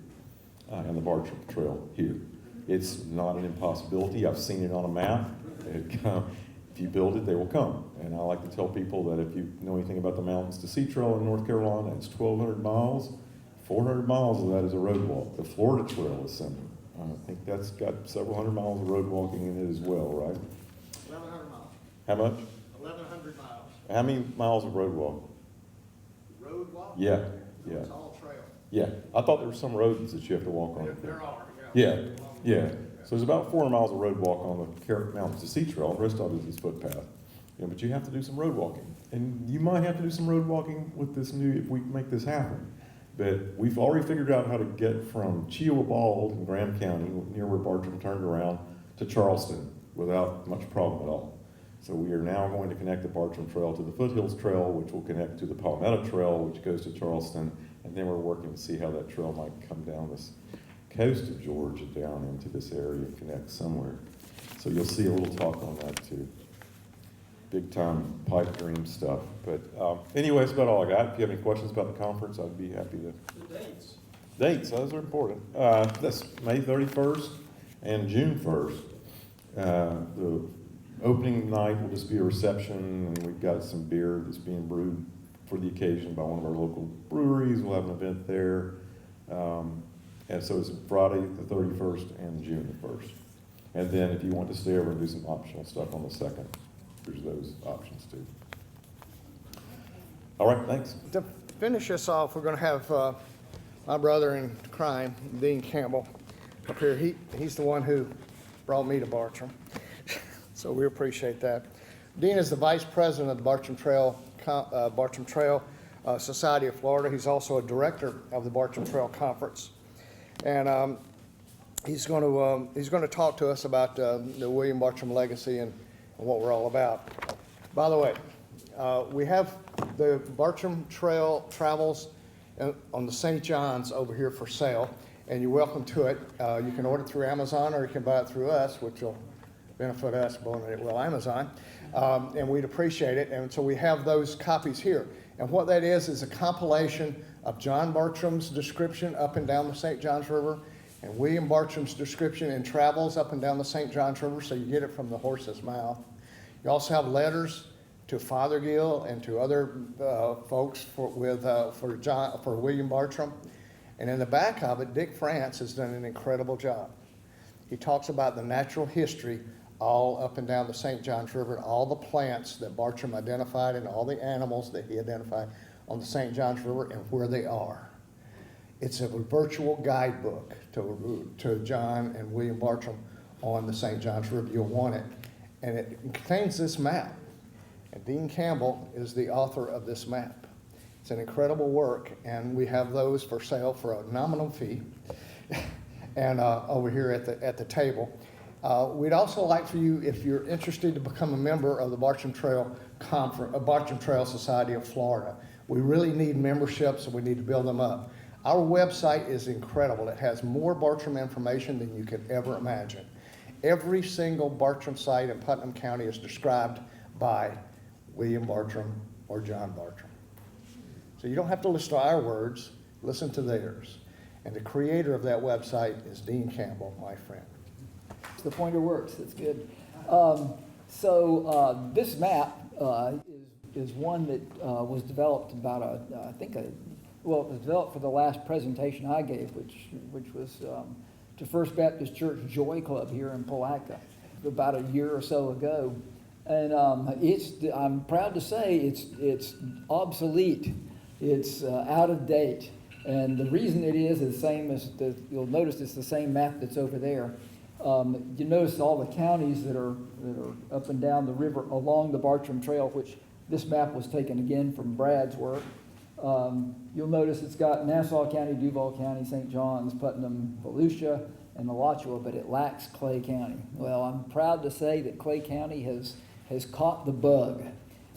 Speaker 9: and the Bartram Trail here. It's not an impossibility. I've seen it on a map. If you build it, they will come. And I like to tell people that if you know anything about the Mountains to Sea Trail in North Carolina, it's 1,200 miles. 400 miles of that is a road walk. The Florida Trail is similar. I think that's got several hundred miles of road walking in it as well, right?
Speaker 3: 1,100 miles.
Speaker 9: How much?
Speaker 3: 1,100 miles.
Speaker 9: How many miles of road walk?
Speaker 3: Road walk?
Speaker 9: Yeah, yeah.
Speaker 3: It's all trail.
Speaker 9: Yeah, I thought there were some roads that you have to walk on.
Speaker 3: There are,
Speaker 9: Yeah, yeah. So there's about 400 miles of road walk on the Mountains to Sea Trail. The rest of it is footpath. But you have to do some road walking. And you might have to do some road walking with this new, if we make this happen. But we've already figured out how to get from Chiowa Bald in Graham County, near where Bartram turned around, to Charleston without much problem at all. So we are now going to connect the Bartram Trail to the Foothills Trail, which will connect to the Palmetto Trail, which goes to Charleston. And then we're working to see how that trail might come down this coast of Georgia down into this area and connect somewhere. So you'll see a little talk on that too. Big time pipe dream stuff. But anyway, that's about all I got. If you have any questions about the conference, I'd be happy to.
Speaker 3: The dates.
Speaker 9: Dates, those are important. That's May 31st and June 1st. The Opening night will just be a reception, and we've got some beer that's being brewed for the occasion by one of our local breweries. We'll have an event there. And so it's Friday the 31st and June the 1st. And then if you want to stay over and do some optional stuff on the 2nd, there's those options too. All right, thanks.
Speaker 3: To finish us off, we're going to have my brother in crime, Dean Campbell, up here. He's the one who brought me to Bartram, so we appreciate that. Dean is the vice president of the Bartram Trail Society of Florida. He's also a director of the Bartram Trail Conference, and he's going to talk to us about the William Bartram legacy and what we're all about. By the way, we have the Bartram Trail Travels on the St. John's over here for sale, and you're welcome to it. You can order it through Amazon, or you can buy it through us, which will benefit us more than it will Amazon, and we'd appreciate it. And so we have those copies here. And what that is a compilation of John Bartram's description up and down the St. Johns River, and William Bartram's description in travels up and down the St. Johns River, so you get it from the horse's mouth. You also have letters to Fothergill and to other folks for William Bartram. And in the back of it, Dick France has done an incredible job. He talks about the natural history all up and down the St. Johns River, all the plants that Bartram identified and all the animals that he identified on the St. Johns River and where they are. It's a virtual guidebook to John and William Bartram on the St. Johns River. You'll want it. And it contains this map. And Dean Campbell is the author of this map. It's an incredible work, and we have those for sale for a nominal fee and over here at the table. We'd also like for you, if you're interested, to become a member of the Bartram Trail Bartram Trail Society of Florida. We really need memberships, and we need to build them up. Our website is incredible. It has more Bartram information than you could ever imagine. Every single Bartram site in Putnam County is described by William Bartram or John Bartram. So you don't have to listen to our words, listen to theirs. And the creator of that website is Dean Campbell, my friend.
Speaker 10: The pointer works, that's good. This map is one that was developed about it was developed for the last presentation I gave, which was to First Baptist Church Joy Club here in Palatka about a year or so ago. And I'm proud to say it's obsolete. It's out of date. And the reason it is the same as you'll notice it's the same map that's over there. You notice all the counties that are up and down the river along the Bartram Trail, which this map was taken again from Brad's work. You'll notice it's got Nassau County, Duval County, St. John's, Putnam, Volusia, and Alachua, but it lacks Clay County. Well, I'm proud to say that Clay County has caught the bug.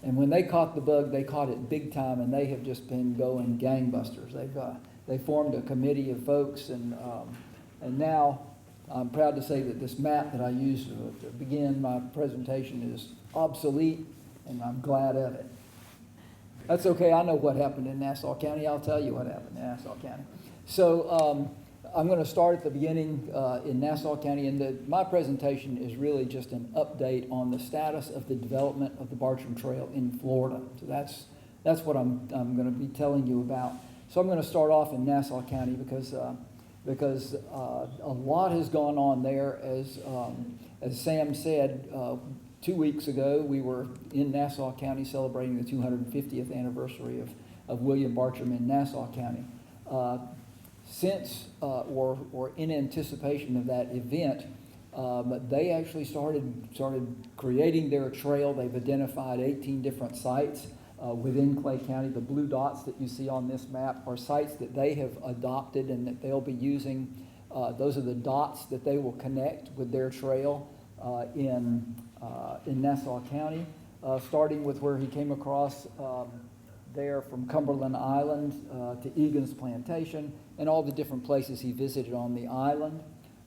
Speaker 10: And when they caught the bug, they caught it big time, and they have just been going gangbusters. They formed a committee of folks, and now I'm proud to say that this map that I used to begin my presentation is obsolete, and I'm glad of it. That's okay, I know what happened in Nassau County. I'll tell you what happened in Nassau County. So I'm going to start at the beginning in Nassau County, and my presentation is really just an update on the status of the development of the Bartram Trail in Florida. So that's what I'm going to be telling you about. So I'm going to start off in Nassau County because a lot has gone on there. As Sam said, 2 weeks ago we were in Nassau County celebrating the 250th anniversary of William Bartram in Nassau County. Since or in anticipation of that event, they actually started creating their trail. They've identified 18 different sites within Clay County. The blue dots that you see on this map are sites that they have adopted and that they'll be using. Those are the dots that they will connect with their trail in Nassau County, starting with where he came across there from Cumberland Island to Egan's Plantation, and all the different places he visited on the island,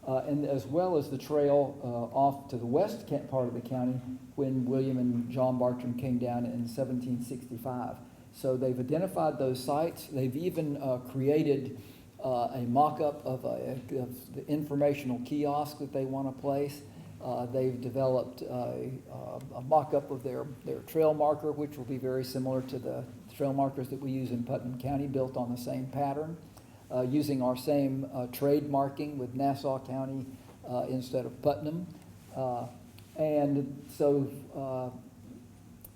Speaker 10: and as well as the trail off to the west part of the county when William and John Bartram came down in 1765. So they've identified those sites. They've even created a mock-up of the informational kiosk that they want to place. They've developed a mock-up of their trail marker, which will be very similar to the trail markers that we use in Putnam County, built on the same pattern, using our same trade marking with Nassau County instead of Putnam. And so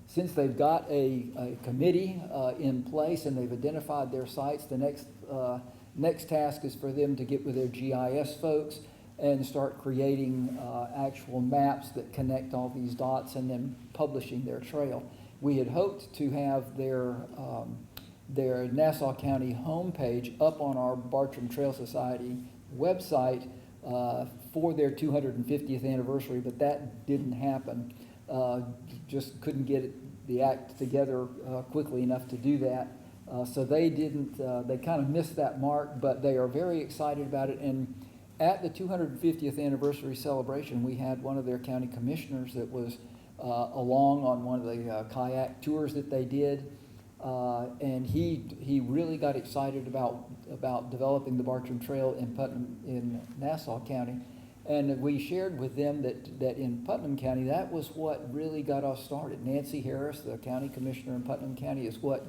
Speaker 10: since they've got a committee in place and they've identified their sites, the next task is for them to get with their GIS folks and start creating actual maps that connect all these dots and then publishing their trail. We had hoped to have their Nassau County homepage up on our Bartram Trail Society website for their 250th anniversary, but that didn't happen. Just couldn't get the act together quickly enough to do that. So they kind of missed that mark, but they are very excited about it. And at the 250th anniversary celebration, we had one of their county commissioners that was along on one of the kayak tours that they did. And he really got excited about developing the Bartram Trail in Nassau County. And we shared with them that in Putnam County, that was what really got us started. Nancy Harris, the county commissioner in Putnam County, is what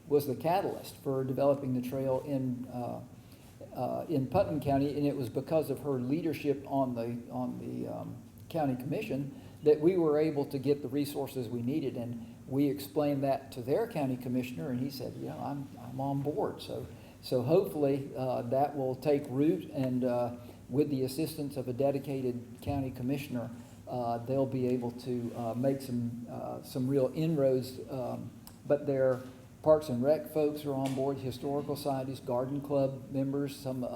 Speaker 10: was the catalyst for developing the trail in Putnam County, and it was because of her leadership on the county commission that we were able to get the resources we needed. And we explained that to their county commissioner, and he said, "Yeah, I'm on board." So hopefully that will take root, and with the assistance of a dedicated county commissioner, they'll be able to make some real inroads. But their Parks and Rec folks are on board, historical societies, garden club members, some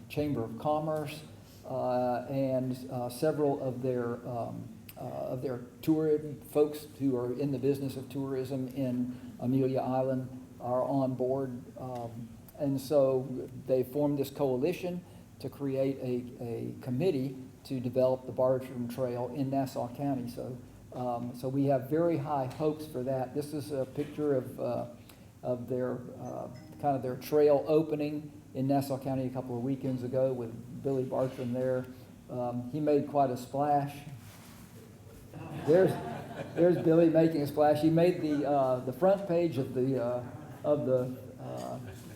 Speaker 10: Chamber of Commerce, and several of their tourism folks who are in the business of tourism in Amelia Island are on board. And so they formed this coalition to create a committee to develop the Bartram Trail in Nassau County. So we have very high hopes for that. This is a picture of their kind of their trail opening in Nassau County a couple of weekends ago with Billy Bartram there. He made quite a splash. There's Billy making a splash. He made the front page of the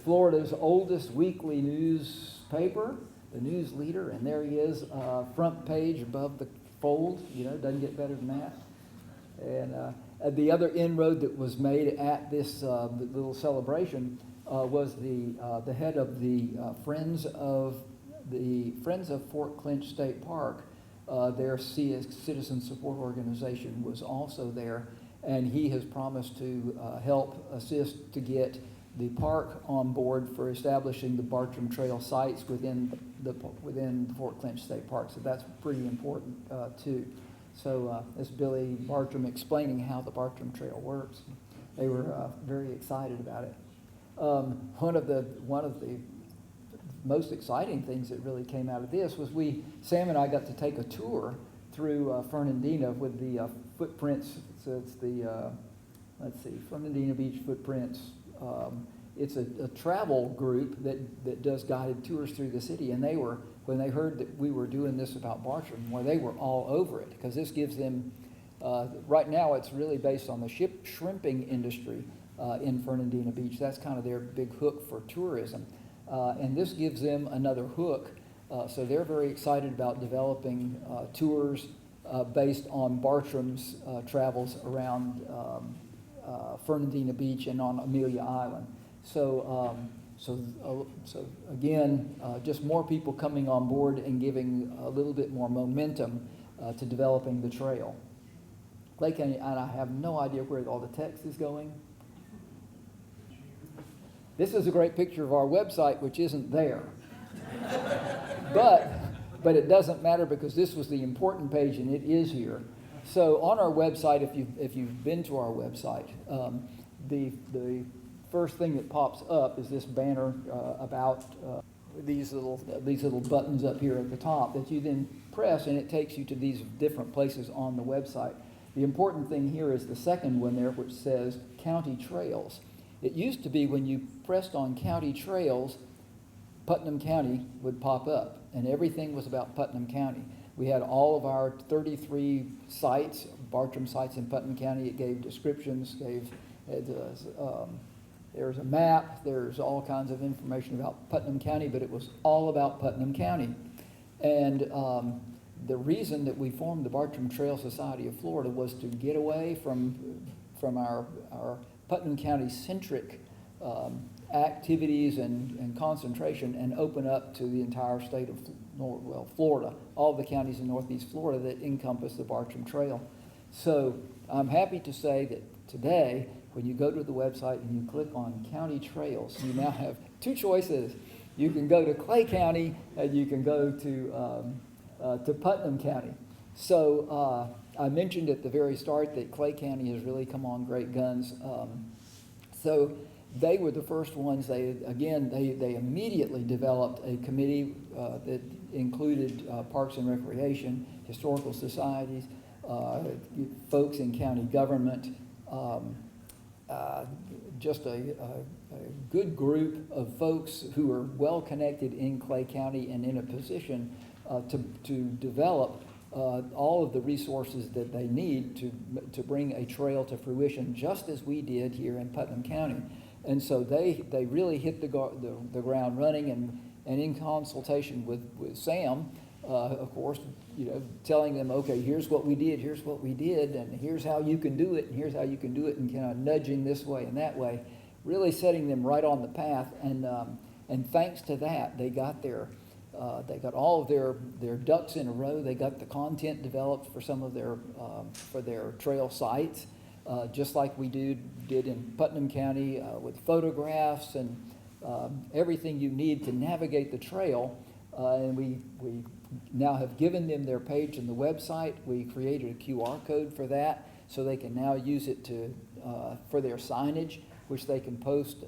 Speaker 10: Florida's oldest weekly newspaper, the News Leader, and there he is, front page above the fold. Doesn't get better than that. And the other inroad that was made at this little celebration was the head of the Friends of Fort Clinch State Park. Their citizen support organization was also there, and he has promised to help assist to get the park on board for establishing the Bartram Trail sites within the Fort Clinch State Park. So that's pretty important too. So that's Billy Bartram explaining how the Bartram Trail works. They were very excited about it. One of the most exciting things that really came out of this was Sam and I got to take a tour through Fernandina with the footprints. So it's the Fernandina Beach Footprints. It's a travel group that does guided tours through the city, and when they heard that we were doing this about Bartram, they were all over it, because this gives them, right now it's really based on the shrimping industry in Fernandina Beach. That's kind of their big hook for tourism. And this gives them another hook. So they're very excited about developing tours based on Bartram's travels around Fernandina Beach and on Amelia Island. So again, just more people coming on board and giving a little bit more momentum to developing the trail. Clay County, and I have no idea where all the text is going. This is a great picture of our website, which isn't there. But it doesn't matter, because this was the important page and it is here. So on our website, if you've been to our website, the first thing that pops up is this banner about these little buttons up here at the top that you then press, and it takes you to these different places on the website. The important thing here is the second one there, which says County Trails. It used to be when you pressed on County Trails, Putnam County would pop up, and everything was about Putnam County. We had all of our 33 sites, Bartram sites in Putnam County. It gave descriptions, there's a map, there's all kinds of information about Putnam County, but it was all about Putnam County. And the reason that we formed the Bartram Trail Society of Florida was to get away from our Putnam County centric activities and concentration and open up to the entire state of Florida, all the counties in Northeast Florida that encompass the Bartram Trail. So I'm happy to say that today, when you go to the website and you click on county trails, you now have two choices. You can go to Clay County and you can go to Putnam County. So I mentioned at the very start that Clay County has really come on great guns. So they were the first ones. They immediately developed a committee that included Parks and Recreation, historical societies, folks in county government, just a good group of folks who are well connected in Clay County and in a position to develop all of the resources that they need to bring a trail to fruition, just as we did here in Putnam County. And so they really hit the ground running, and in consultation with Sam, of course, telling them, okay, here's what we did, and here's how you can do it, and here's how you can do it, and kind of nudging this way and that way, really setting them right on the path. And thanks to that, they got they got all of their ducks in a row. They got the content developed for some of their trail sites, just like we did in Putnam County with photographs and everything you need to navigate the trail. And we now have given them their page in the website. We created a QR code for that, so they can now use it for their signage, which they can post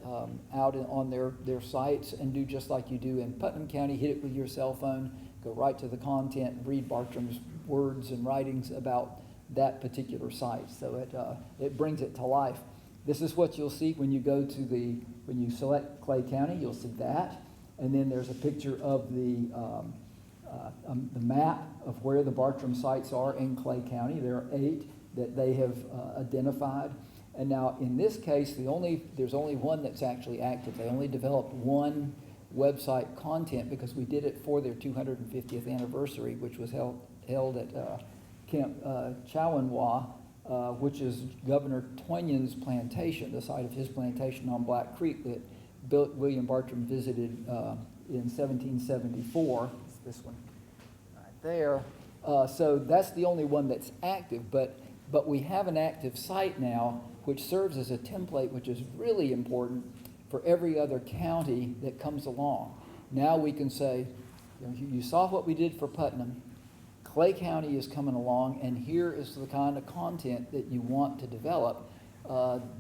Speaker 10: out on their sites and do just like you do in Putnam County. Hit it with your cell phone, go right to the content, read Bartram's words and writings about that particular site. So it brings it to life. This is what you'll see when you go to when you select Clay County. You'll see that, and then there's a picture of the map of where the Bartram sites are in Clay County. There are 8 that they have identified. And now, in this case, there's only one that's actually active. They only developed one website content because we did it for their 250th anniversary, which was held at Camp Chowinwa, which is Governor Twenyan's plantation, the site of his plantation on Black Creek that William Bartram visited in 1774. It's this one right there. So that's the only one that's active, but we have an active site now which serves as a template, which is really important for every other county that comes along. Now we can say, you saw what we did for Putnam. Clay County is coming along, and here is the kind of content that you want to develop.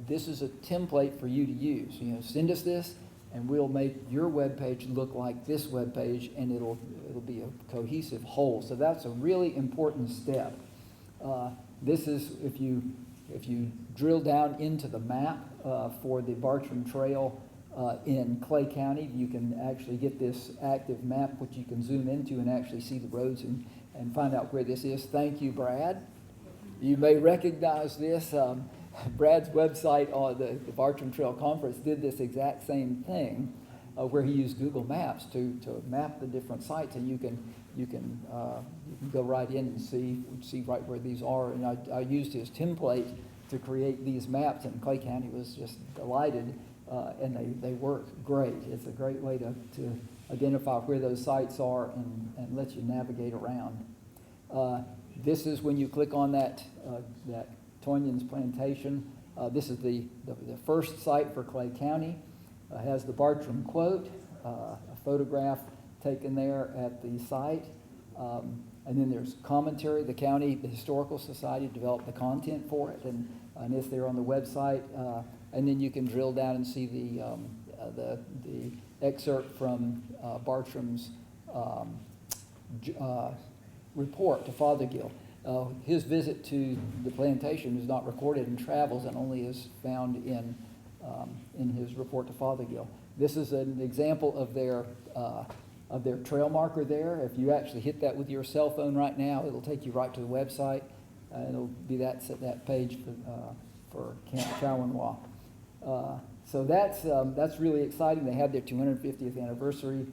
Speaker 10: This is a template for you to use. Send us this, and we'll make your webpage look like this webpage, and it'll be a cohesive whole. So that's a really important step. This is, if you drill down into the map for the Bartram Trail in Clay County, you can actually get this active map, which you can zoom into and actually see the roads and find out where this is. Thank you, Brad. You may recognize this. Brad's website on the Bartram Trail Conference did this exact same thing, where he used Google Maps to map the different sites, and you can go right in and see right where these are. And I used his template to create these maps, and Clay County was just delighted, and they work great. It's a great way to identify where those sites are and let you navigate around. This is when you click on that Twenyan's plantation. This is the first site for Clay County. Has the Bartram quote, a photograph taken there at the site. And then there's commentary. The Historical Society developed the content for it, and it's there on the website. And then you can drill down and see the excerpt from Bartram's report to Fothergill. His visit to the plantation is not recorded in Travels and only is found in his report to Fothergill. This is an example of of their trail marker there. If you actually hit that with your cell phone right now, it'll take you right to the website. It'll be that page for Camp Chowinwa. So that's really exciting. They had their 250th anniversary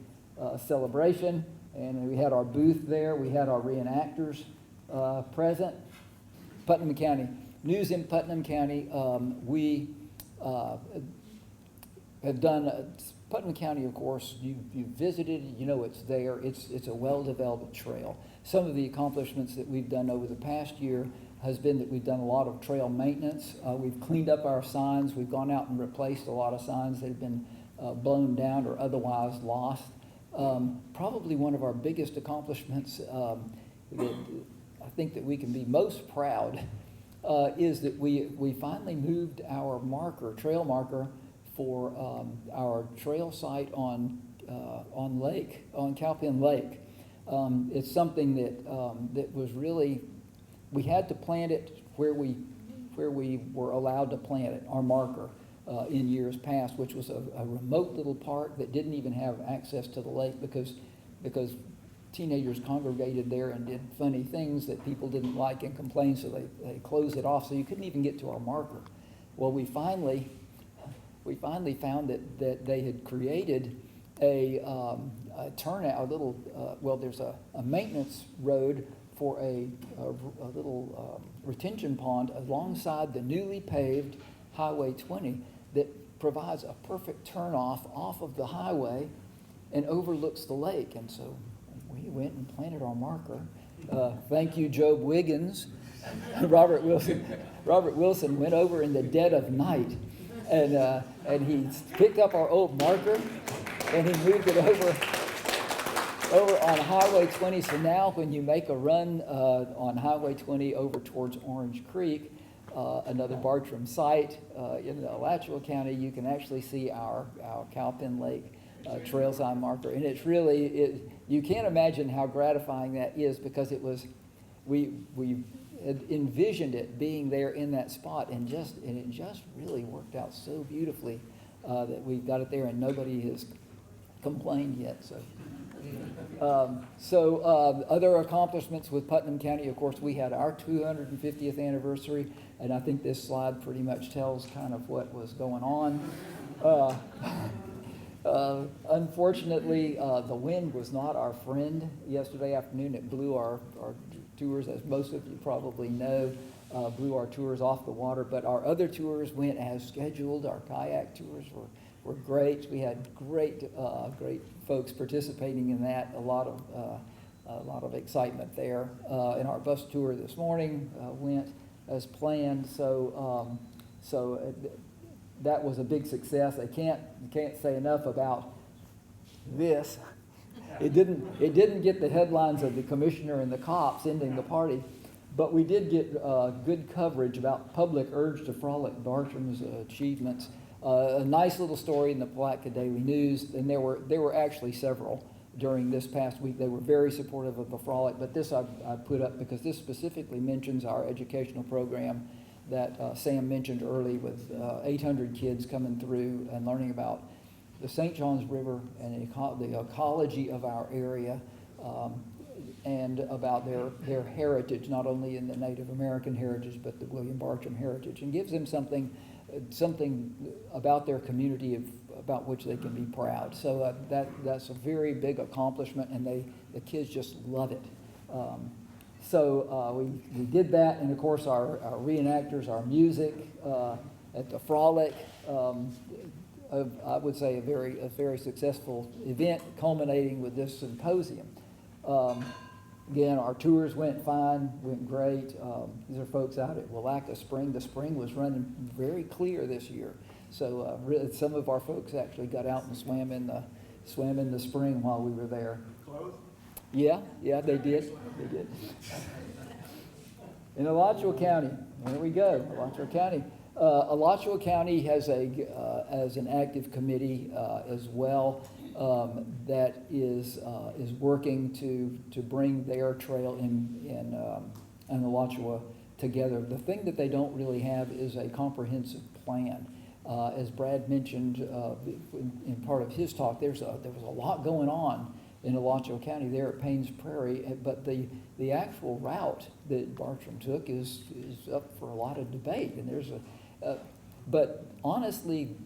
Speaker 10: celebration, and we had our booth there. We had our reenactors present. Putnam County. News in Putnam County. We have done, Putnam County, of course, you visited, you know it's there. It's a well-developed trail. Some of the accomplishments that we've done over the past year has been that we've done a lot of trail maintenance. We've cleaned up our signs. We've gone out and replaced a lot of signs that have been blown down or otherwise lost. Probably one of our biggest accomplishments that I think that we can be most proud is that we finally moved our trail marker for our trail site on Cowpen Lake. It's something that was really, we had to plant it where we were allowed to plant it, our marker, in years past, which was a remote little park that didn't even have access to the lake because teenagers congregated there and did funny things that people didn't like and complained, so they closed it off, so you couldn't even get to our marker. Well, we finally found that they had created a turnout, there's a maintenance road for a little retention pond alongside the newly paved Highway 20 that provides a perfect turnoff off of the highway and overlooks the lake. And so we went and planted our marker. Thank you, Job Wiggins. Robert Wilson went over in the dead of night, and he picked up our old marker, and he moved it over on Highway 20. So now when you make a run on Highway 20 over towards Orange Creek, another Bartram site in Alachua County, you can actually see our Cowpen Lake trail sign marker. And it's really, you can't imagine how gratifying that is, because we had envisioned it being there in that spot, and it just really worked out so beautifully that we got it there, and nobody has complained yet. So other accomplishments with Putnam County, of course, we had our 250th anniversary, and I think this slide pretty much tells kind of what was going on. Unfortunately, the wind was not our friend yesterday afternoon. It blew our tours, as most of you probably know, blew our tours off the water, but our other tours went as scheduled. Our kayak tours were great. We had great folks participating in that. A lot of excitement there. And our bus tour this morning went as planned. So that was a big success. I can't say enough about this. It didn't get the headlines of the commissioner and the cops ending the party, but we did get good coverage about public urge to frolic Bartram's achievements. A nice little story in the Palatka Daily News, and there were actually several during this past week. They were very supportive of the frolic, but this I put up because this specifically mentions our educational program that Sam mentioned early, with 800 kids coming through and learning about the St. Johns River and the ecology of our area, and about their heritage, not only in the Native American heritage, but the William Bartram heritage, and gives them something about their community about which they can be proud. So that's a very big accomplishment, and the kids just love it. So we did that, and of course our reenactors, our music at the frolic. I would say a very successful event, culminating with this symposium. Again, our tours went fine, went great. These are folks out at Willaca Spring. The spring was running very clear this year, so really, some of our folks actually got out and swam in the spring while we were there.
Speaker 2: Clothes?
Speaker 10: Yeah, they did. In Alachua County, there we go, Alachua County. Alachua County has an active committee as well that is working to bring their trail in Alachua together. The thing that they don't really have is a comprehensive plan. As Brad mentioned in part of his talk, there was a lot going on in Alachua County there at Paynes Prairie. But the actual route that Bartram took is up for a lot of debate. And there's but honestly,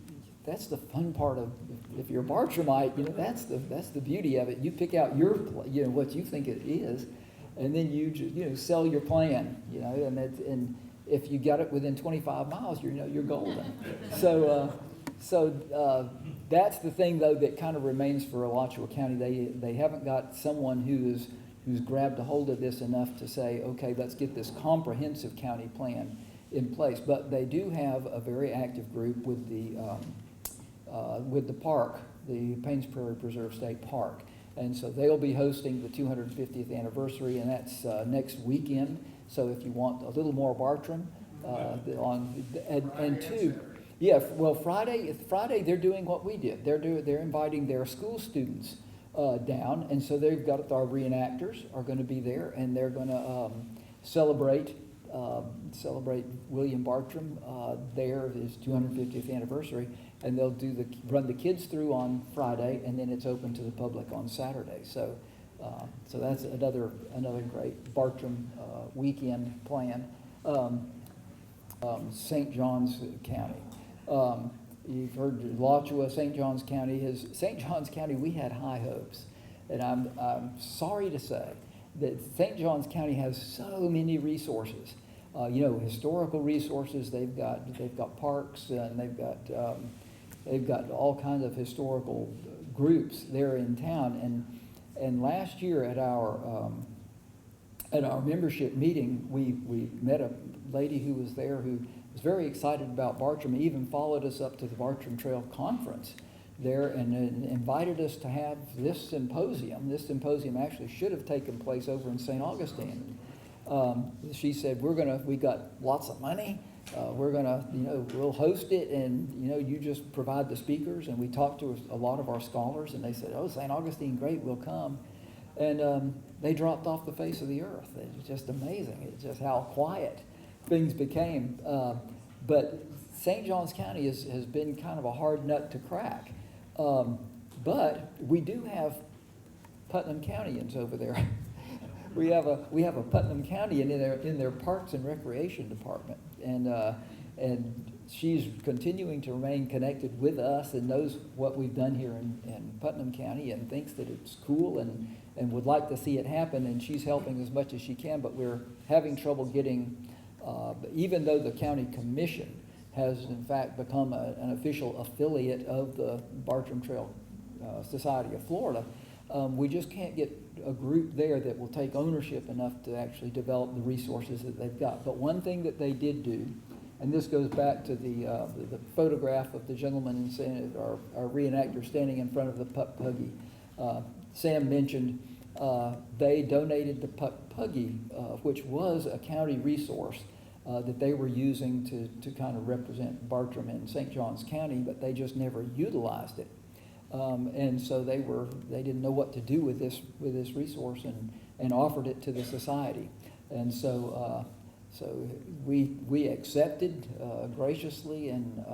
Speaker 10: that's the fun part of, if you're a Bartramite, that's the beauty of it. You pick out what you think it is, and then you sell your plan, and if you got it within 25 miles, you're golden. So that's the thing though that kind of remains for Alachua County. They haven't got someone who's grabbed a hold of this enough to say, okay, let's get this comprehensive county plan in place. But they do have a very active group with the park, the Paynes Prairie Preserve State Park. And so they'll be hosting the 250th anniversary, and that's next weekend. So if you want a little more Bartram, Friday they're doing what we did. They're inviting their school students down, and so they've got our reenactors are going to be there, and they're going to celebrate William Bartram his 250th anniversary, and they'll run the kids through on Friday, and then it's open to the public on Saturday. So that's another great Bartram weekend plan. St. Johns County. You've heard Alachua, St. Johns County. St. Johns County, we had high hopes, and I'm sorry to say that St. Johns County has so many resources. Historical resources. They've got parks, and they've got all kinds of historical groups there in town. And last year at our membership meeting, we met a lady who was there who was very excited about Bartram, even followed us up to the Bartram Trail Conference there and invited us to have this symposium. This symposium actually should have taken place over in St. Augustine. She said, we got lots of money. We'll host it, and you just provide the speakers. And we talked to a lot of our scholars, and they said, oh, St. Augustine, great, we'll come. And they dropped off the face of the earth. It was just amazing. It's just how quiet things became. But St. Johns County has been kind of a hard nut to crack. But we do have Putnam Countyans over there. We have a Putnam County in their Parks and Recreation Department, and she's continuing to remain connected with us and knows what we've done here in Putnam County and thinks that it's cool and would like to see it happen, and she's helping as much as she can. But we're having trouble getting, even though the county commission has in fact become an official affiliate of the Bartram Trail Society of Florida, we just can't get a group there that will take ownership enough to actually develop the resources that they've got. But one thing that they did do, and this goes back to the photograph of the gentleman in our reenactor standing in front of the Puck Puggy. Sam mentioned they donated the Puck Puggy, which was a county resource that they were using to kind of represent Bartram and St. Johns County, but they just never utilized it. And so they didn't know what to do with this resource and offered it to the society. And so we accepted graciously, and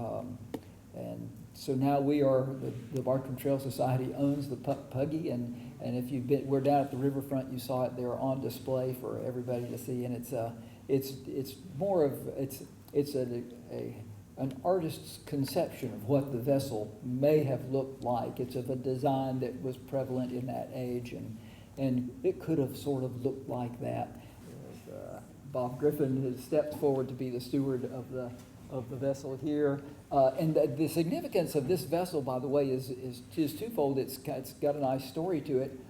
Speaker 10: so now the Bartram Trail Society owns the Puck Puggy, and if we're down at the riverfront, you saw it there on display for everybody to see, and it's more of an artist's conception of what the vessel may have looked like. It's of a design that was prevalent in that age, and it could have sort of looked like that. Bob Griffin has stepped forward to be the steward of the vessel here. And the significance of this vessel, by the way, is twofold. It's got a nice story to it.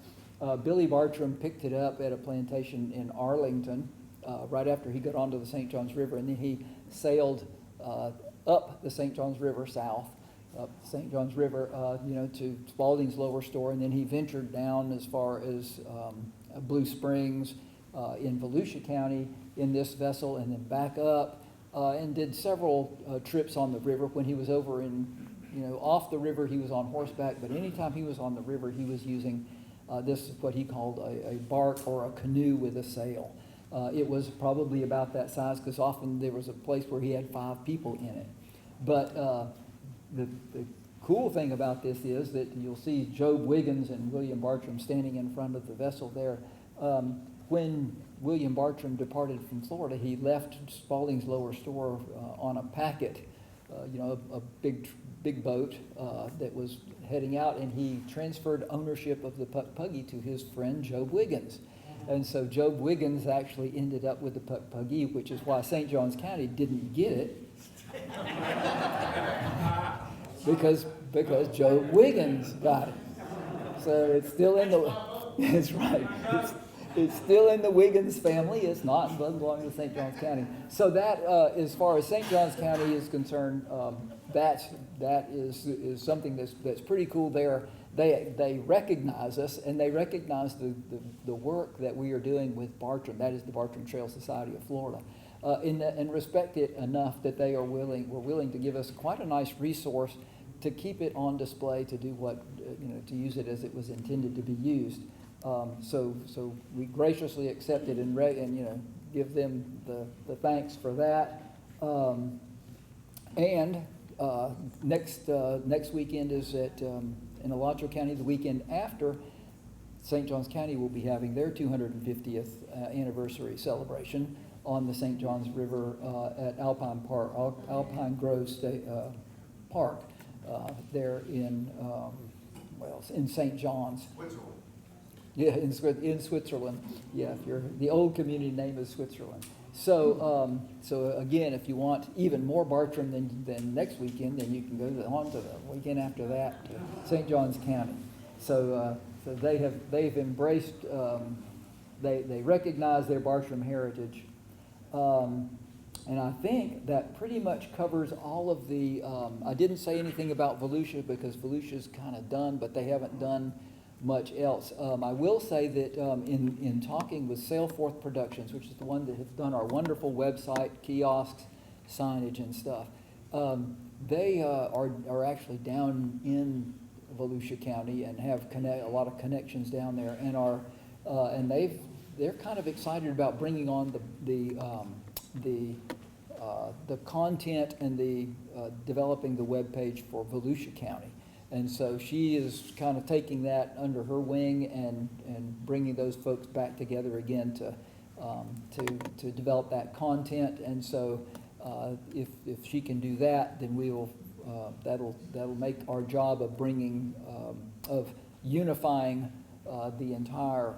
Speaker 10: Billy Bartram picked it up at a plantation in Arlington right after he got onto the St. Johns River, and then he sailed up the St. Johns River south, up St. Johns River, to Spalding's Lower Store, and then he ventured down as far as Blue Springs in Volusia County in this vessel, and then back up and did several trips on the river. When he was over off the river, he was on horseback, but anytime he was on the river, he was using this, what he called a bark or a canoe with a sail. It was probably about that size, because often there was a place where he had 5 people in it. But the cool thing about this is that you'll see Job Wiggins and William Bartram standing in front of the vessel there. When William Bartram departed from Florida, he left Spalding's Lower Store on a packet, a big boat that was heading out, and he transferred ownership of the Puck Puggy to his friend Job Wiggins. And so Job Wiggins actually ended up with the Puck Puggy, which is why St. Johns County didn't get it. because Job Wiggins got it. So it's still in the, that's right. It's still in the Wiggins family. It's not, it doesn't belong to St. Johns County. So that, as far as St. Johns County is concerned, that is something that's pretty cool there. They recognize us, and they recognize the work that we are doing with Bartram. That is the Bartram Trail Society of Florida. And respect it enough that were willing to give us quite a nice resource to keep it on display, to do what, to use it as it was intended to be used. So we graciously accept it and give them the thanks for that. Next weekend is in Alachua County. The weekend after, St. Johns County will be having their 250th anniversary celebration on the St. Johns River at Alpine Grove State Park there in St. John's.
Speaker 2: Switzerland.
Speaker 10: Yeah, in Switzerland. Yeah, the old community name is Switzerland. So again, if you want even more Bartram than next weekend, then you can go on to the weekend after that to St. Johns County. So they've embraced, they recognize their Bartram heritage, and I think that pretty much covers all of the. I didn't say anything about Volusia because Volusia's kind of done, but they haven't done much else. I will say that in talking with Sailforth Productions, which is the one that has done our wonderful website, kiosks, signage and stuff, they are actually down in Volusia County and have a lot of connections down there, and they're kind of excited about bringing on the content and the developing the web page for Volusia County. And so she is kind of taking that under her wing and bringing those folks back together again to develop that content. And so if she can do that, then we will that'll make our job of bringing of unifying the entire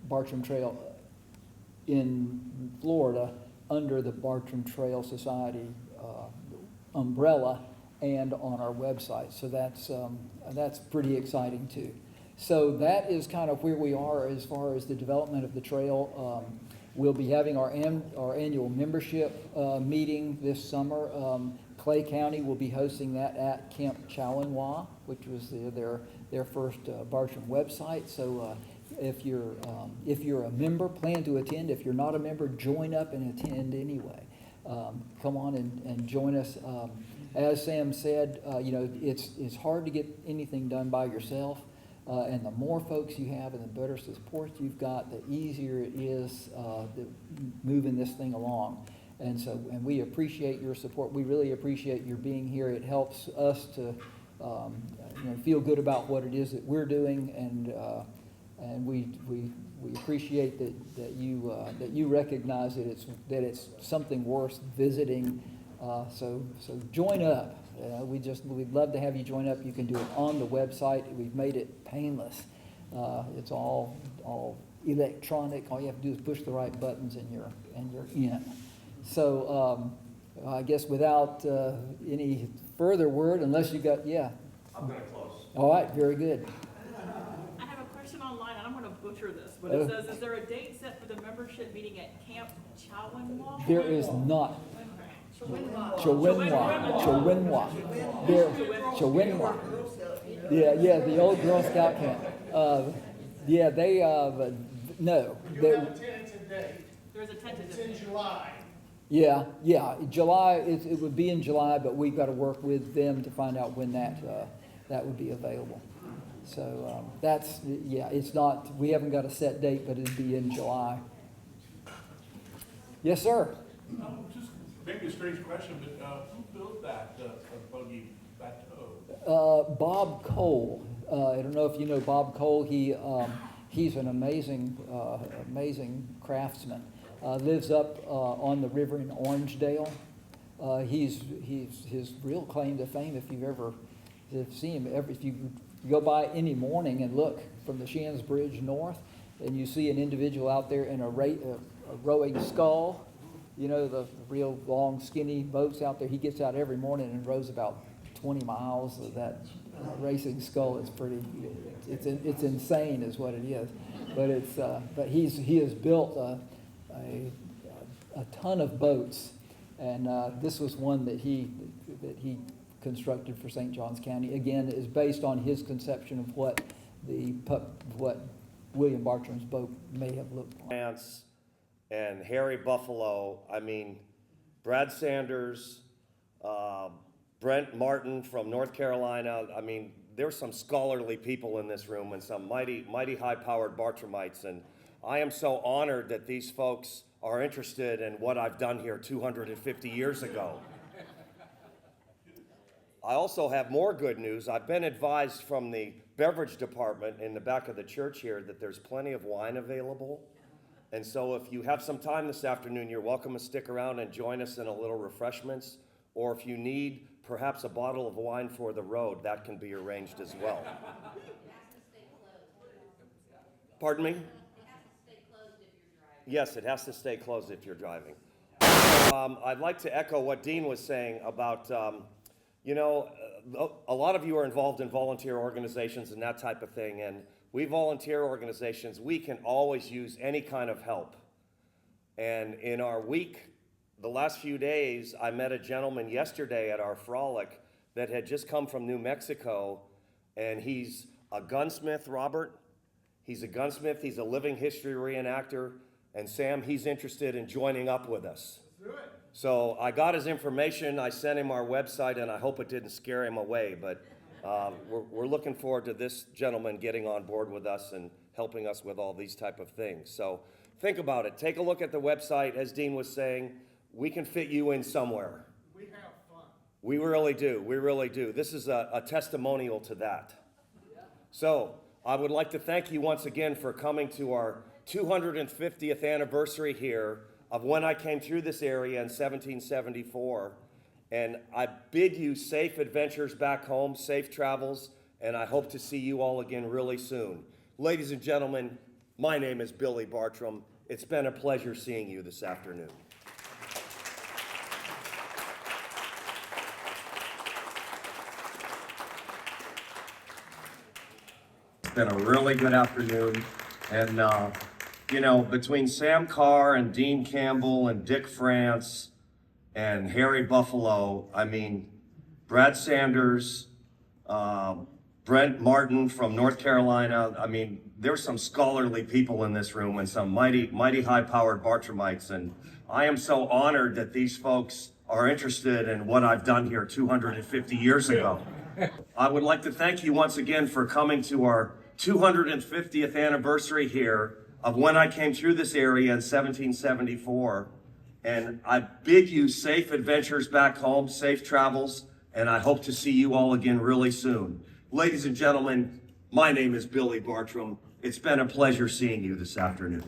Speaker 10: Bartram Trail in Florida under the Bartram Trail Society umbrella and on our website. So that's pretty exciting too. So that is kind of where we are as far as the development of the trail. We'll be having our annual membership meeting this summer. Clay County will be hosting that at Camp Chowinwa, which was their first Bartram website. So if you're a member, plan to attend. If you're not a member, join up and attend anyway. Come on and join us. As Sam said, it's hard to get anything done by yourself, and the more folks you have and the better support you've got, the easier it is moving this thing along. And we appreciate your support. We really appreciate your being here. It helps us to feel good about what it is that we're doing, and we appreciate that you recognize that it's something worth visiting. So join up. We'd love to have you join up. You can do it on the website. We've made it painless. It's all electronic. All you have to do is push the right buttons and you're in. So I guess without any further word, unless you got, yeah.
Speaker 2: I'm going to close.
Speaker 10: All right, very good.
Speaker 11: I have a question online, and I'm going to butcher this, but it says, is there a date set for the membership meeting at Camp Chowinwa?
Speaker 10: There is not.
Speaker 11: Chowinwa.
Speaker 10: Chowinwa. Yeah, the old Girl Scout camp. No.
Speaker 11: There's a tentative date.
Speaker 3: It's in July.
Speaker 10: Yeah, July, it would be in July, but we've got to work with them to find out when that would be available. So it's not, we haven't got a set date, but it'd be in July. Yes, sir.
Speaker 2: Just maybe a strange question, but who built that buggy bateau?
Speaker 10: Bob Cole. I don't know if you know Bob Cole. He's an amazing craftsman. Lives up on the river in Orangedale. His real claim to fame, if you've ever seen him, if you go by any morning and look from the Shands Bridge north, and you see an individual out there in a rowing scull, you know, the real long, skinny boats out there. He gets out every morning and rows about 20 miles of that racing scull. It's insane is what it is. But he has built a ton of boats, and this was one that he constructed for St. Johns County. Again, is based on his conception of what William Bartram's boat may have looked like.
Speaker 1: Lance and Harry Buffalo, I mean, Brad Sanders, Brent Martin from North Carolina. I mean, there's some scholarly people in this room and some mighty high-powered Bartramites, and I am so honored that these folks are interested in what I've done here 250 years ago. I also have more good news. I've been advised from the beverage department in the back of the church here that there's plenty of wine available. And so if you have some time this afternoon, you're welcome to stick around and join us in a little refreshments. Or if you need perhaps a bottle of wine for the road, that can be arranged as well. Pardon me? Yes, it has to stay closed if you're driving. I'd like to echo what Dean was saying about, you know, a lot of you are involved in volunteer organizations and that type of thing, and we volunteer organizations, we can always use any kind of help. And in our week, the last few days, I met a gentleman yesterday at our frolic that had just come from New Mexico, and he's a gunsmith, Robert. He's a gunsmith, he's a living history reenactor, and Sam, he's interested in joining up with us. Let's do it. So I got his information, I sent him our website, and I hope it didn't scare him away, but we're looking forward to this gentleman getting on board with us and helping us with all these type of things. So think about it. Take a look at the website. As Dean was saying, we can fit you in somewhere.
Speaker 3: We have fun.
Speaker 1: We really do. We really do. This is a testimonial to that. So I would like to thank you once again for coming to our 250th anniversary here of when I came through this area in 1774. And I bid you safe adventures back home, safe travels, and I hope to see you all again really soon. Ladies and gentlemen, my name is Billy Bartram. It's been a pleasure seeing you this afternoon. It's been a really good afternoon, and you know, between Sam Carr and Dean Campbell and Dick France and Harry Buffalo, I mean, Brad Sanders, Brent Martin from North Carolina, I mean, there's some scholarly people in this room and some mighty high-powered Bartramites, and I am so honored that these folks are interested in what I've done here 250 years ago. I would like to thank you once again for coming to our 250th anniversary here of when I came through this area in 1774. And I bid you safe adventures back home, safe travels, and I hope to see you all again really soon. Ladies and gentlemen, my name is Billy Bartram. It's been a pleasure seeing you this afternoon.